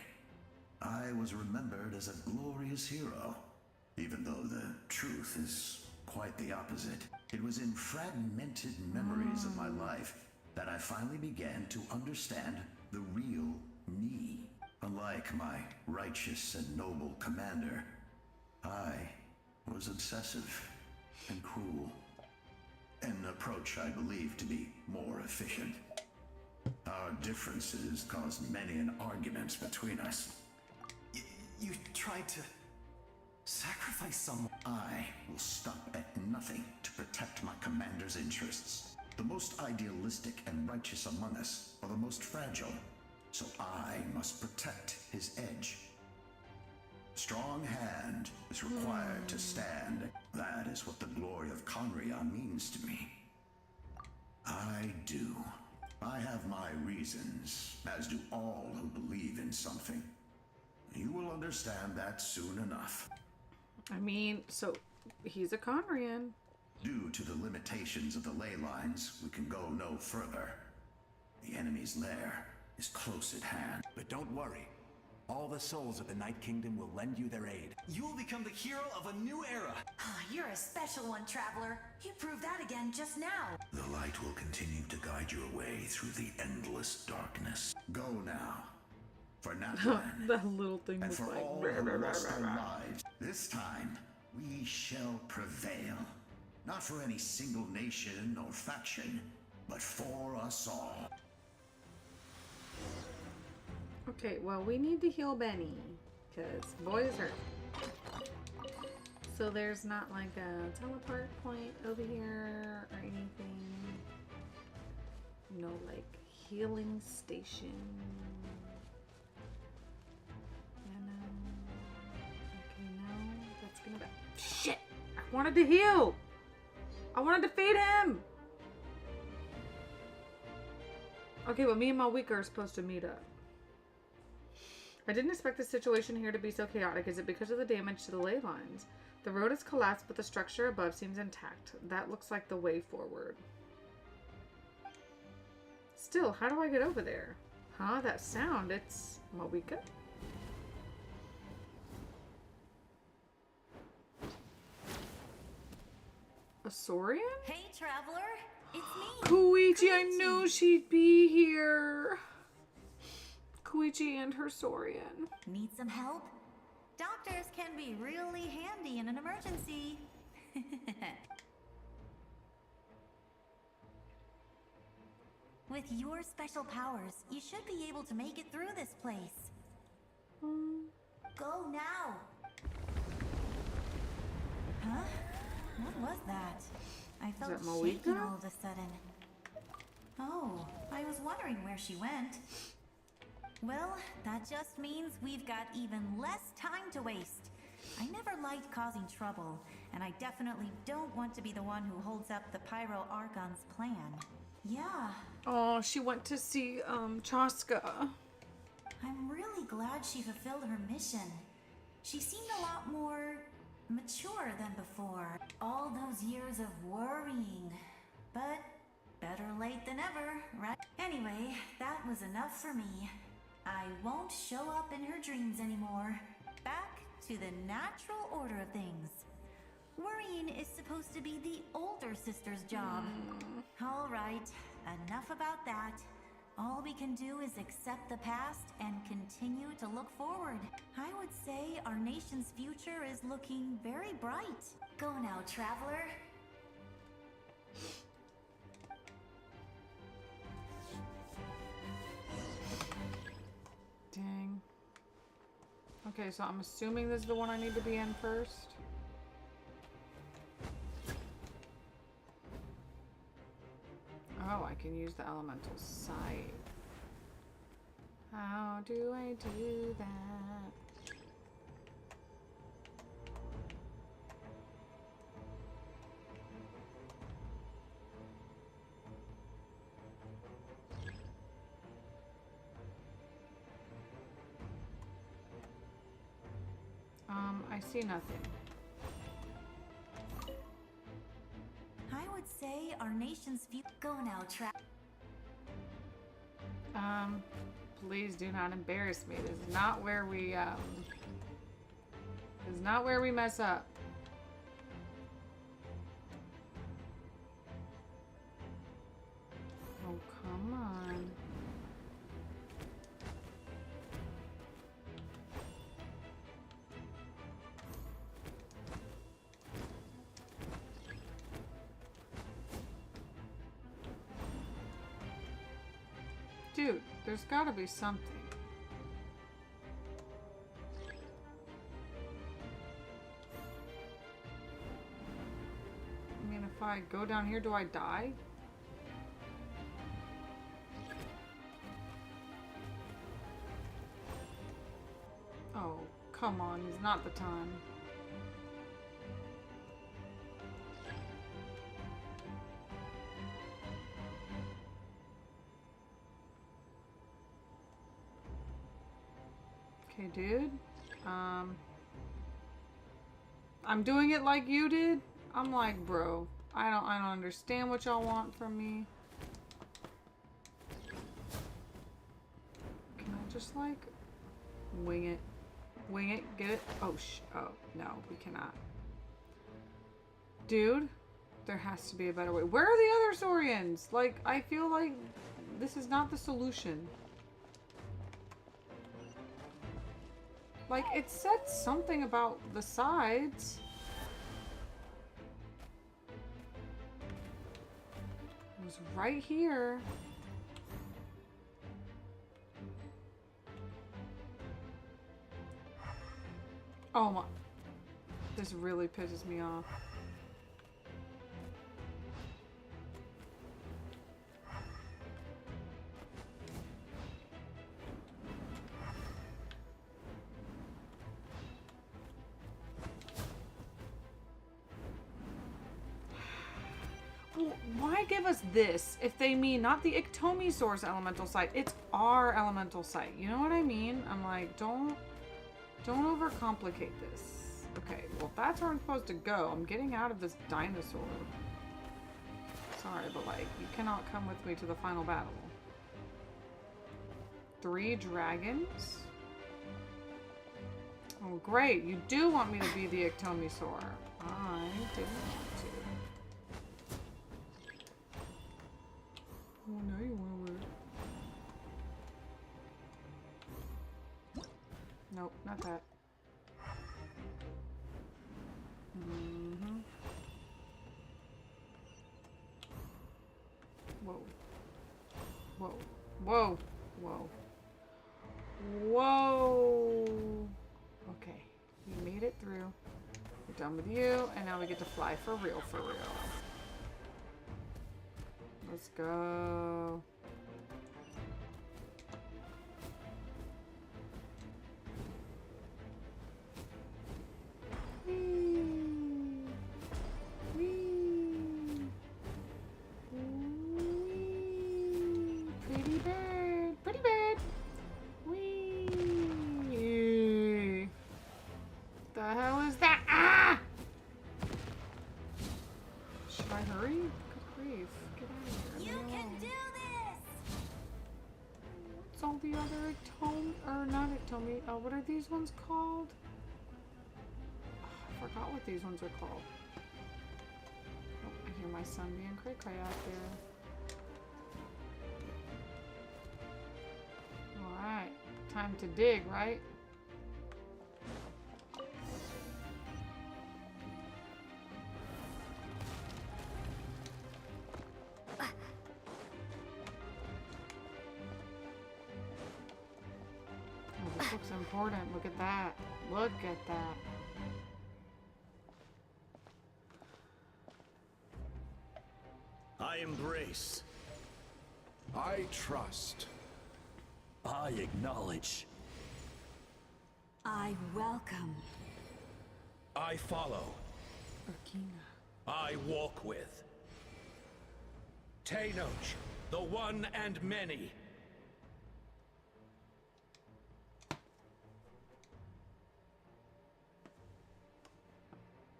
I was remembered as a glorious hero, even though the truth is quite the opposite. It was in fragmented memories of my life that I finally began to understand the real me. Unlike my righteous and noble commander, I was obsessive and cruel. An approach I believe to be more efficient. Our differences caused many an arguments between us. You tried to sacrifice someone. I will stop at nothing to protect my commander's interests. The most idealistic and righteous among us are the most fragile, so I must protect his edge. Strong hand is required to stand. That is what the glory of Conria means to me. I do. I have my reasons, as do all who believe in something. You will understand that soon enough. I mean, so he's a Conrian. Due to the limitations of the ley lines, we can go no further. The enemy's lair is close at hand. But don't worry. All the souls of the Night Kingdom will lend you their aid. You will become the hero of a new era. You're a special one, Traveler. You proved that again just now. The light will continue to guide your way through the endless darkness. Go now. For Natlan. That little thing and was for like... all who lost their lives. This time, we shall prevail. Not for any single nation or faction, but for us all. Okay, well, we need to heal Benny, because boy is hurt. So there's not like a teleport point over here or anything. No, like, healing station. Okay, no, that's gonna be... Shit! I wanted to heal! I wanted to feed him! Okay, but me and Mavuika are supposed to meet up. I didn't expect the situation here to be so chaotic. Is it because of the damage to the ley lines? The road has collapsed, but the structure above seems intact. That looks like the way forward. Still, how do I get over there? Huh? That sound, it's Mavuika? A Saurian? Hey, Traveler. It's me. Koichi, I knew she'd be here. Koichi and her Saurian. Need some help? Doctors can be really handy in an emergency. With your special powers, you should be able to make it through this place. Go now. Huh? What was that? I felt shaking all of a sudden. Oh, I was wondering where she went. Well, that just means we've got even less time to waste. I never liked causing trouble, and I definitely don't want to be the one who holds up the Pyro Archon's plan. Yeah. Oh, she went to see Chaska. I'm really glad she fulfilled her mission. She seemed a lot more mature than before. All those years of worrying. But better late than ever, right? Anyway, that was enough for me. I won't show up in her dreams anymore. Back to the natural order of things. Worrying is supposed to be the older sister's job. All right, enough about that. All we can do is accept the past and continue to look forward. I would say our nation's future is looking very bright. Go now, Traveler. Dang. Okay, so I'm assuming this is the one I need to be in first. Oh, I can use the elemental sight. How do I do that? I see nothing. I would say our nation's future. Go now, Please do not embarrass me. This is not where we, this is not where we mess up. Dude, there's gotta be something. I mean, if I go down here, do I die? Oh, come on, it's not the time. Okay, dude. I'm doing it like you did. I'm like, bro, I don't understand what y'all want from me. Can I just like wing it? Wing it, get it? Oh, oh, no, we cannot. Dude, there has to be a better way. Where are the other Saurians? Like, I feel like this is not the solution. Like, it said something about the sides. It was right here. Oh my. This really pisses me off. Why give us this if they mean not the Iktomi source elemental site? It's our elemental site. You know what I mean? I'm like, don't overcomplicate this. Okay, well, if that's where I'm supposed to go, I'm getting out of this dinosaur. Sorry, but like, you cannot come with me to the final battle. 3 dragons? Oh, great. You do want me to be the Iktomisaur. I didn't want to. Oh, now you want to wear it. Nope, not that. Whoa. Whoa. Whoa. Whoa. Whoa. Okay. We made it through. We're done with you, and now we get to fly for real, for real. Let's go. Pretty bird, pretty bird. Whee! The hell is that? Ah! Should I hurry? Good grief. Get out of here. You can do this! What's all the other Iktomi, or not Iktomi, what are these ones called? I forgot what these ones are called. Oh, I hear my son being cray-cray out there. Alright, time to dig, right? Oh, this looks important. Look at that. Look at that. I embrace. I trust. I acknowledge. I welcome. I follow. I walk with. Tenoch, the one and many.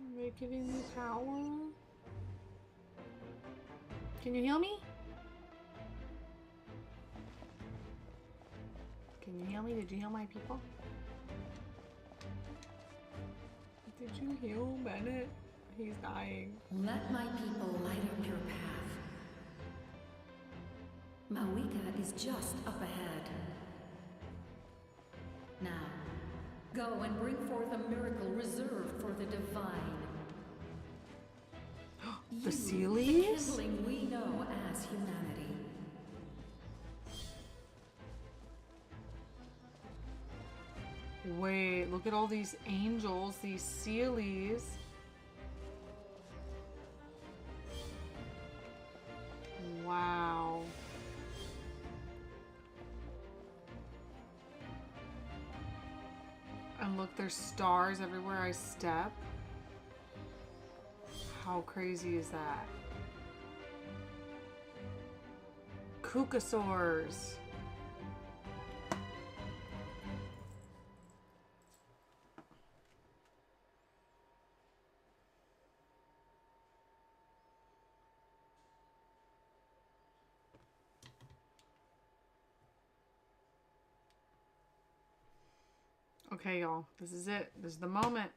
Are they giving me power? Can you heal me? Can you heal me? Did you heal my people? Did you heal Bennett? He's dying. Let my people light up your path. Mavuika is just up ahead. Now, go and bring forth a miracle reserved for the divine. The sea leaves? The kindling we know as humanity. Wait, look at all these angels, these Sealies. Wow. And look, there's stars everywhere I step. How crazy is that? Kukasaurs. Okay, y'all. This is it. This is the moment.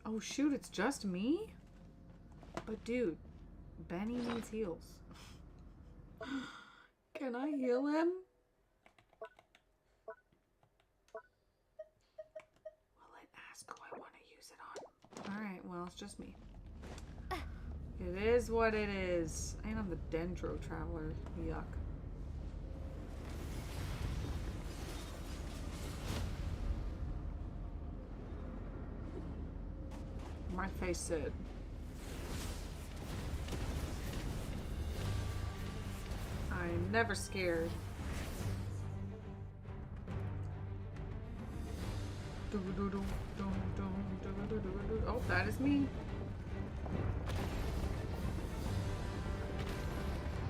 Oh shoot, it's just me? But dude, Benny needs heals. Can I heal him? Will it ask who I want to use it on? Alright, well, it's just me. It is what it is. And I'm the Dendro Traveler. Yuck. My face said. I'm never scared. Oh, that is me.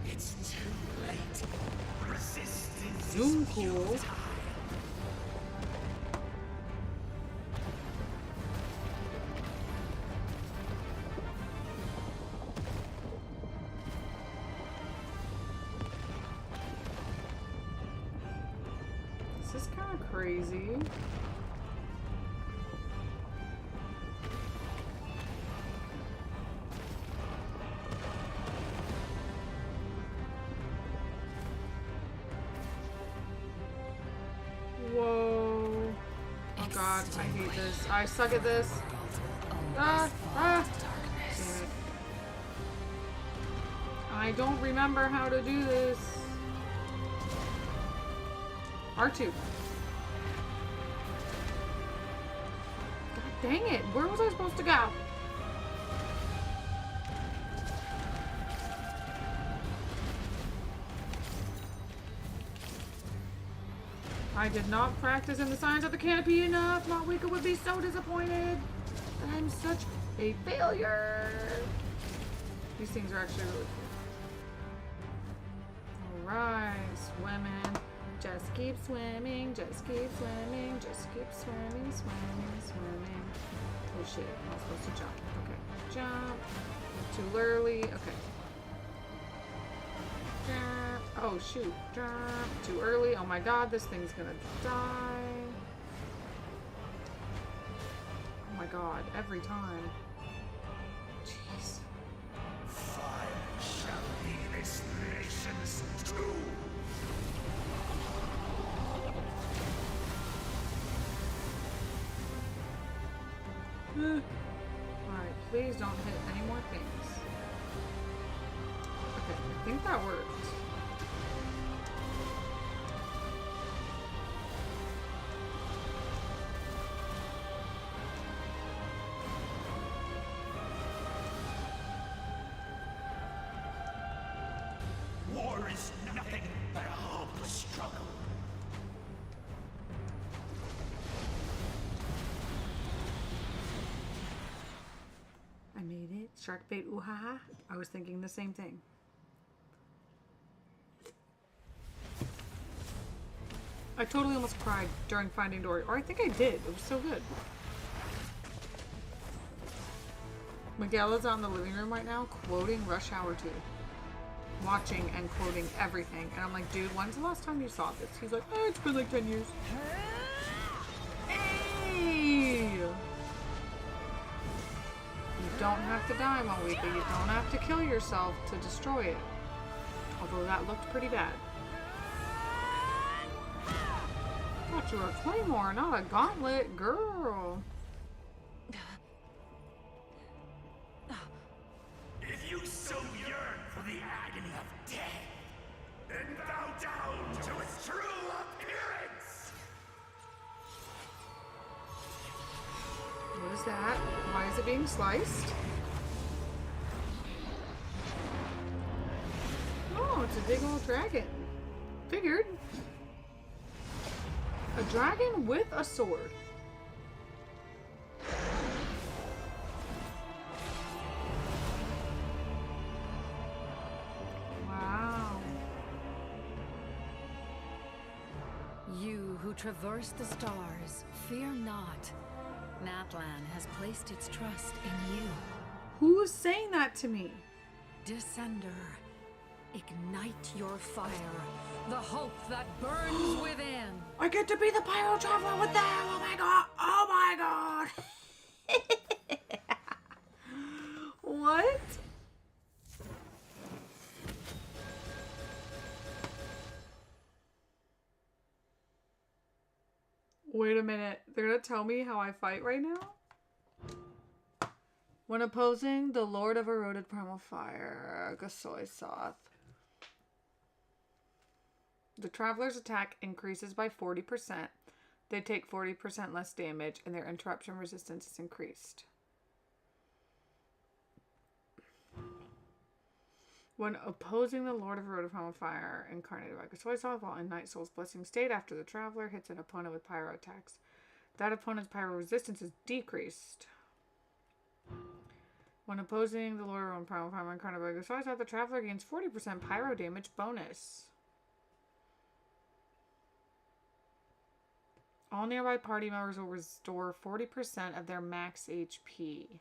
It's too late. Resistance. Zoom cool. This is kind of crazy. Whoa. Oh god, I hate this. I suck at this. Ah! Ah! Damn it. I don't remember how to do this. R2. God dang it. Where was I supposed to go? I did not practice in the signs of the canopy enough. Mavuika would be so disappointed. I'm such a failure. These things are actually really cool. Alright, swimming. Just keep swimming, just keep swimming, just keep swimming, swimming, swimming. Oh shit, I'm not supposed to jump. Okay, jump. Too early, okay. Jump. Oh shoot, jump. Too early, oh my god, this thing's gonna die. Oh my god, every time. Jeez. Fire shall be this nation's doom. Alright, please don't hit any more things. Okay, I think that worked. War is nothing but a hopeless struggle. I made it. Shark bait, ooh ha ha. I was thinking the same thing. I totally almost cried during Finding Dory. Or I think I did. It was so good. Miguela's out in the living room right now quoting Rush Hour 2. Watching and quoting everything. And I'm like, dude, when's the last time you saw this? He's like, oh, it's been like 10 years. Hey! You don't have to die, Mavuika. You don't have to kill yourself to destroy it. Although that looked pretty bad. Gotcha. you a claymore, not a gauntlet, girl. If you so yearn for the agony of death, then bow down to its true appearance! What is that? Why is it being sliced? Oh, it's a big old dragon. Figured. A dragon with a sword. Wow. You who traverse the stars, fear not. Natlan has placed its trust in you. Who is saying that to me? Descender, ignite your fire, the hope that burns within. I get to be the pyro traveler with them! Oh my god! Oh my god! What? Wait a minute. They're gonna tell me how I fight right now? When opposing the Lord of Eroded Primal Fire, Gasoi Soth. The Traveler's attack increases by 40%. They take 40% less damage, and their interruption resistance is increased. When opposing the Lord of Eroded Primal Fire, incarnated by Gasoi Soth, while in Night Soul's Blessing state, after the Traveler hits an opponent with pyro attacks, that opponent's pyro resistance is decreased. When opposing the Lord of Eroded Primal Fire, incarnated by Gasoi Soth, the Traveler gains 40% pyro damage bonus. All nearby party members will restore 40% of their max HP.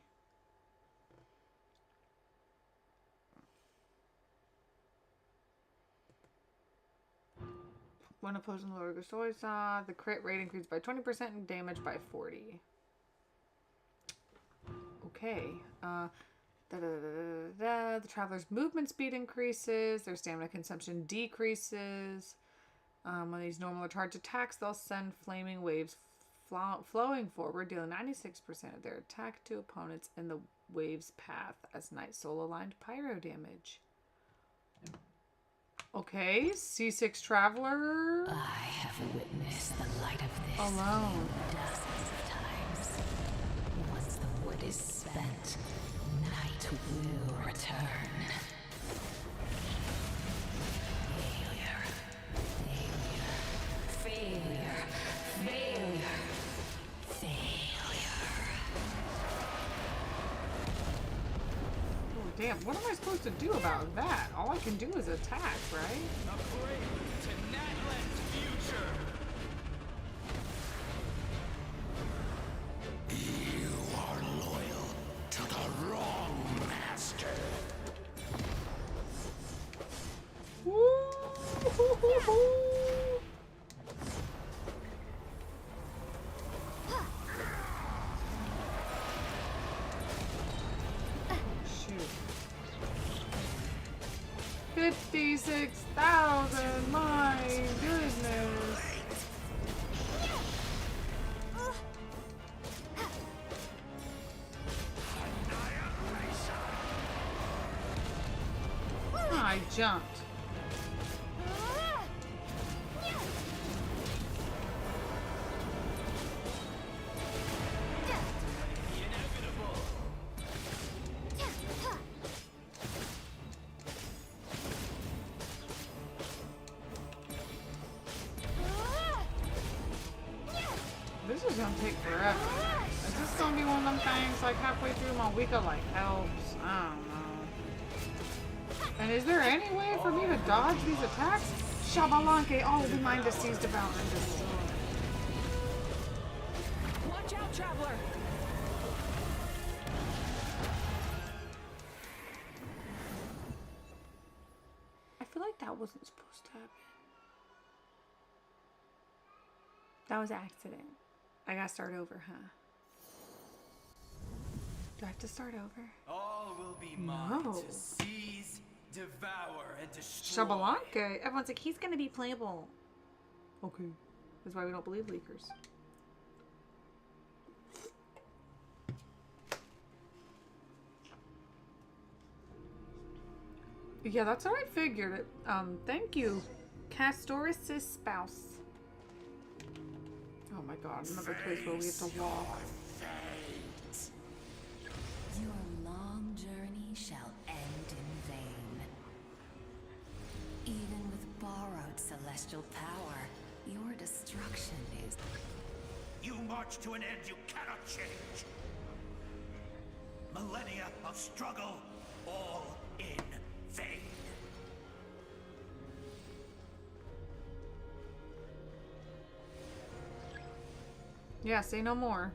When opposing the Lord of Gasoi Soth, the crit rate increased by 20% and damage by 40. Okay. The Traveler's movement speed increases. Their stamina consumption decreases. When these normal or charged attacks, they'll send flaming waves flowing forward, dealing 96% of their attack to opponents in the wave's path as Night Soul aligned pyro damage. Okay, C6 Traveler. I have witnessed the light of this alone dozens of times. Once the wood is spent, night will return. Damn, what am I supposed to do about that? All I can do is attack, right? A prelude to Natlan's future. You are loyal to the wrong master. Shoot. 56,000, my goodness. I jumped. This is gonna take forever. Is this gonna be one of them things like halfway through Mavuika like helps? I don't know. And is there any way for me to dodge these attacks? Shabalanke, oh, we mind deceased about and destroy. Watch out, Traveler! I feel like that wasn't supposed to happen. That was an accident. I gotta start over, huh? Do I have to start over? All will be mine No. to seize, devour, and destroy. Shabalanke. Everyone's like, he's gonna be playable. Okay. That's why we don't believe leakers. Yeah, that's what I figured. It. Thank you, Castoris' spouse. Oh my god, another place where we have to walk. Your long journey shall end in vain. Even with borrowed celestial power, your destruction is... You march to an end you cannot change. Millennia of struggle, all in vain. Yeah, say no more.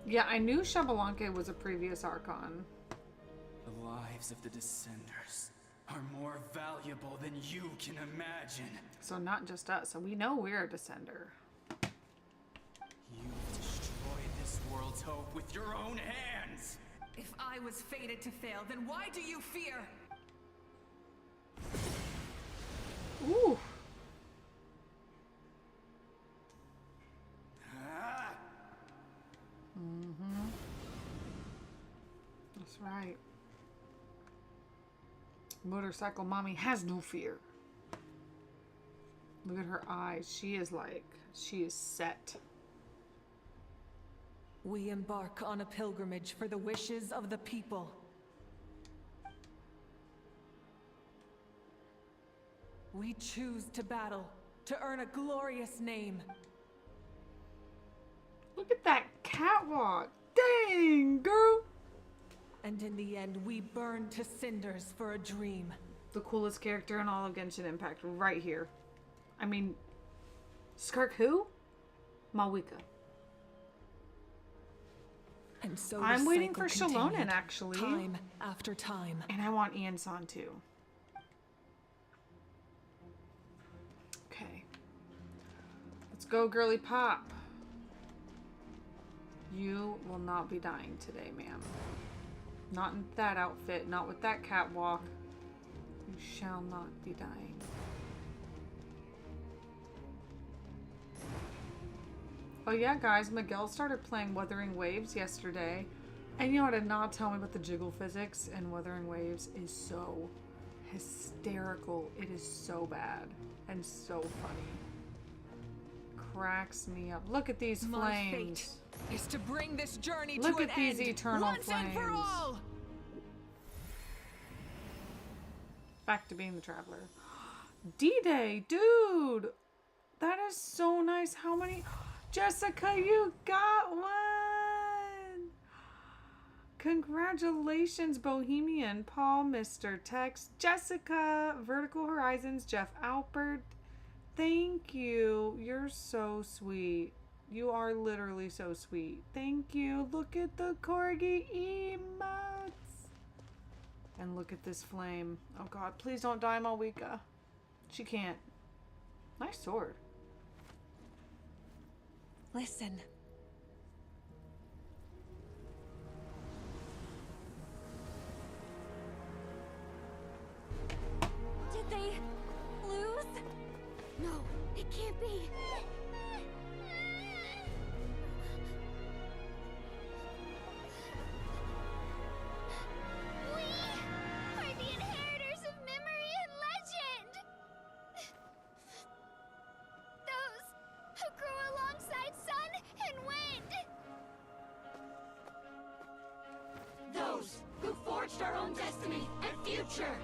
Yeah, I knew Xbalanque was a previous Archon. The lives of the Descenders are more valuable than you can imagine. So not just us. So we know we're a Descender. You've destroyed this world's hope with your own hands. If I was fated to fail, then why do you fear? Ooh. Mm-hmm. That's right. Motorcycle mommy has no fear. Look at her eyes. She is set. We embark on a pilgrimage for the wishes of the people. We choose to battle, to earn a glorious name. Look at that catwalk. Dang, girl. And in the end, we burn to cinders for a dream. The coolest character in all of Genshin Impact right here. I mean, Skirk who? Mavuika. And so I'm waiting for Shallonen, actually. Time after time. And I want Ian-san too. Okay. Let's go, girly pop. You will not be dying today, ma'am. Not in that outfit, not with that catwalk. You shall not be dying. Oh yeah, guys, Miguel started playing Wuthering Waves yesterday. And you know what did not tell me about the jiggle physics in Wuthering Waves is so hysterical. It is so bad and so funny. Cracks me up. Look at these My flames. fate is to bring this journey Look to an at these end eternal once flames. and for all. Back to being the traveler. D-Day, dude. That is so nice. How many? Jessica, you got one. Congratulations, Bohemian, Paul, Mr. Tex, Jessica, Vertical Horizons, Jeff Alpert. Thank you. You're so sweet. You are literally so sweet. Thank you. Look at the corgi emotes. And look at this flame. Oh god, please don't die, Mavuika. She can't. Nice sword. Listen. Did they lose? No, it can't be. We are the inheritors of memory and legend. Those who grew alongside sun and wind. Those who forged our own destiny and future.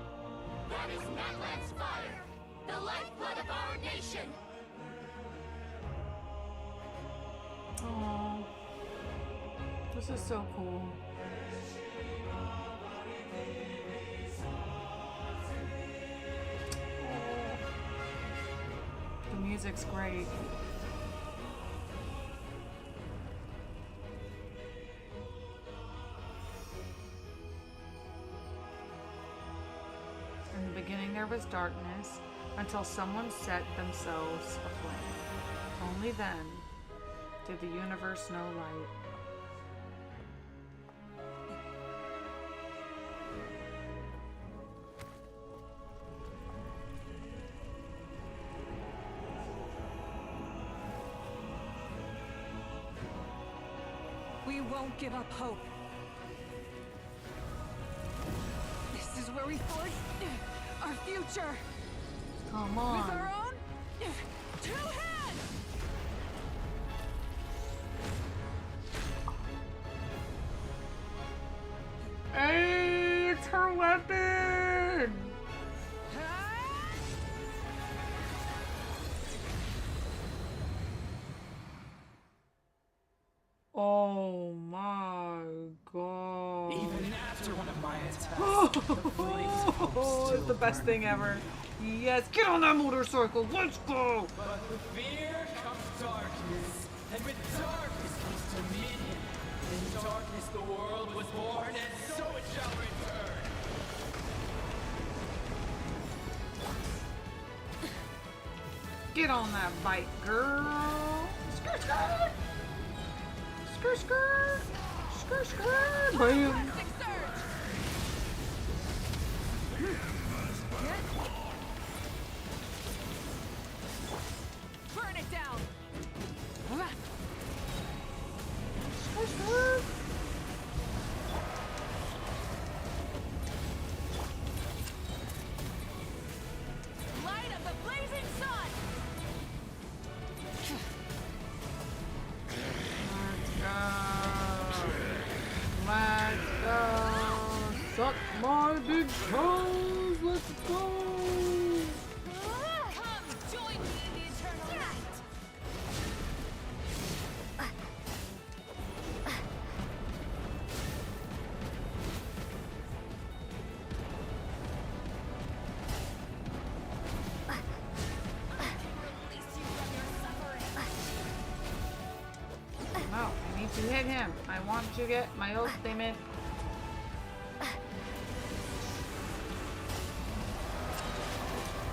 That is Natlan's fire, the lifeblood of our nation. Oh, this is so cool. The music's great. In the beginning there was darkness until someone set themselves aflame. Only then did the universe know light. We won't give up hope. This is where we forge our future. Come on. With our own two hands. Hey, it's her weapon. Oh my god. Even after one of my attacks, Oh, it's the best thing ever. Yes, get on that motorcycle. Let's go. But with fear comes darkness, and with darkness comes dominion. In darkness the world was born, and so it shall return. Get on that bike, girl. Skirt, skirt. Skirt, skirt. Skirt, skirt. Bam. Burn it down. Skirt, skirt. Light of the blazing sun. Let's go. Suck my big toes. Let's go. Come join me in the eternal night. No, I need to hit him. I want to get my ultimate.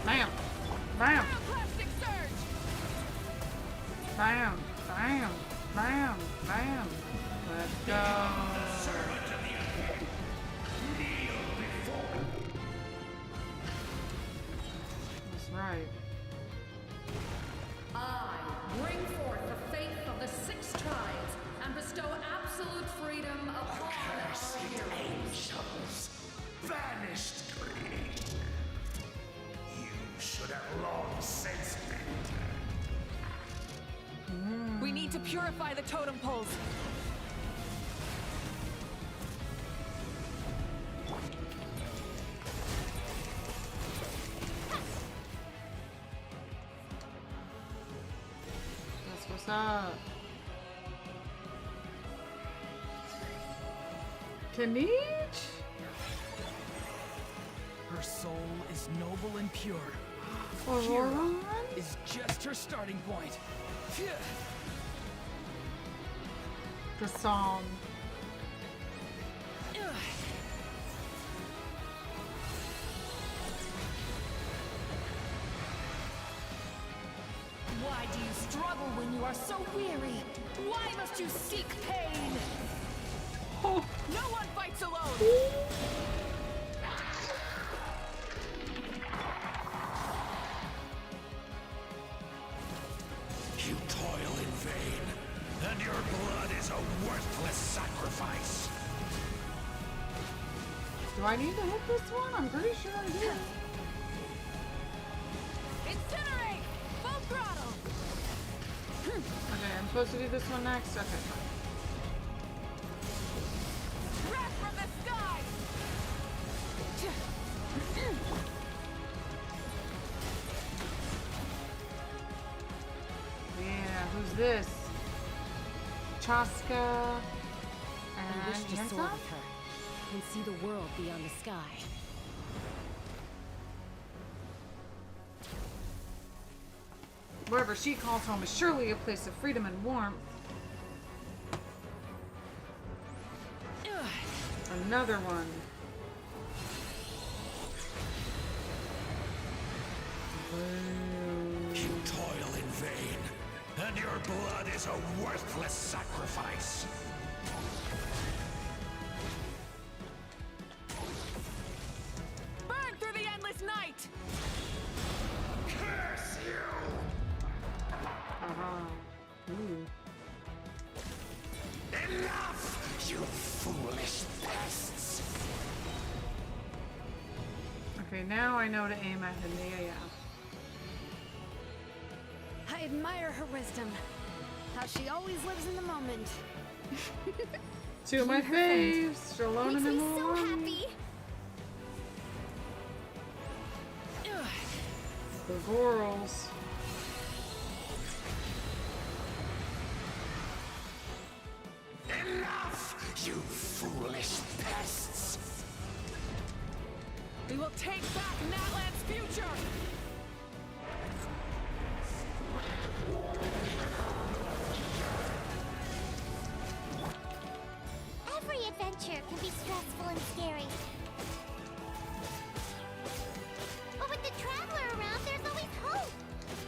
Bam! Bam! Bam! Bam! Bam! Bam! Let's go. That's right. I bring forth the faith of the six tribes and bestow absolute freedom upon our heroes. Angels, vanished greed. You should have long since been. We need to purify the totem poles. That's what's up. Kanich? Her soul is noble and pure. Aurora? Kira is just her starting point. The song. Why do you struggle when you are so weary? Why must you seek pain? No one fights alone. You toil in vain, and your blood is a worthless sacrifice. Do I need to hit this one? I'm pretty sure I do. Incinerate! Full throttle! Okay, I'm supposed to do this one next? Okay. Wrath from the sky! Yeah, who's this? Chaska I wish and to soar Hansa? with her and see the world beyond the sky. Wherever she calls home is surely a place of freedom and warmth. Another one. You toil in vain, and your blood is a worthless sacrifice. Burn through the endless night! Curse you! Uh-huh. Ooh. Enough! You foolish pests! Okay, now I know to aim at him. Yeah. I admire her wisdom. How she always lives in the moment. Two of my faves, Shalom and Makes me so Emma. happy. The Vorals. Enough, you foolish pests! We will take back Natland's future! Every adventure can be stressful and scary. But with the Traveler around, there's always hope.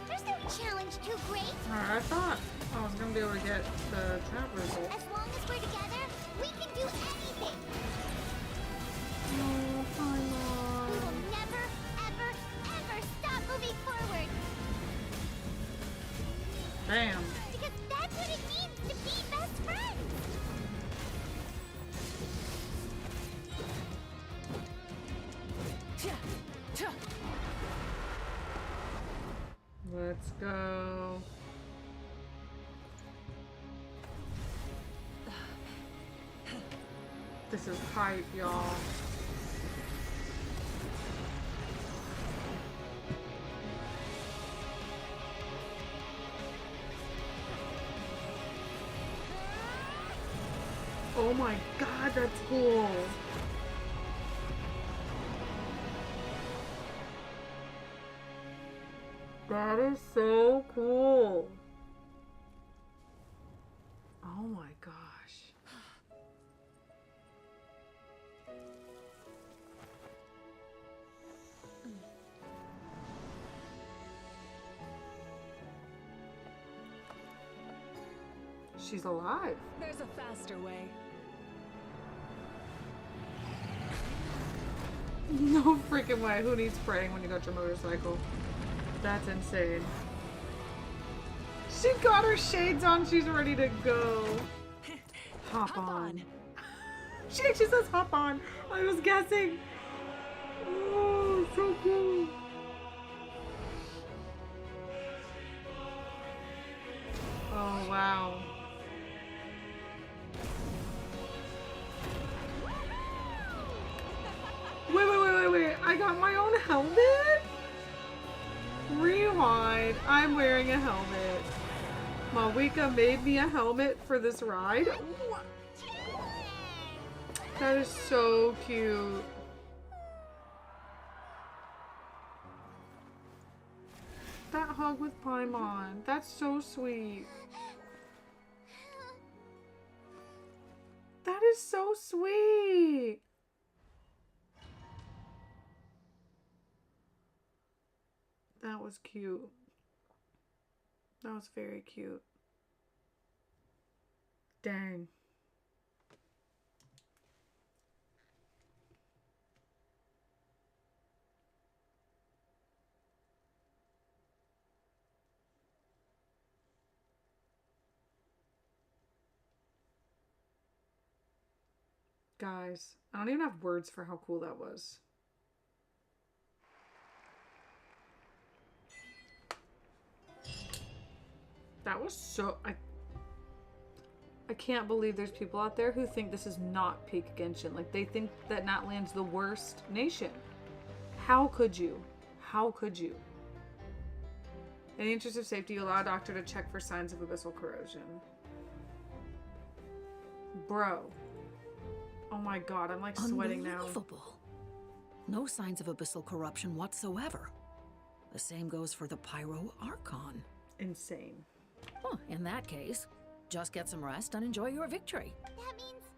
There's no challenge too great. Alright, I thought I was gonna be able to get the Traveler's ult. As long as we're together, we can do anything. Oh, We will never, ever, ever stop moving forward. Damn. Because that's what it means to be best friends. Let's go. This is hype, y'all. Oh my god, that's cool. That is so cool. Oh my gosh. She's alive. There's a faster way. No freaking way. Who needs praying when you got your motorcycle? That's insane. She got her shades on. She's ready to go. Hop on. She actually says hop on. I was guessing. Oh, so cool. Oh, wow. Wait. I got my own helmet? Rewind. I'm wearing a helmet. Mavuika made me a helmet for this ride. That is so cute. That hug with Paimon. That's so sweet. That is so sweet. That was cute. That was very cute. Dang. Guys, I don't even have words for how cool that was. That was so... I can't believe there's people out there who think this is not peak Genshin. Like, they think that Natland's the worst nation. How could you? How could you? In the interest of safety, you allow a doctor to check for signs of abyssal corrosion. Bro. Oh my god, I'm like sweating now. Unbelievable. No signs of abyssal corruption whatsoever. The same goes for the Pyro Archon. Insane. Well, in that case, just get some rest and enjoy your victory. That means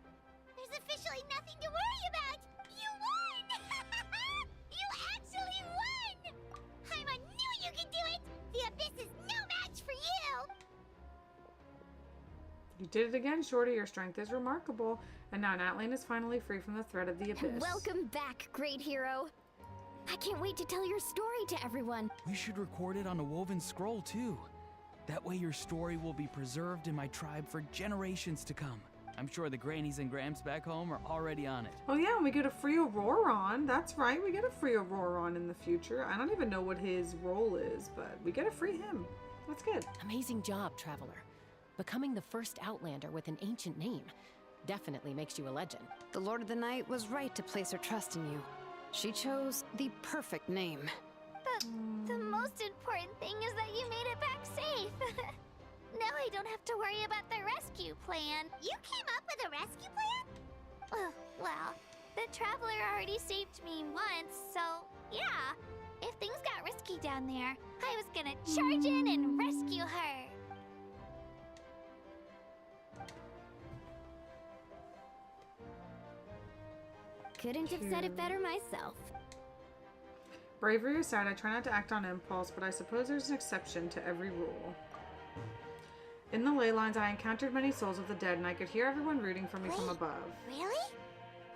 there's officially nothing to worry about. You won! You actually won! Paimon knew you could do it! The Abyss is no match for you! You did it again, Shorty. Your strength is remarkable. And now Natlan is finally free from the threat of the Abyss. Welcome back, great hero. I can't wait to tell your story to everyone. We should record it on a woven scroll, too. That way your story will be preserved in my tribe for generations to come. I'm sure the grannies and gramps back home are already on it. Oh yeah, we get a free Auroron. That's right, we get a free Auroron in the future. I don't even know what his role is, but we get a free him. That's good. Amazing job, Traveler. Becoming the first Outlander with an ancient name definitely makes you a legend. The Lord of the Night was right to place her trust in you. She chose the perfect name. The most important thing is that you made it back safe. Now I don't have to worry about the rescue plan. You came up with a rescue plan? Well, the Traveler already saved me once, so yeah. If things got risky down there, I was gonna charge in and rescue her. Couldn't have said it better myself. Bravery aside, I try not to act on impulse, but I suppose there's an exception to every rule. In the ley lines, I encountered many souls of the dead, and I could hear everyone rooting for me from above. Really?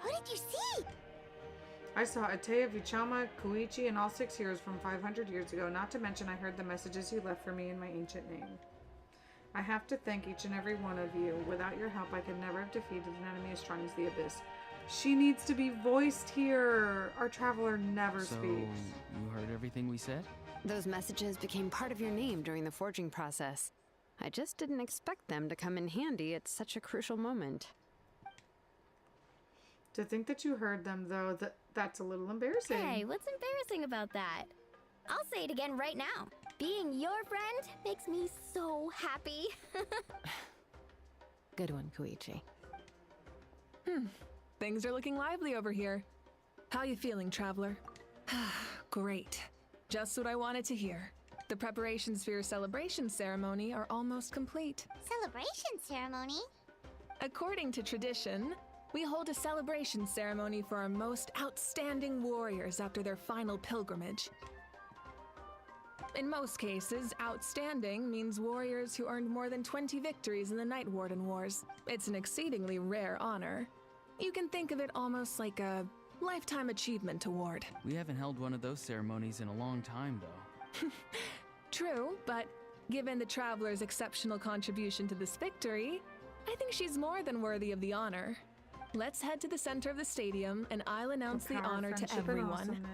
Who did you see? I saw Ateya, Vichama, Koichi, and all 6 heroes from 500 years ago, not to mention I heard the messages you left for me in my ancient name. I have to thank each and every one of you. Without your help, I could never have defeated an enemy as strong as the Abyss. She needs to be voiced here. Our Traveler never speaks. You heard everything we said? Those messages became part of your name during the forging process. I just didn't expect them to come in handy at such a crucial moment. To think that you heard them, though, that's a little embarrassing. Hey, what's embarrassing about that? I'll say it again right now. Being your friend makes me so happy. Good one, Koichi. Things are looking lively over here. How you feeling, Traveler? Great. Just what I wanted to hear. The preparations for your celebration ceremony are almost complete. Celebration ceremony? According to tradition, we hold a celebration ceremony for our most outstanding warriors after their final pilgrimage. In most cases, outstanding means warriors who earned more than 20 victories in the Night Warden Wars. It's an exceedingly rare honor. You can think of it almost like a lifetime achievement award. We haven't held one of those ceremonies in a long time, though. True, but given the Traveler's exceptional contribution to this victory, I think she's more than worthy of the honor. Let's head to the center of the stadium, and I'll announce the honor to everyone.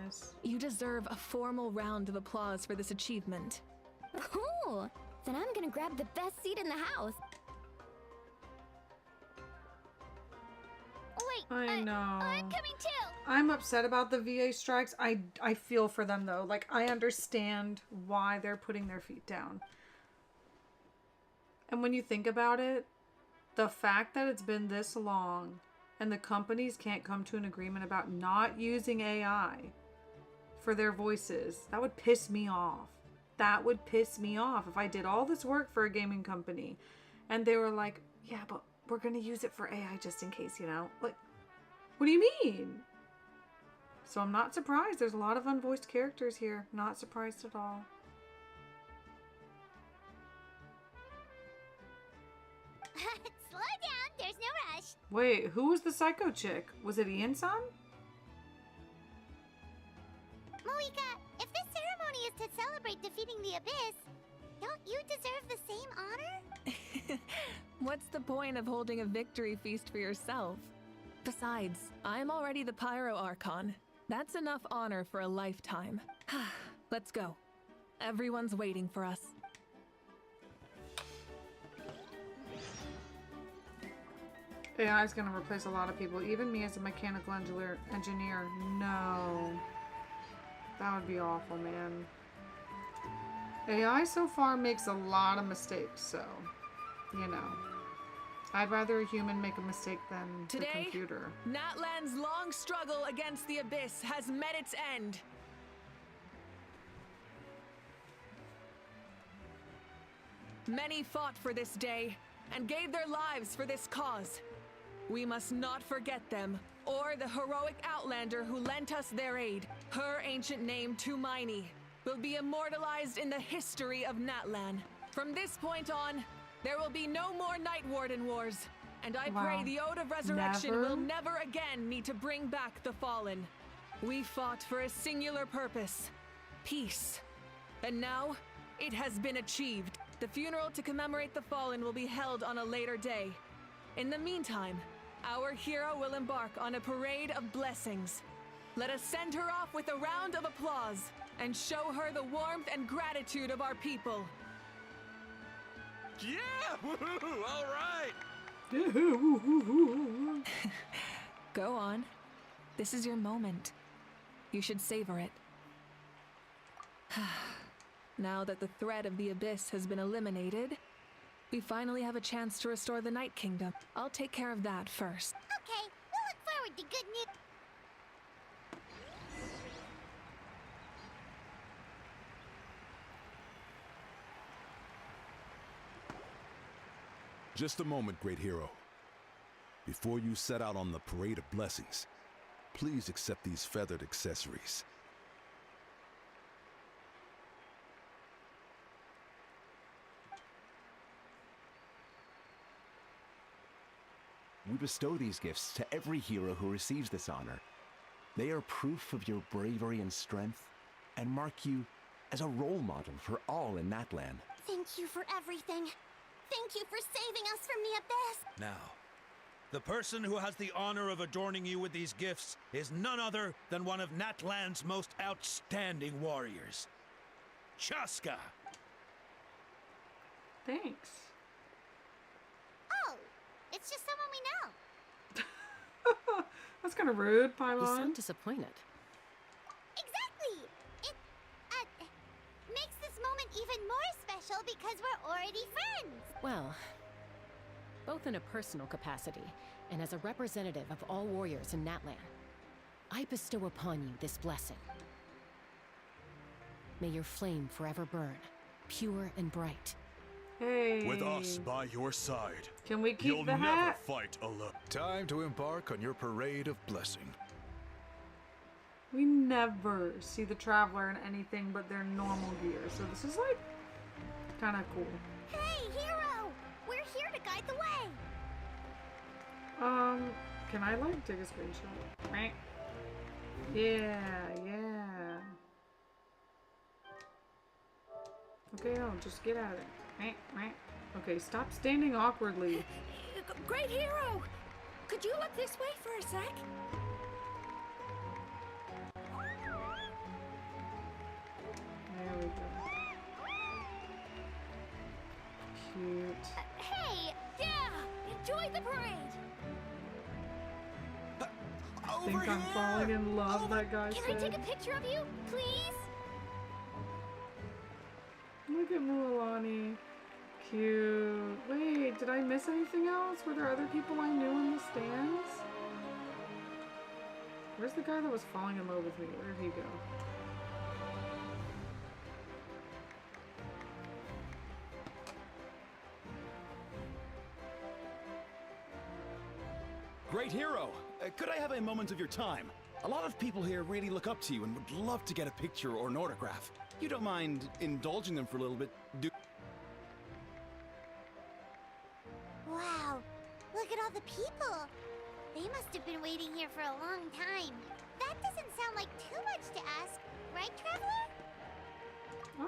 You deserve a formal round of applause for this achievement. Cool! Then I'm gonna grab the best seat in the house. Wait, I know. I'm coming too! I'm upset about the VA strikes. I feel for them, though. Like, I understand why they're putting their feet down. And when you think about it, the fact that it's been this long and the companies can't come to an agreement about not using AI for their voices, that would piss me off. That would piss me off if I did all this work for a gaming company and they were like, yeah, but we're going to use it for AI just in case, you know? Like, what do you mean? So I'm not surprised. There's a lot of unvoiced characters here. Not surprised at all. Slow down, there's no rush. Wait, who was the psycho chick? Was it Ian-san? Mavuika, if this ceremony is to celebrate defeating the Abyss, don't you deserve the same honor? What's the point of holding a victory feast for yourself? Besides, I'm already the Pyro Archon. That's enough honor for a lifetime. Let's go. Everyone's waiting for us. AI is going to replace a lot of people, even me as a mechanical engineer. No. That would be awful, man. AI so far makes a lot of mistakes, so, you know. I'd rather a human make a mistake than the computer. Natlan's long struggle against the Abyss has met its end. Many fought for this day and gave their lives for this cause. We must not forget them, or the heroic Outlander who lent us their aid. Her ancient name, Tumaini, will be immortalized in the history of Natlan. From this point on, there will be no more Night Warden Wars, and I pray the Ode of Resurrection will never again need to bring back the fallen. We fought for a singular purpose, peace. And now, it has been achieved. The funeral to commemorate the fallen will be held on a later day. In the meantime, our hero will embark on a parade of blessings. Let us send her off with a round of applause and show her the warmth and gratitude of our people. Yeah! Woohoo! All right! Go on. This is your moment. You should savor it. Now that the threat of the Abyss has been eliminated, we finally have a chance to restore the Night Kingdom. I'll take care of that first. Okay, we'll look forward to good news. Just a moment, great hero. Before you set out on the parade of blessings, please accept these feathered accessories. We bestow these gifts to every hero who receives this honor. They are proof of your bravery and strength, and mark you as a role model for all in Natlan. Thank you for everything. Thank you for saving us from the Abyss. Now, the person who has the honor of adorning you with these gifts is none other than one of Natlan's most outstanding warriors, Chaska. Thanks. Oh, it's just someone we know. That's kind of rude, Pylon. You sound disappointed. Exactly. It makes this moment even more special because we're already friends. Well, both in a personal capacity and as a representative of all warriors in Natlan, I bestow upon you this blessing. May your flame forever burn, pure and bright. Hey. With us by your side, Can we keep you'll the never hat? fight alone. Time to embark on your parade of blessing. We never see the Traveler in anything but their normal gear, so this is like kind of cool. Hey, hero! We're here to guide the way. Can I like take a screenshot? Right? Yeah, yeah. Okay, no, just get out of there. Right, right. Okay, stop standing awkwardly. Great hero! Could you look this way for a sec? There we go. Cute. Hey! Yeah! Enjoy the parade! I think I'm falling in love, that guy Can said. I take a picture of you, please? Look at Mualani. Cute. Wait, did I miss anything else? Were there other people I knew in the stands? Where's the guy that was falling in love with me? Where did he go? Great hero! Could I have a moment of your time? A lot of people here really look up to you and would love to get a picture or an autograph. You don't mind indulging them for a little bit, do? Wow, look at all the people. They must have been waiting here for a long time. That doesn't sound like too much to ask, right, Traveler?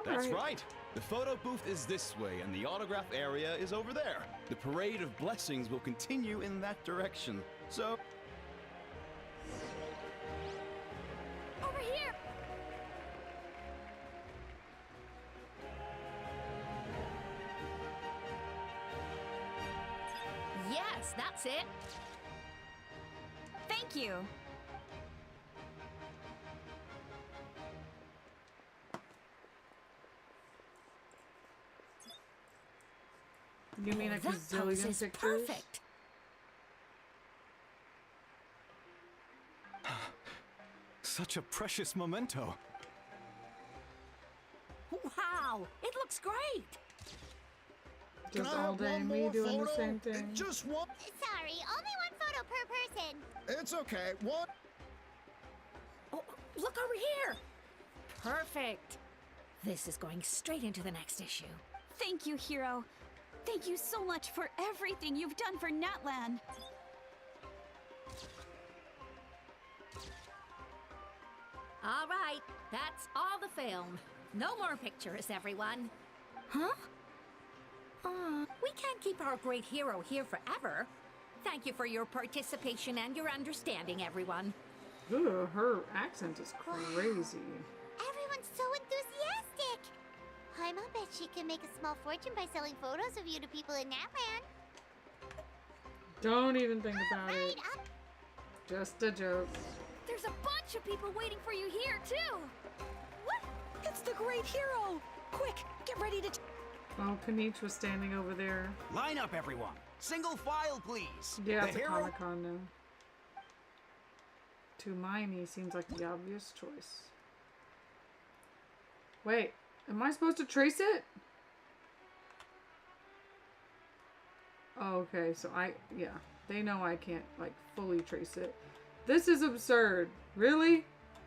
That's right. The photo booth is this way, and the autograph area is over there. The parade of blessings will continue in that direction. So... Over here! Yes, that's it. Thank you. You mean a That pose gazillion is pictures? perfect. Such a precious memento. Wow! It looks great! Just all day me doing the same thing. Just one. Sorry, only one photo per person. It's okay. One. Oh, look over here! Perfect! This is going straight into the next issue. Thank you, hero. Thank you so much for everything you've done for Natlan. All right, that's all the film. No more pictures, everyone. Huh? We can't keep our great hero here forever. Thank you for your participation and your understanding, everyone. Ugh, her accent is crazy. Everyone's so enthusiastic. Paimon bet she can make a small fortune by selling photos of you to people in Natland. Don't even think about it. Just a joke. There's a bunch of people waiting for you here, too. What? It's the great hero. Quick, get ready to... Oh, Kanich was standing over there. Line up, everyone. Single file, please. Yeah, The it's a hero... Comic-Con now. Tumaini seems like the obvious choice. Wait, am I supposed to trace it? Oh, okay, so yeah, they know I can't, like, fully trace it. This is absurd. Really?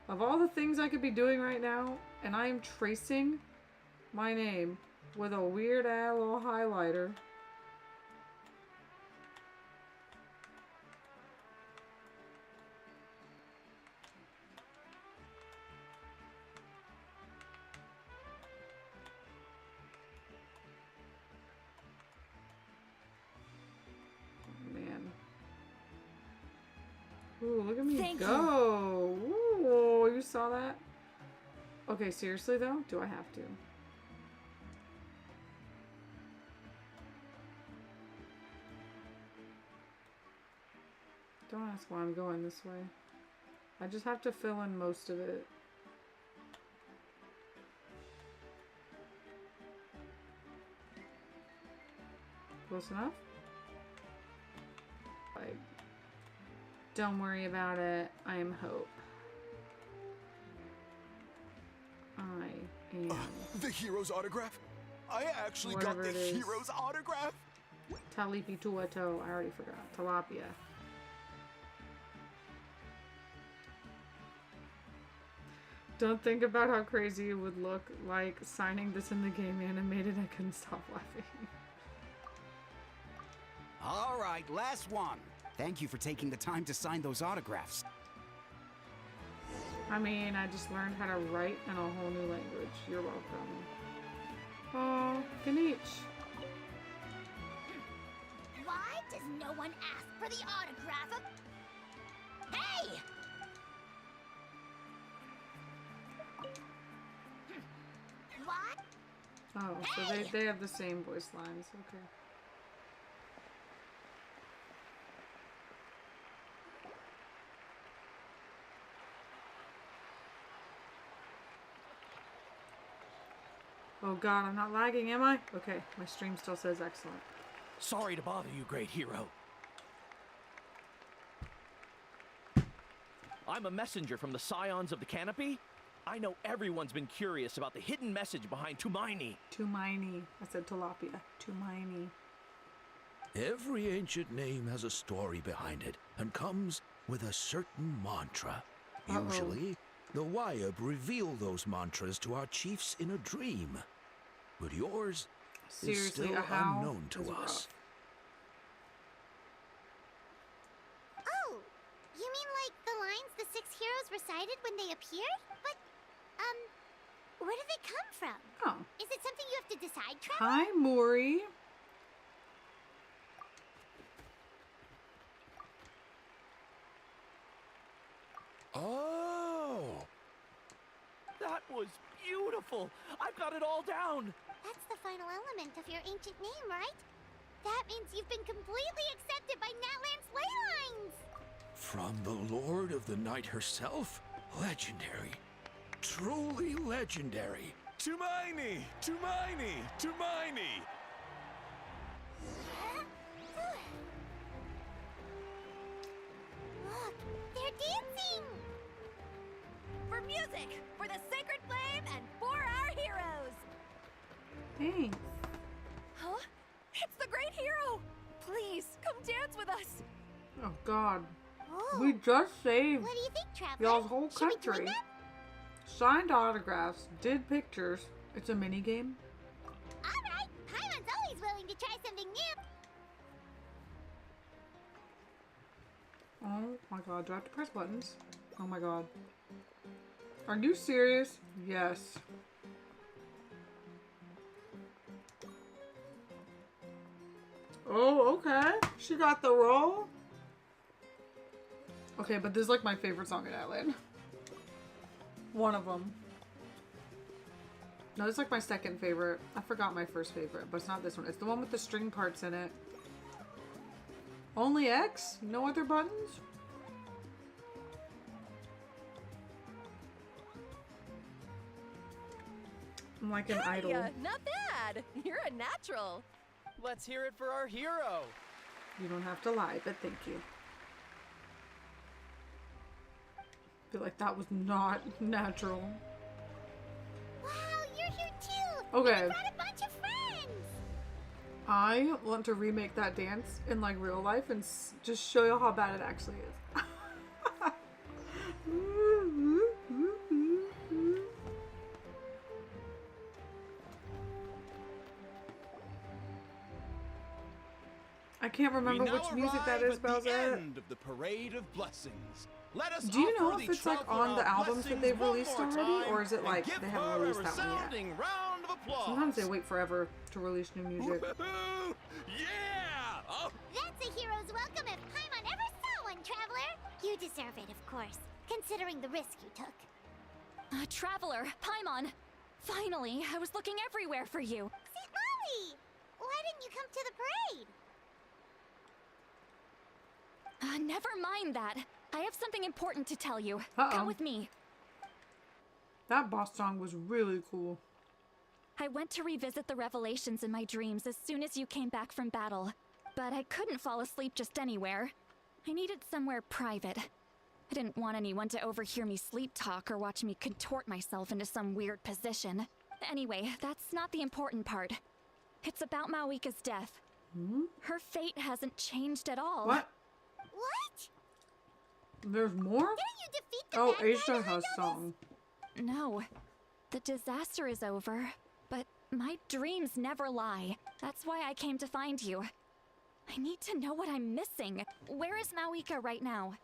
Of all the things I could be doing right now, and I am tracing my name with a weird-ass little highlighter. Ooh, look at me go! Ooh, you saw that? Okay, seriously though? Do I have to? Don't ask why I'm going this way. I just have to fill in most of it. Close enough? Like, don't worry about it. I am Hope. I am... the hero's autograph? I actually Whatever got the it is. hero's autograph? Talipi Tuato. I already forgot. Tilapia. Don't think about how crazy it would look like signing this in the game animated. I couldn't stop laughing. All right, last one. Thank you for taking the time to sign those autographs. I mean, I just learned how to write in a whole new language. You're welcome. Oh, Ganich. Why does no one ask for the autograph of... Hey! What? Oh, so they have the same voice lines. Okay. Oh god, I'm not lagging, am I? Okay, my stream still says excellent. Sorry to bother you, great hero. I'm a messenger from the Scions of the Canopy. I know everyone's been curious about the hidden message behind Tumaini. Tumaini. I said tilapia. Tumaini. Every ancient name has a story behind it and comes with a certain mantra. Usually, the Wayab reveal those mantras to our chiefs in a dream. But yours is still unknown to us. Oh, you mean like the lines the 6 heroes recited when they appeared? But, where do they come from? Oh. Is it something you have to decide, Trevor? Hi, Mori. Oh! That was beautiful! I've got it all down! That's the final element of your ancient name, right? That means you've been completely accepted by Natland's ley lines! From the Lord of the Night herself? Legendary. Truly legendary. Tumaini! Tumaini! Tumaini! Look, they're dancing! For music, for the sacred flame, and for our heroes! Thanks. Huh? It's the great hero! Please, come dance with us! Oh god. Oh. We just saved What do you think, Traveler? y'all's whole Should we country. join them? Signed autographs, did pictures. It's a mini game. Alright, Paimon's always willing to try something new. Oh my god, do I have to press buttons? Oh my god. Are you serious? Yes. Oh, okay. She got the role? Okay, but this is like my favorite song in Outland. One of them. No, it's like my second favorite. I forgot my first favorite, but it's not this one. It's the one with the string parts in it. Only X? No other buttons? I'm like an idol. Not bad. You're a natural. Let's hear it for our hero. You don't have to lie, but thank you. I feel like that was not natural. Wow, you're here too. Okay. I brought a bunch of friends. I want to remake that dance in like real life and just show you how bad it actually is. I can't remember which music that is, Bowser. End of the parade of blessings. Let us Do you know offer if the it's like traveler on the our albums that they've blessings released one more already, time or is it and like give they haven't her a released that one yet? resounding round of applause. Sometimes they wait forever to release new music. Yeah! Oh. That's a hero's welcome if Paimon ever saw one, traveler. You deserve it, of course, considering the risk you took. Traveler, Paimon! Finally, I was looking everywhere for you. St. Molly! Why didn't you come to the parade? Never mind that. I have something important to tell you. Uh-oh. Come with me. That boss song was really cool. I went to revisit the revelations in my dreams as soon as you came back from battle, but I couldn't fall asleep just anywhere. I needed somewhere private. I didn't want anyone to overhear me sleep talk or watch me contort myself into some weird position. Anyway, that's not the important part. It's about Mawika's death. Her fate hasn't changed at all. What? What? There's more? Didn't you defeat the Oh, bad guy Aisha behind has all song. No. The disaster is over, but my dreams never lie. That's why I came to find you. I need to know what I'm missing. Where is Mawika right now?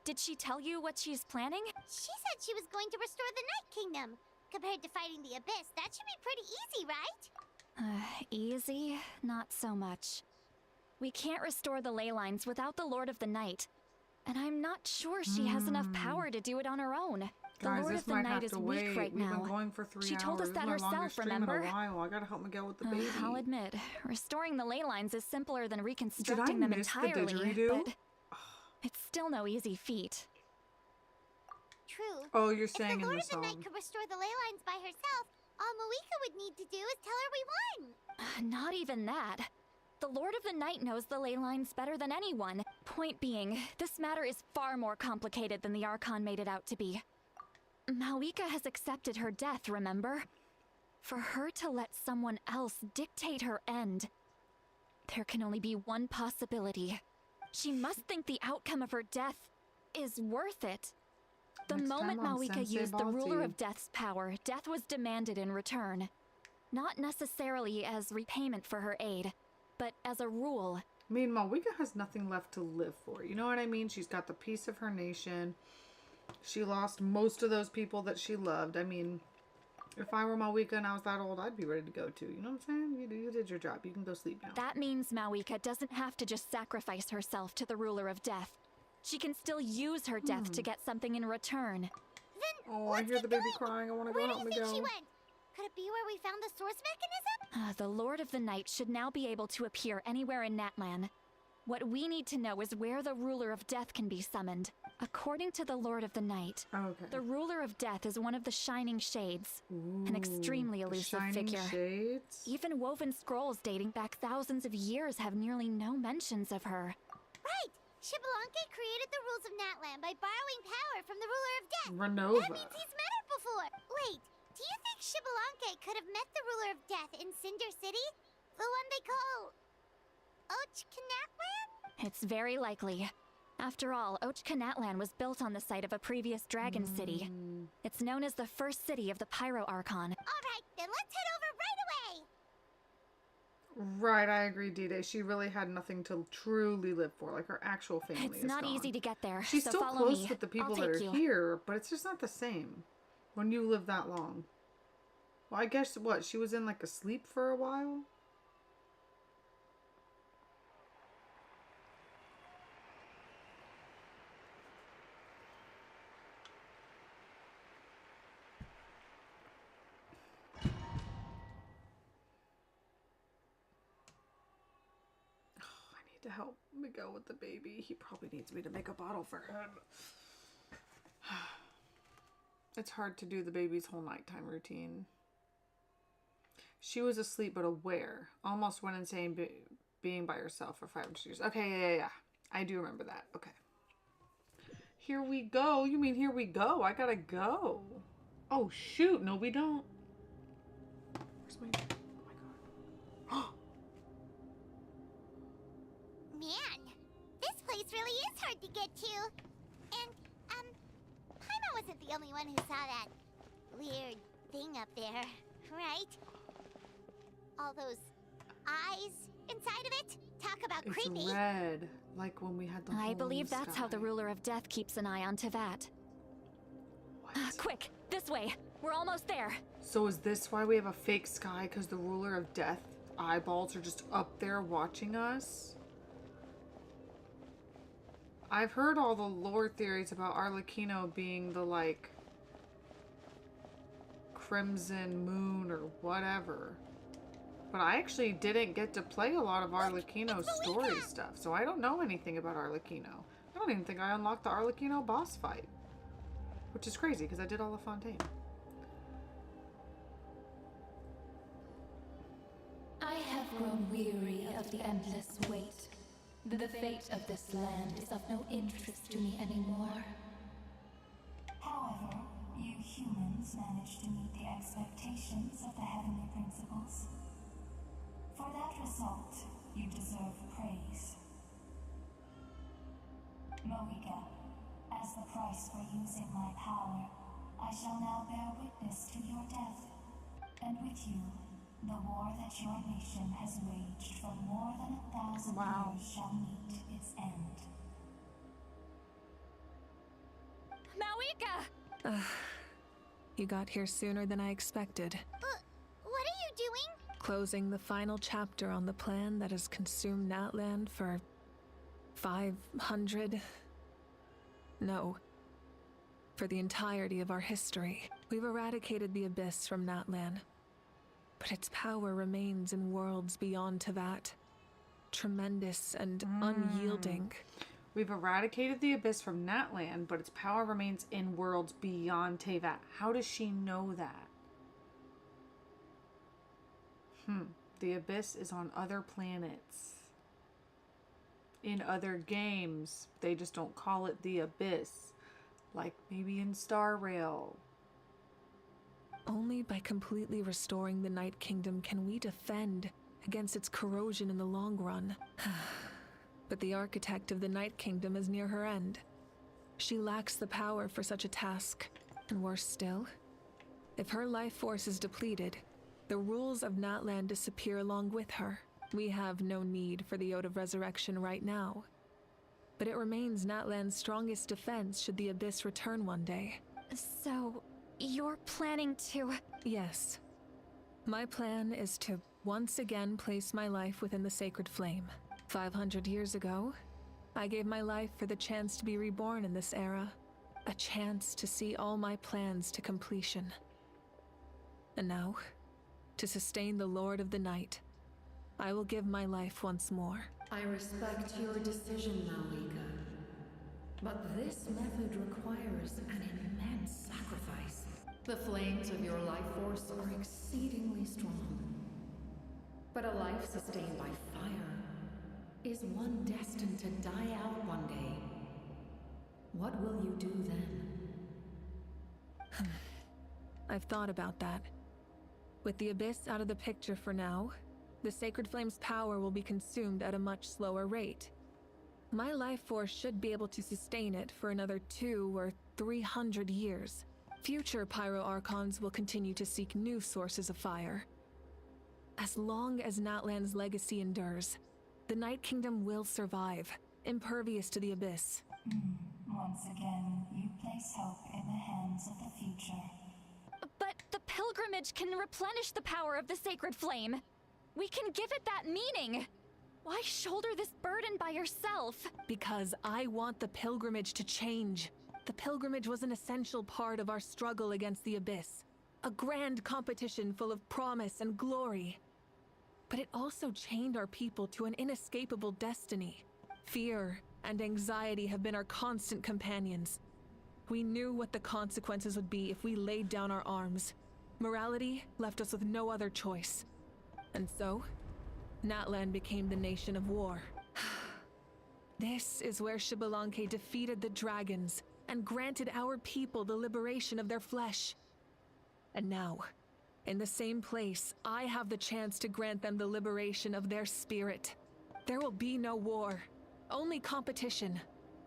Did she tell you what she's planning? She said she was going to restore the Night Kingdom. Compared to fighting the Abyss, that should be pretty easy, right? Easy? Not so much. We can't restore the ley lines without the Lord of the Night. And I'm not sure she has enough power to do it on her own. The Guys, Lord this of the might Night have is to weak wait. right We've now. been going for 3 She hours. told us This that is my longest herself, stream remember? in a while. I gotta help Miguel with the baby. I'll admit, restoring the ley lines is simpler than Did I reconstructing them miss the entirely, didgeridoo? but it's still no easy feat. True. Oh, you're saying if the in Lord the of the Night song. could restore the ley lines by herself, all Mawika would need to do is tell her we won. Not even that. The Lord of the Night knows the ley lines better than anyone. Point being, this matter is far more complicated than the Archon made it out to be. Mawika has accepted her death, remember? For her to let someone else dictate her end, there can only be one possibility. She must think the outcome of her death is worth it. The Next moment time on Mawika Sensei used the ruler Balti. of Death's power, death was demanded in return. Not necessarily as repayment for her aid, but as a rule. I mean, Mawika has nothing left to live for. You know what I mean? She's got the peace of her nation. She lost most of those people that she loved. I mean, if I were Mawika and I was that old, I'd be ready to go too. You know what I'm saying? You did your job. You can go sleep now. That means Mawika doesn't have to just sacrifice herself to the ruler of death. She can still use her death to get something in return. Oh, I hear the baby crying. I want to go Where do help you think Miguel. she went? Could it be where we found the source mechanism? The Lord of the Night should now be able to appear anywhere in Natlan. What we need to know is where the ruler of death can be summoned. According to the Lord of the Night, the ruler of death is one of the Shining Shades, an extremely elusive Shining figure. Shades? Even woven scrolls dating back thousands of years have nearly no mentions of her. Right! Shibalanke created the rules of Natlan by borrowing power from the ruler of death. Renova. That means he's met her before. Wait, do you think Shibalanke could have met the ruler of death in Cinder City? The one they call Ochkanatlan? It's very likely. After all, Ochkanatlan was built on the site of a previous dragon city. It's known as the first city of the Pyro Archon. Alright, then let's head over right away! Right, I agree, D-Day. She really had nothing to truly live for. Like, her actual family It's is not gone. easy to get there, She's so still follow close me. with the people I'll that are take you. here, but it's just not the same when you live that long. Well, I guess, what, she was in, like, a sleep for a while? to help Miguel with the baby. He probably needs me to make a bottle for him. It's hard to do the baby's whole nighttime routine. She was asleep but aware. Almost went insane being by herself for 500 years. Okay, yeah. I do remember that. Okay. Here we go. You mean here we go? I gotta go. Oh, shoot. No, we don't. Where's my... Oh, my God. Man, this place really is hard to get to. And, Paimon wasn't the only one who saw that weird thing up there, right? All those eyes inside of it? Talk about creepy. It's red, like when we had the I believe that's how the ruler of death keeps an eye on Tevat. Quick, this way. We're almost there. So is this why we have a fake sky? Because the ruler of death eyeballs are just up there watching us? I've heard all the lore theories about Arlecchino being the, like, crimson moon or whatever. But I actually didn't get to play a lot of Arlecchino's story stuff, so I don't know anything about Arlecchino. I don't even think I unlocked the Arlecchino boss fight. Which is crazy, because I did all the Fontaine. I have grown weary of the endless wait. The fate of this land is of no interest to me anymore. However, you humans managed to meet the expectations of the heavenly principles. For that result, you deserve praise. Mavuika, as the price for using my power, I shall now bear witness to your death. And with you, the war that your nation has waged for more than 1,000 years shall meet its end. Mavuika! You got here sooner than I expected. What are you doing? Closing the final chapter on the plan that has consumed Natland for 500... No. For the entirety of our history. We've eradicated the Abyss from Natlan. But its power remains in worlds beyond Tevat. Tremendous and unyielding. We've eradicated the Abyss from Natlan, but its power remains in worlds beyond Tevat. How does she know that? The Abyss is on other planets. In other games. They just don't call it the Abyss. Like maybe in Star Rail. Only by completely restoring the Night Kingdom can we defend against its corrosion in the long run. But the architect of the Night Kingdom is near her end. She lacks the power for such a task. And worse still, if her life force is depleted, the rules of Natlan disappear along with her. We have no need for the Ode of Resurrection right now. But it remains Natlan's strongest defense should the Abyss return one day. So, you're planning to... Yes. My plan is to once again place my life within the sacred flame. 500 years ago, I gave my life for the chance to be reborn in this era. A chance to see all my plans to completion. And now, to sustain the Lord of the Night, I will give my life once more. I respect your decision, Mavuika. But this method requires an immense sacrifice. The flames of your life force are exceedingly strong. But a life sustained by fire is one destined to die out one day. What will you do then? I've thought about that. With the Abyss out of the picture for now, the Sacred Flame's power will be consumed at a much slower rate. My life force should be able to sustain it for another 200 or 300 years. Future Pyro Archons will continue to seek new sources of fire. As long as Natlan's legacy endures, the Night Kingdom will survive, impervious to the Abyss. Once again, you place hope in the hands of the future. But the pilgrimage can replenish the power of the sacred flame. We can give it that meaning. Why shoulder this burden by yourself? Because I want the pilgrimage to change. The pilgrimage was an essential part of our struggle against the Abyss. A grand competition full of promise and glory. But it also chained our people to an inescapable destiny. Fear and anxiety have been our constant companions. We knew what the consequences would be if we laid down our arms. Morality left us with no other choice. And so, Natlan became the nation of war. This is where Xbalanque defeated the dragons and granted our people the liberation of their flesh. And now, in the same place, I have the chance to grant them the liberation of their spirit. There will be no war, only competition.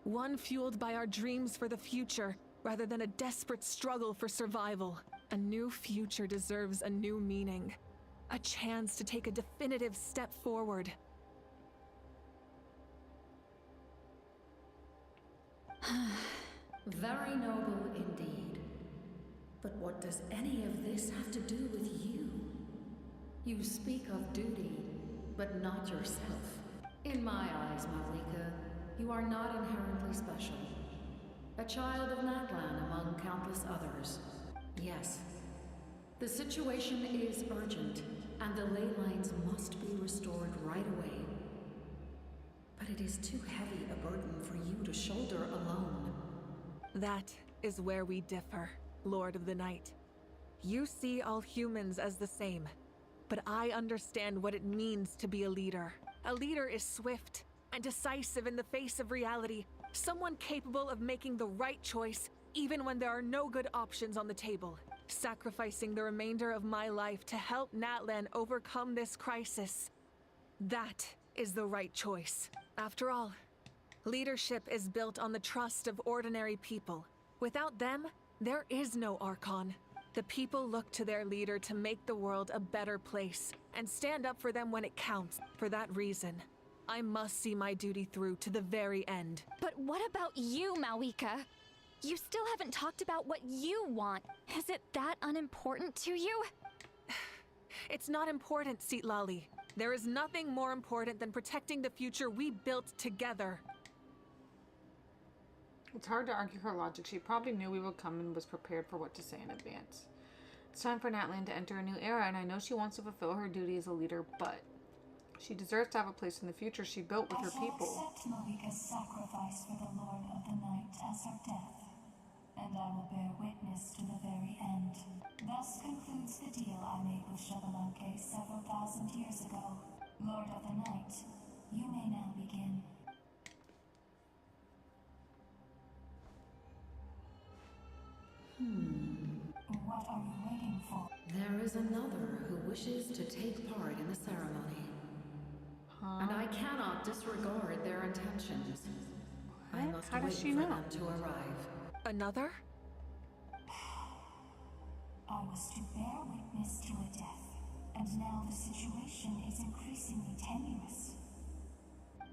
One fueled by our dreams for the future, rather than a desperate struggle for survival. A new future deserves a new meaning. A chance to take a definitive step forward. Very noble indeed. But what does any of this have to do with you? You speak of duty, but not yourself. In my eyes, Mavuika, you are not inherently special. A child of Natlan among countless others. Yes, the situation is urgent, and the ley lines must be restored right away. But it is too heavy a burden for you to shoulder alone. That is where we differ, Lord of the Night. You see all humans as the same, but I understand what it means to be a leader. A leader is swift and decisive in the face of reality, someone capable of making the right choice even when there are no good options on the table. Sacrificing the remainder of my life to help Natlan overcome this crisis. That is the right choice. After all, leadership is built on the trust of ordinary people. Without them, there is no Archon. The people look to their leader to make the world a better place and stand up for them when it counts. For that reason, I must see my duty through to the very end. But what about you, Mavuika? You still haven't talked about what you want. Is it that unimportant to you? It's not important, Citlali. There is nothing more important than protecting the future we built together. It's hard to argue her logic. She probably knew we would come and was prepared for what to say in advance. It's time for Natlan to enter a new era, and I know she wants to fulfill her duty as a leader, but she deserves to have a place in the future she built with her people. I shall accept Mavuika's sacrifice for the Lord of the Night as her death, and I will bear witness to the very end. Thus concludes the deal I made with Xbalanque several thousand years ago. Lord of the Night, you may now begin. What are you waiting for? There is another who wishes to take part in the ceremony. And I cannot disregard their intentions. I must wait for them to arrive. Another? I was to bear witness to a death, and now the situation is increasingly tenuous.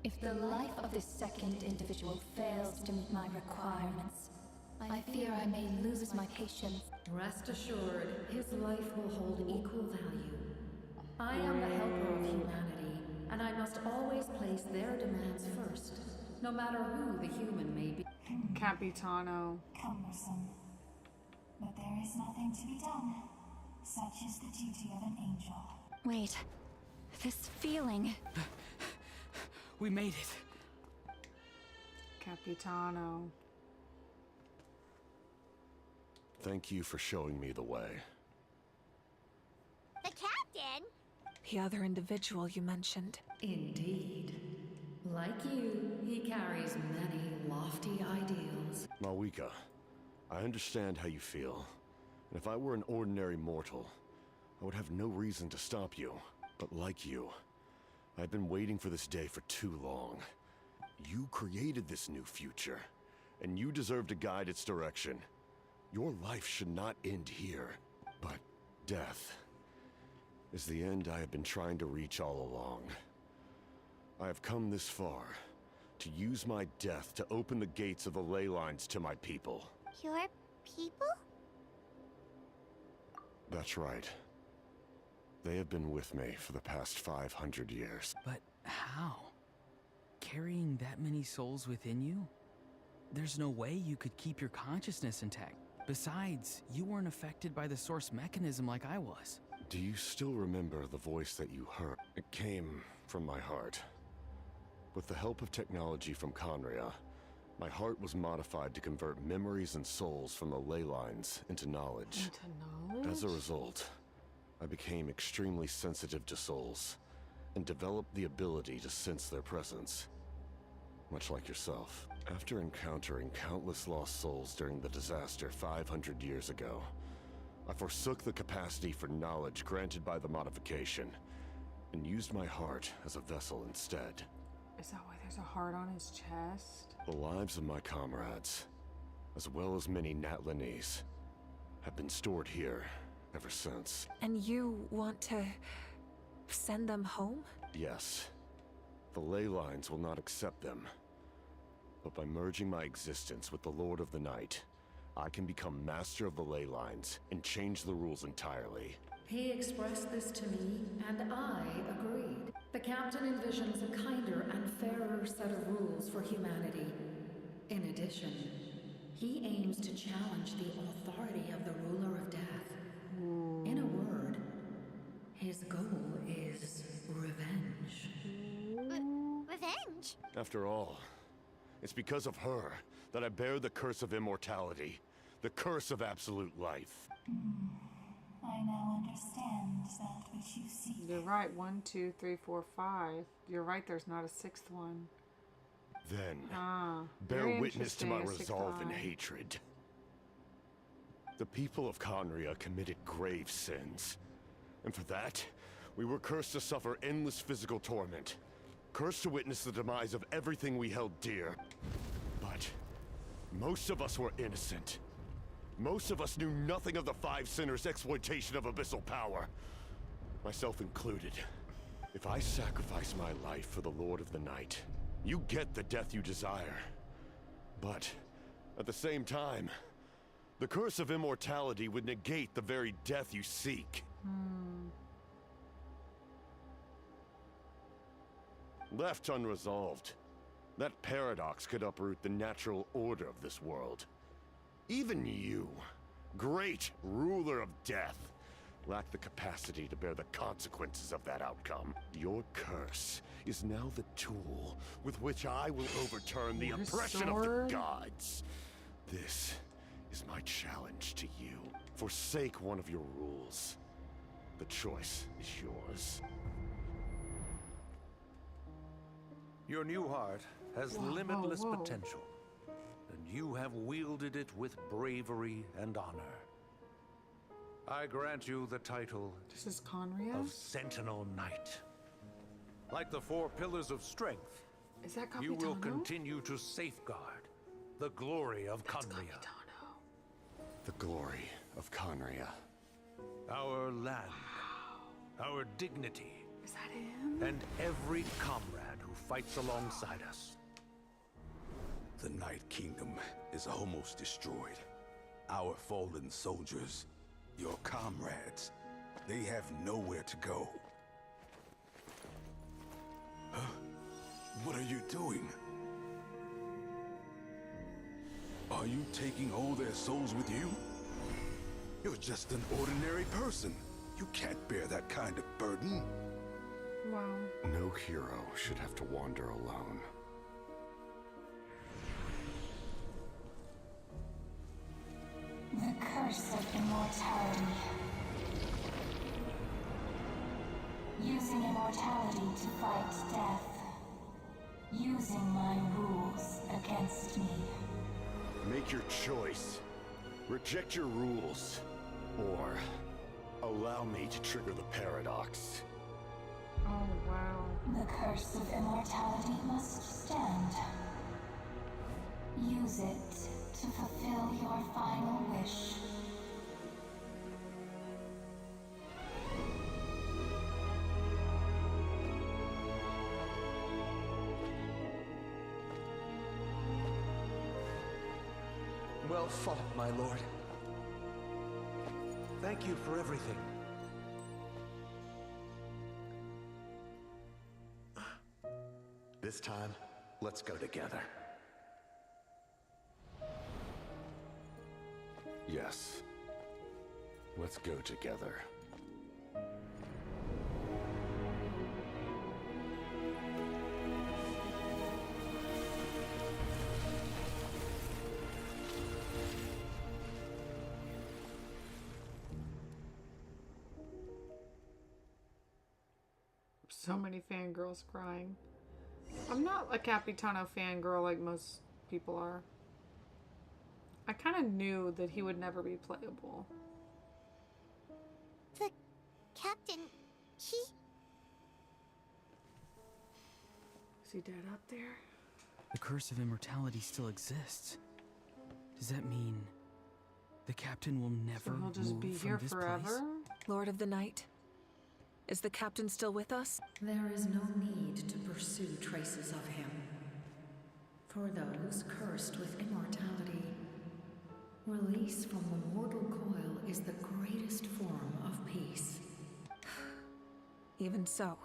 If the life of this second individual fails to meet my requirements, I fear I may lose my patience. Rest assured, his life will hold equal value. I am the helper of humanity, and I must always place their demands first, no matter who the human may be. Capitano. Cumbersome. But there is nothing to be done. Such is the duty of an angel. Wait. This feeling. We made it. Capitano. Thank you for showing me the way. The captain? The other individual you mentioned. Indeed. Like you, he carries many lofty ideals. Mavuika, I understand how you feel. And if I were an ordinary mortal, I would have no reason to stop you. But like you, I've been waiting for this day for too long. You created this new future, and you deserve to guide its direction. Your life should not end here, but death is the end I have been trying to reach all along. I have come this far to use my death to open the gates of the ley lines to my people. Your people? That's right. They have been with me for the past 500 years. But how? Carrying that many souls within you? There's no way you could keep your consciousness intact. Besides, you weren't affected by the source mechanism like I was. Do you still remember the voice that you heard? It came from my heart. With the help of technology from Conria, my heart was modified to convert memories and souls from the ley lines into knowledge. As a result, I became extremely sensitive to souls, and developed the ability to sense their presence. Much like yourself. After encountering countless lost souls during the disaster 500 years ago, I forsook the capacity for knowledge granted by the modification, and used my heart as a vessel instead. Is that why there's a heart on his chest? The lives of my comrades, as well as many Natlanese, have been stored here ever since. And you want to send them home? Yes. The ley lines will not accept them. But by merging my existence with the Lord of the Night, I can become master of the ley lines and change the rules entirely. He expressed this to me, and I agreed. The captain envisions a kinder and fairer set of rules for humanity. In addition, he aims to challenge the authority of the ruler of death. In a word, his goal is revenge. Revenge? After all, it's because of her that I bear the curse of immortality, the curse of absolute life. I now understand that which you seek. You're right. 1, 2, 3, 4, 5. You're right. There's not a sixth one. Then, very bear witness to my interesting, resolve and 6th eye. hatred. The people of Conria committed grave sins. And for that, we were cursed to suffer endless physical torment. Cursed to witness the demise of everything we held dear. But most of us were innocent. Most of us knew nothing of the Five Sinners' exploitation of abyssal power. Myself included. If I sacrifice my life for the Lord of the Night, you get the death you desire. But, at the same time, the curse of immortality would negate the very death you seek. Left unresolved, that paradox could uproot the natural order of this world. Even you, great ruler of death, lack the capacity to bear the consequences of that outcome. Your curse is now the tool with which I will overturn the oppression of the gods. This is my challenge to you. Forsake one of your rules. The choice is yours. Your new heart has limitless potential, and you have wielded it with bravery and honor. I grant you the title This is Conria? of Sentinel Knight. Like the 4 pillars of strength, Is that you will Capitano? continue to safeguard the glory of Conria. The glory of Conria. Our land, our dignity, Is that him? and every comrade who fights alongside us. The Night Kingdom is almost destroyed. Our fallen soldiers, your comrades, they have nowhere to go. Huh? What are you doing? Are you taking all their souls with you? You're just an ordinary person. You can't bear that kind of burden. Wow. No hero should have to wander alone. The curse of immortality. Using immortality to fight death. Using my rules against me. Make your choice. Reject your rules. Or allow me to trigger the paradox. Oh, wow. The curse of immortality must stand. Use it to fulfill your final wish. Well fought, my lord. Thank you for everything. This time, let's go together. Yes. Let's go together. So many fangirls crying. I'm not a Capitano fangirl like most people are. I kind of knew that he would never be playable. The captain, he... Is he dead up there? The curse of immortality still exists. Does that mean the captain will never he'll just move be from here this forever? place? Lord of the Night, is the captain still with us? There is no need to pursue traces of him. For those cursed with immortality, release from the mortal coil is the greatest form of peace. Even so,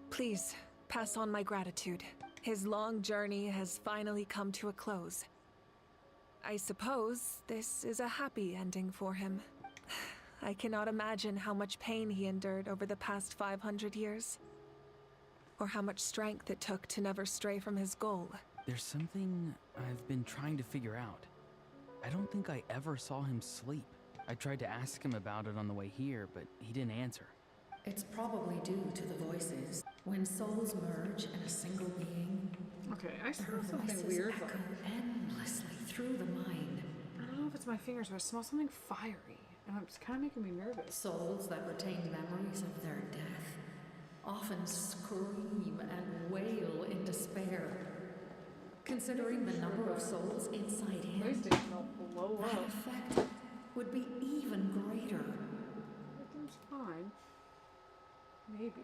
please pass on my gratitude. His long journey has finally come to a close. I suppose this is a happy ending for him. I cannot imagine how much pain he endured over the past 500 years, or how much strength it took to never stray from his goal. There's something I've been trying to figure out. I don't think I ever saw him sleep. I tried to ask him about it on the way here, but he didn't answer. It's probably due to the voices. When souls merge in a single being, okay, I smell their something voices weird. echo endlessly through the mind. I don't know if it's my fingers, but I smell something fiery, and it's kind of making me nervous. Souls that retain memories of their death often scream and wail in despair. Considering the number of souls inside him, that effect would be even greater. Everything's fine. Maybe.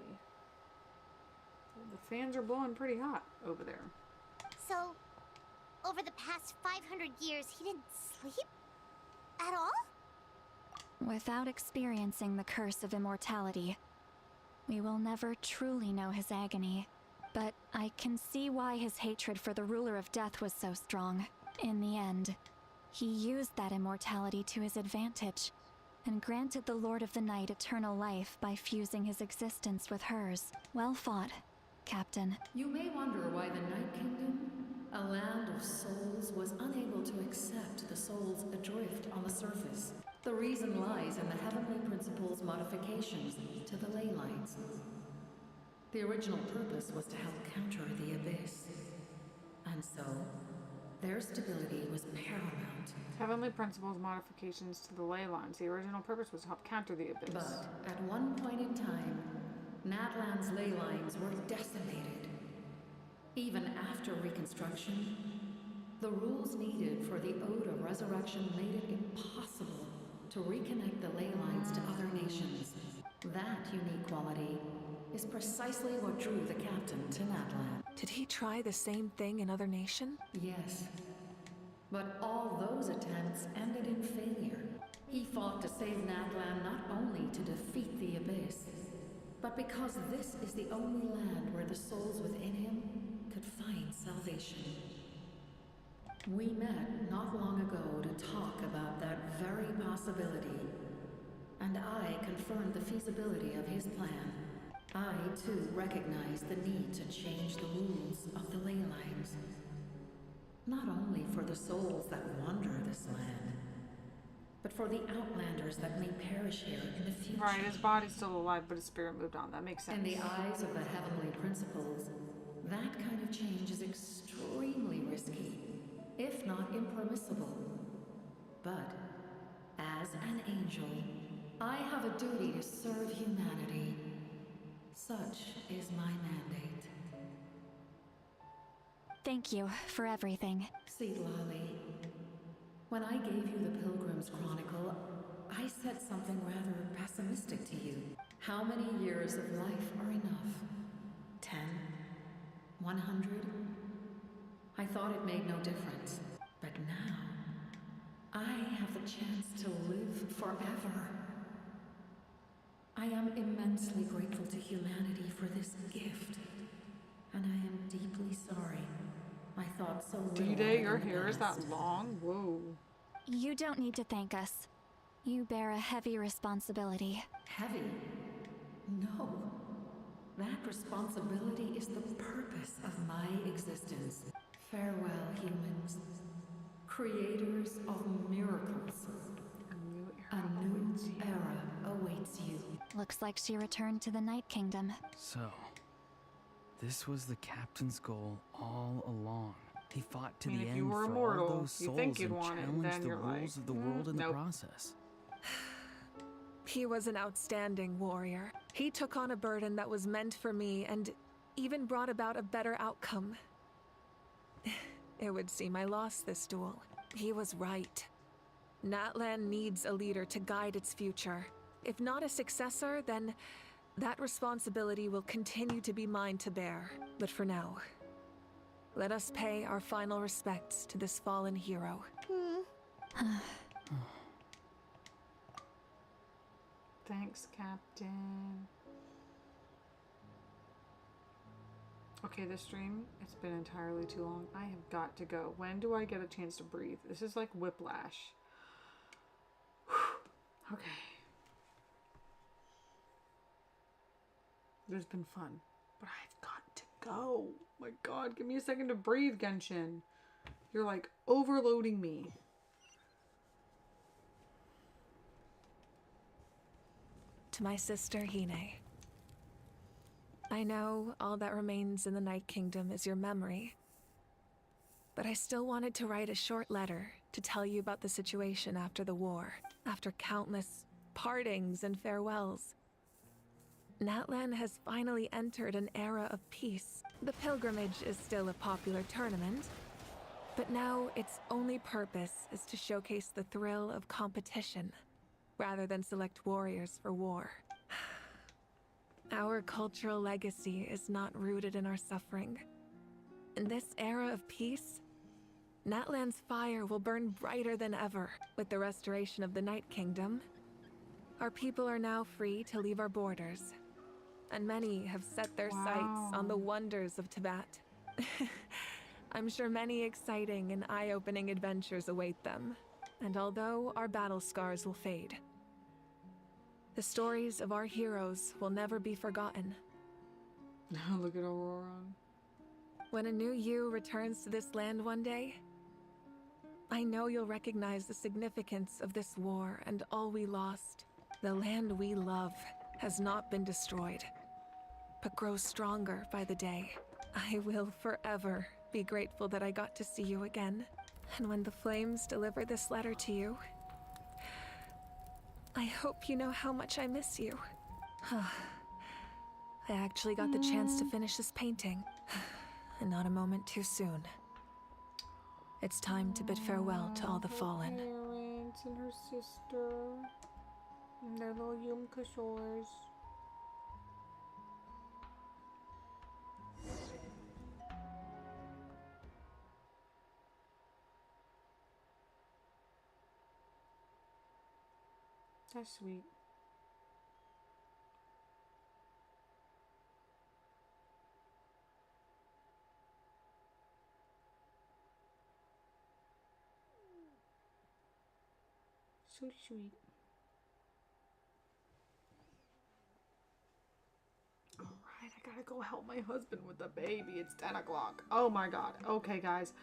The fans are blowing pretty hot over there. So, over the past 500 years, he didn't sleep? At all? Without experiencing the curse of immortality, we will never truly know his agony. But I can see why his hatred for the ruler of death was so strong. In the end, he used that immortality to his advantage, and granted the Lord of the Night eternal life by fusing his existence with hers. Well fought, Captain. You may wonder why the Night Kingdom, a land of souls, was unable to accept the souls adrift on the surface. The reason lies in the Heavenly Principle's modifications to the ley lines. The original purpose was to help counter the Abyss. And so, their stability was paramount. Heavenly Principle's modifications to the ley lines. The original purpose was to help counter the Abyss. But at one point in time, Natlan's ley lines were decimated. Even after reconstruction, the rules needed for the Ode of Resurrection made it impossible to reconnect the ley lines to other nations. That unique quality is precisely what drew the captain to Natlan. Did he try the same thing in other nation? Yes. But all those attempts ended in failure. He fought to save Natlan not only to defeat the Abyss, but because this is the only land where the souls within him could find salvation. We met not long ago to talk about that very possibility, and I confirmed the feasibility of his plan. I, too, recognize the need to change the rules of the ley lines. Not only for the souls that wander this land, but for the outlanders that may perish here in the future. Right, his body's still alive, but his spirit moved on. That makes sense. In the eyes of the Heavenly Principles, that kind of change is extremely risky, if not impermissible. But, as an angel, I have a duty to serve humanity. Such is my mandate. Thank you for everything. See, Lolly, when I gave you the Pilgrim's Chronicle, I said something rather pessimistic to you. How many years of life are enough? 10? 100? I thought it made no difference. But now, I have the chance to live forever. I am immensely grateful to humanity for this gift. And I am deeply sorry. I thought so little. D-Day, your hair is that long? Whoa. You don't need to thank us. You bear a heavy responsibility. Heavy? No. That responsibility is the purpose of my existence. Farewell, humans. Creators of miracles. A new era awaits you. Looks like she returned to the Night Kingdom. So, this was the captain's goal all along. He fought to I mean, the if end you were for immortal, all those you souls think you'd and want it, challenged then the you're like, rules of the world in the nope. process. He was an outstanding warrior. He took on a burden that was meant for me and even brought about a better outcome. It would seem I lost this duel. He was right. Natlan needs a leader to guide its future. If not a successor, then that responsibility will continue to be mine to bear. But for now, let us pay our final respects to this fallen hero. Thanks, Captain. Okay, this stream, it's been entirely too long. I have got to go. When do I get a chance to breathe? This is like whiplash. Okay. This has been fun, but I've got to go. My God, give me a second to breathe, Genshin. You're like overloading me. To my sister, Hine. I know all that remains in the Night Kingdom is your memory. But I still wanted to write a short letter to tell you about the situation after the war, after countless partings and farewells. Natlan has finally entered an era of peace. The pilgrimage is still a popular tournament, but now its only purpose is to showcase the thrill of competition, rather than select warriors for war. Our cultural legacy is not rooted in our suffering. In this era of peace, Natlan's fire will burn brighter than ever. With the restoration of the Night Kingdom, our people are now free to leave our borders, and many have set their sights on the wonders of Tibet. I'm sure many exciting and eye-opening adventures await them, and although our battle scars will fade, the stories of our heroes will never be forgotten. Look at Aurora. When a new you returns to this land one day, I know you'll recognize the significance of this war and all we lost. The land we love has not been destroyed, but grows stronger by the day. I will forever be grateful that I got to see you again. And when the flames deliver this letter to you, I hope you know how much I miss you. I actually got the chance to finish this painting, and not a moment too soon. It's time to bid farewell to all the fallen. Parents and her sister and their little Yumka shores. That's sweet. So sweet. Alright, I gotta go help my husband with the baby. It's 10 o'clock. Oh my God. Okay, guys.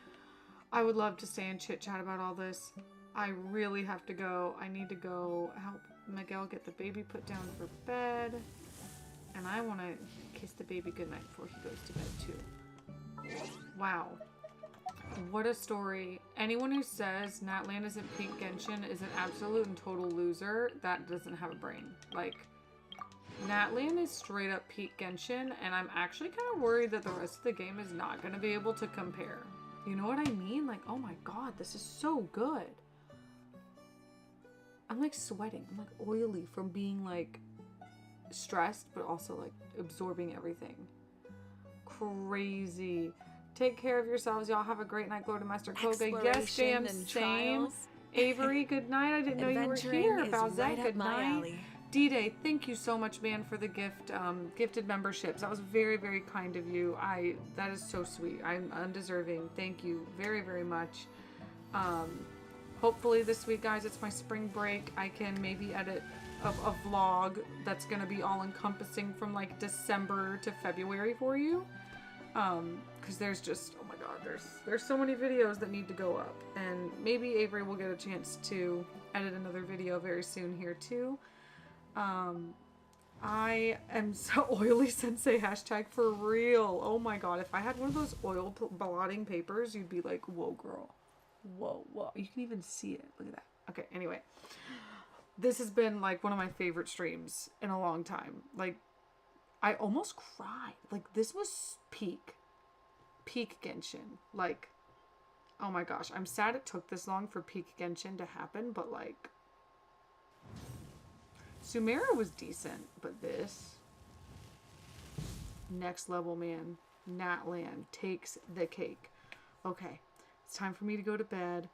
I would love to stay and chit chat about all this. I really have to go. I need to go help Miguel get the baby put down for bed. And I want to kiss the baby goodnight before he goes to bed too. Wow. What a story. Anyone who says Natlan isn't peak Genshin is an absolute and total loser. That doesn't have a brain. Like, Natlan is straight up peak Genshin, and I'm actually kind of worried that the rest of the game is not going to be able to compare. You know what I mean? Like, oh my God, this is so good. I'm like sweating. I'm like oily from being like stressed, but also like absorbing everything. Crazy. Take care of yourselves. Y'all have a great night. Glory to Master Koga. Yes, Jam, same. Avery, good night. I didn't know you were here. Balzac, good night. D-Day, thank you so much, man, for the gift, gifted memberships. That was very, very kind of you. That is so sweet. I'm undeserving. Thank you very, very much. Hopefully this week, guys, it's my spring break. I can maybe edit a vlog that's going to be all encompassing from like December to February for you. Because there's just, oh my God, there's so many videos that need to go up. And maybe Avery will get a chance to edit another video very soon here too. I am so oily sensei hashtag for real. Oh my god, if I had one of those oil blotting papers, you'd be like, whoa girl. Whoa, whoa. You can even see it. Look at that. Okay, anyway. This has been like one of my favorite streams in a long time. Like, I almost cried. Like, this was peak Genshin. Like, oh my gosh. I'm sad it took this long for peak Genshin to happen, but like, Sumeru was decent, but this, next level, man. Natlan takes the cake. Okay, it's time for me to go to bed.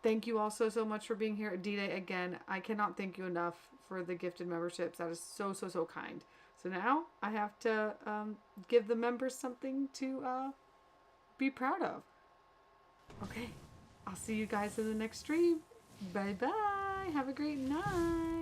Thank you all so much for being here at D-Day again. I cannot thank you enough for the gifted memberships. That is so kind. So now I have to give the members something to be proud of. Okay, I'll see you guys in the next stream. Bye bye. Have a great night.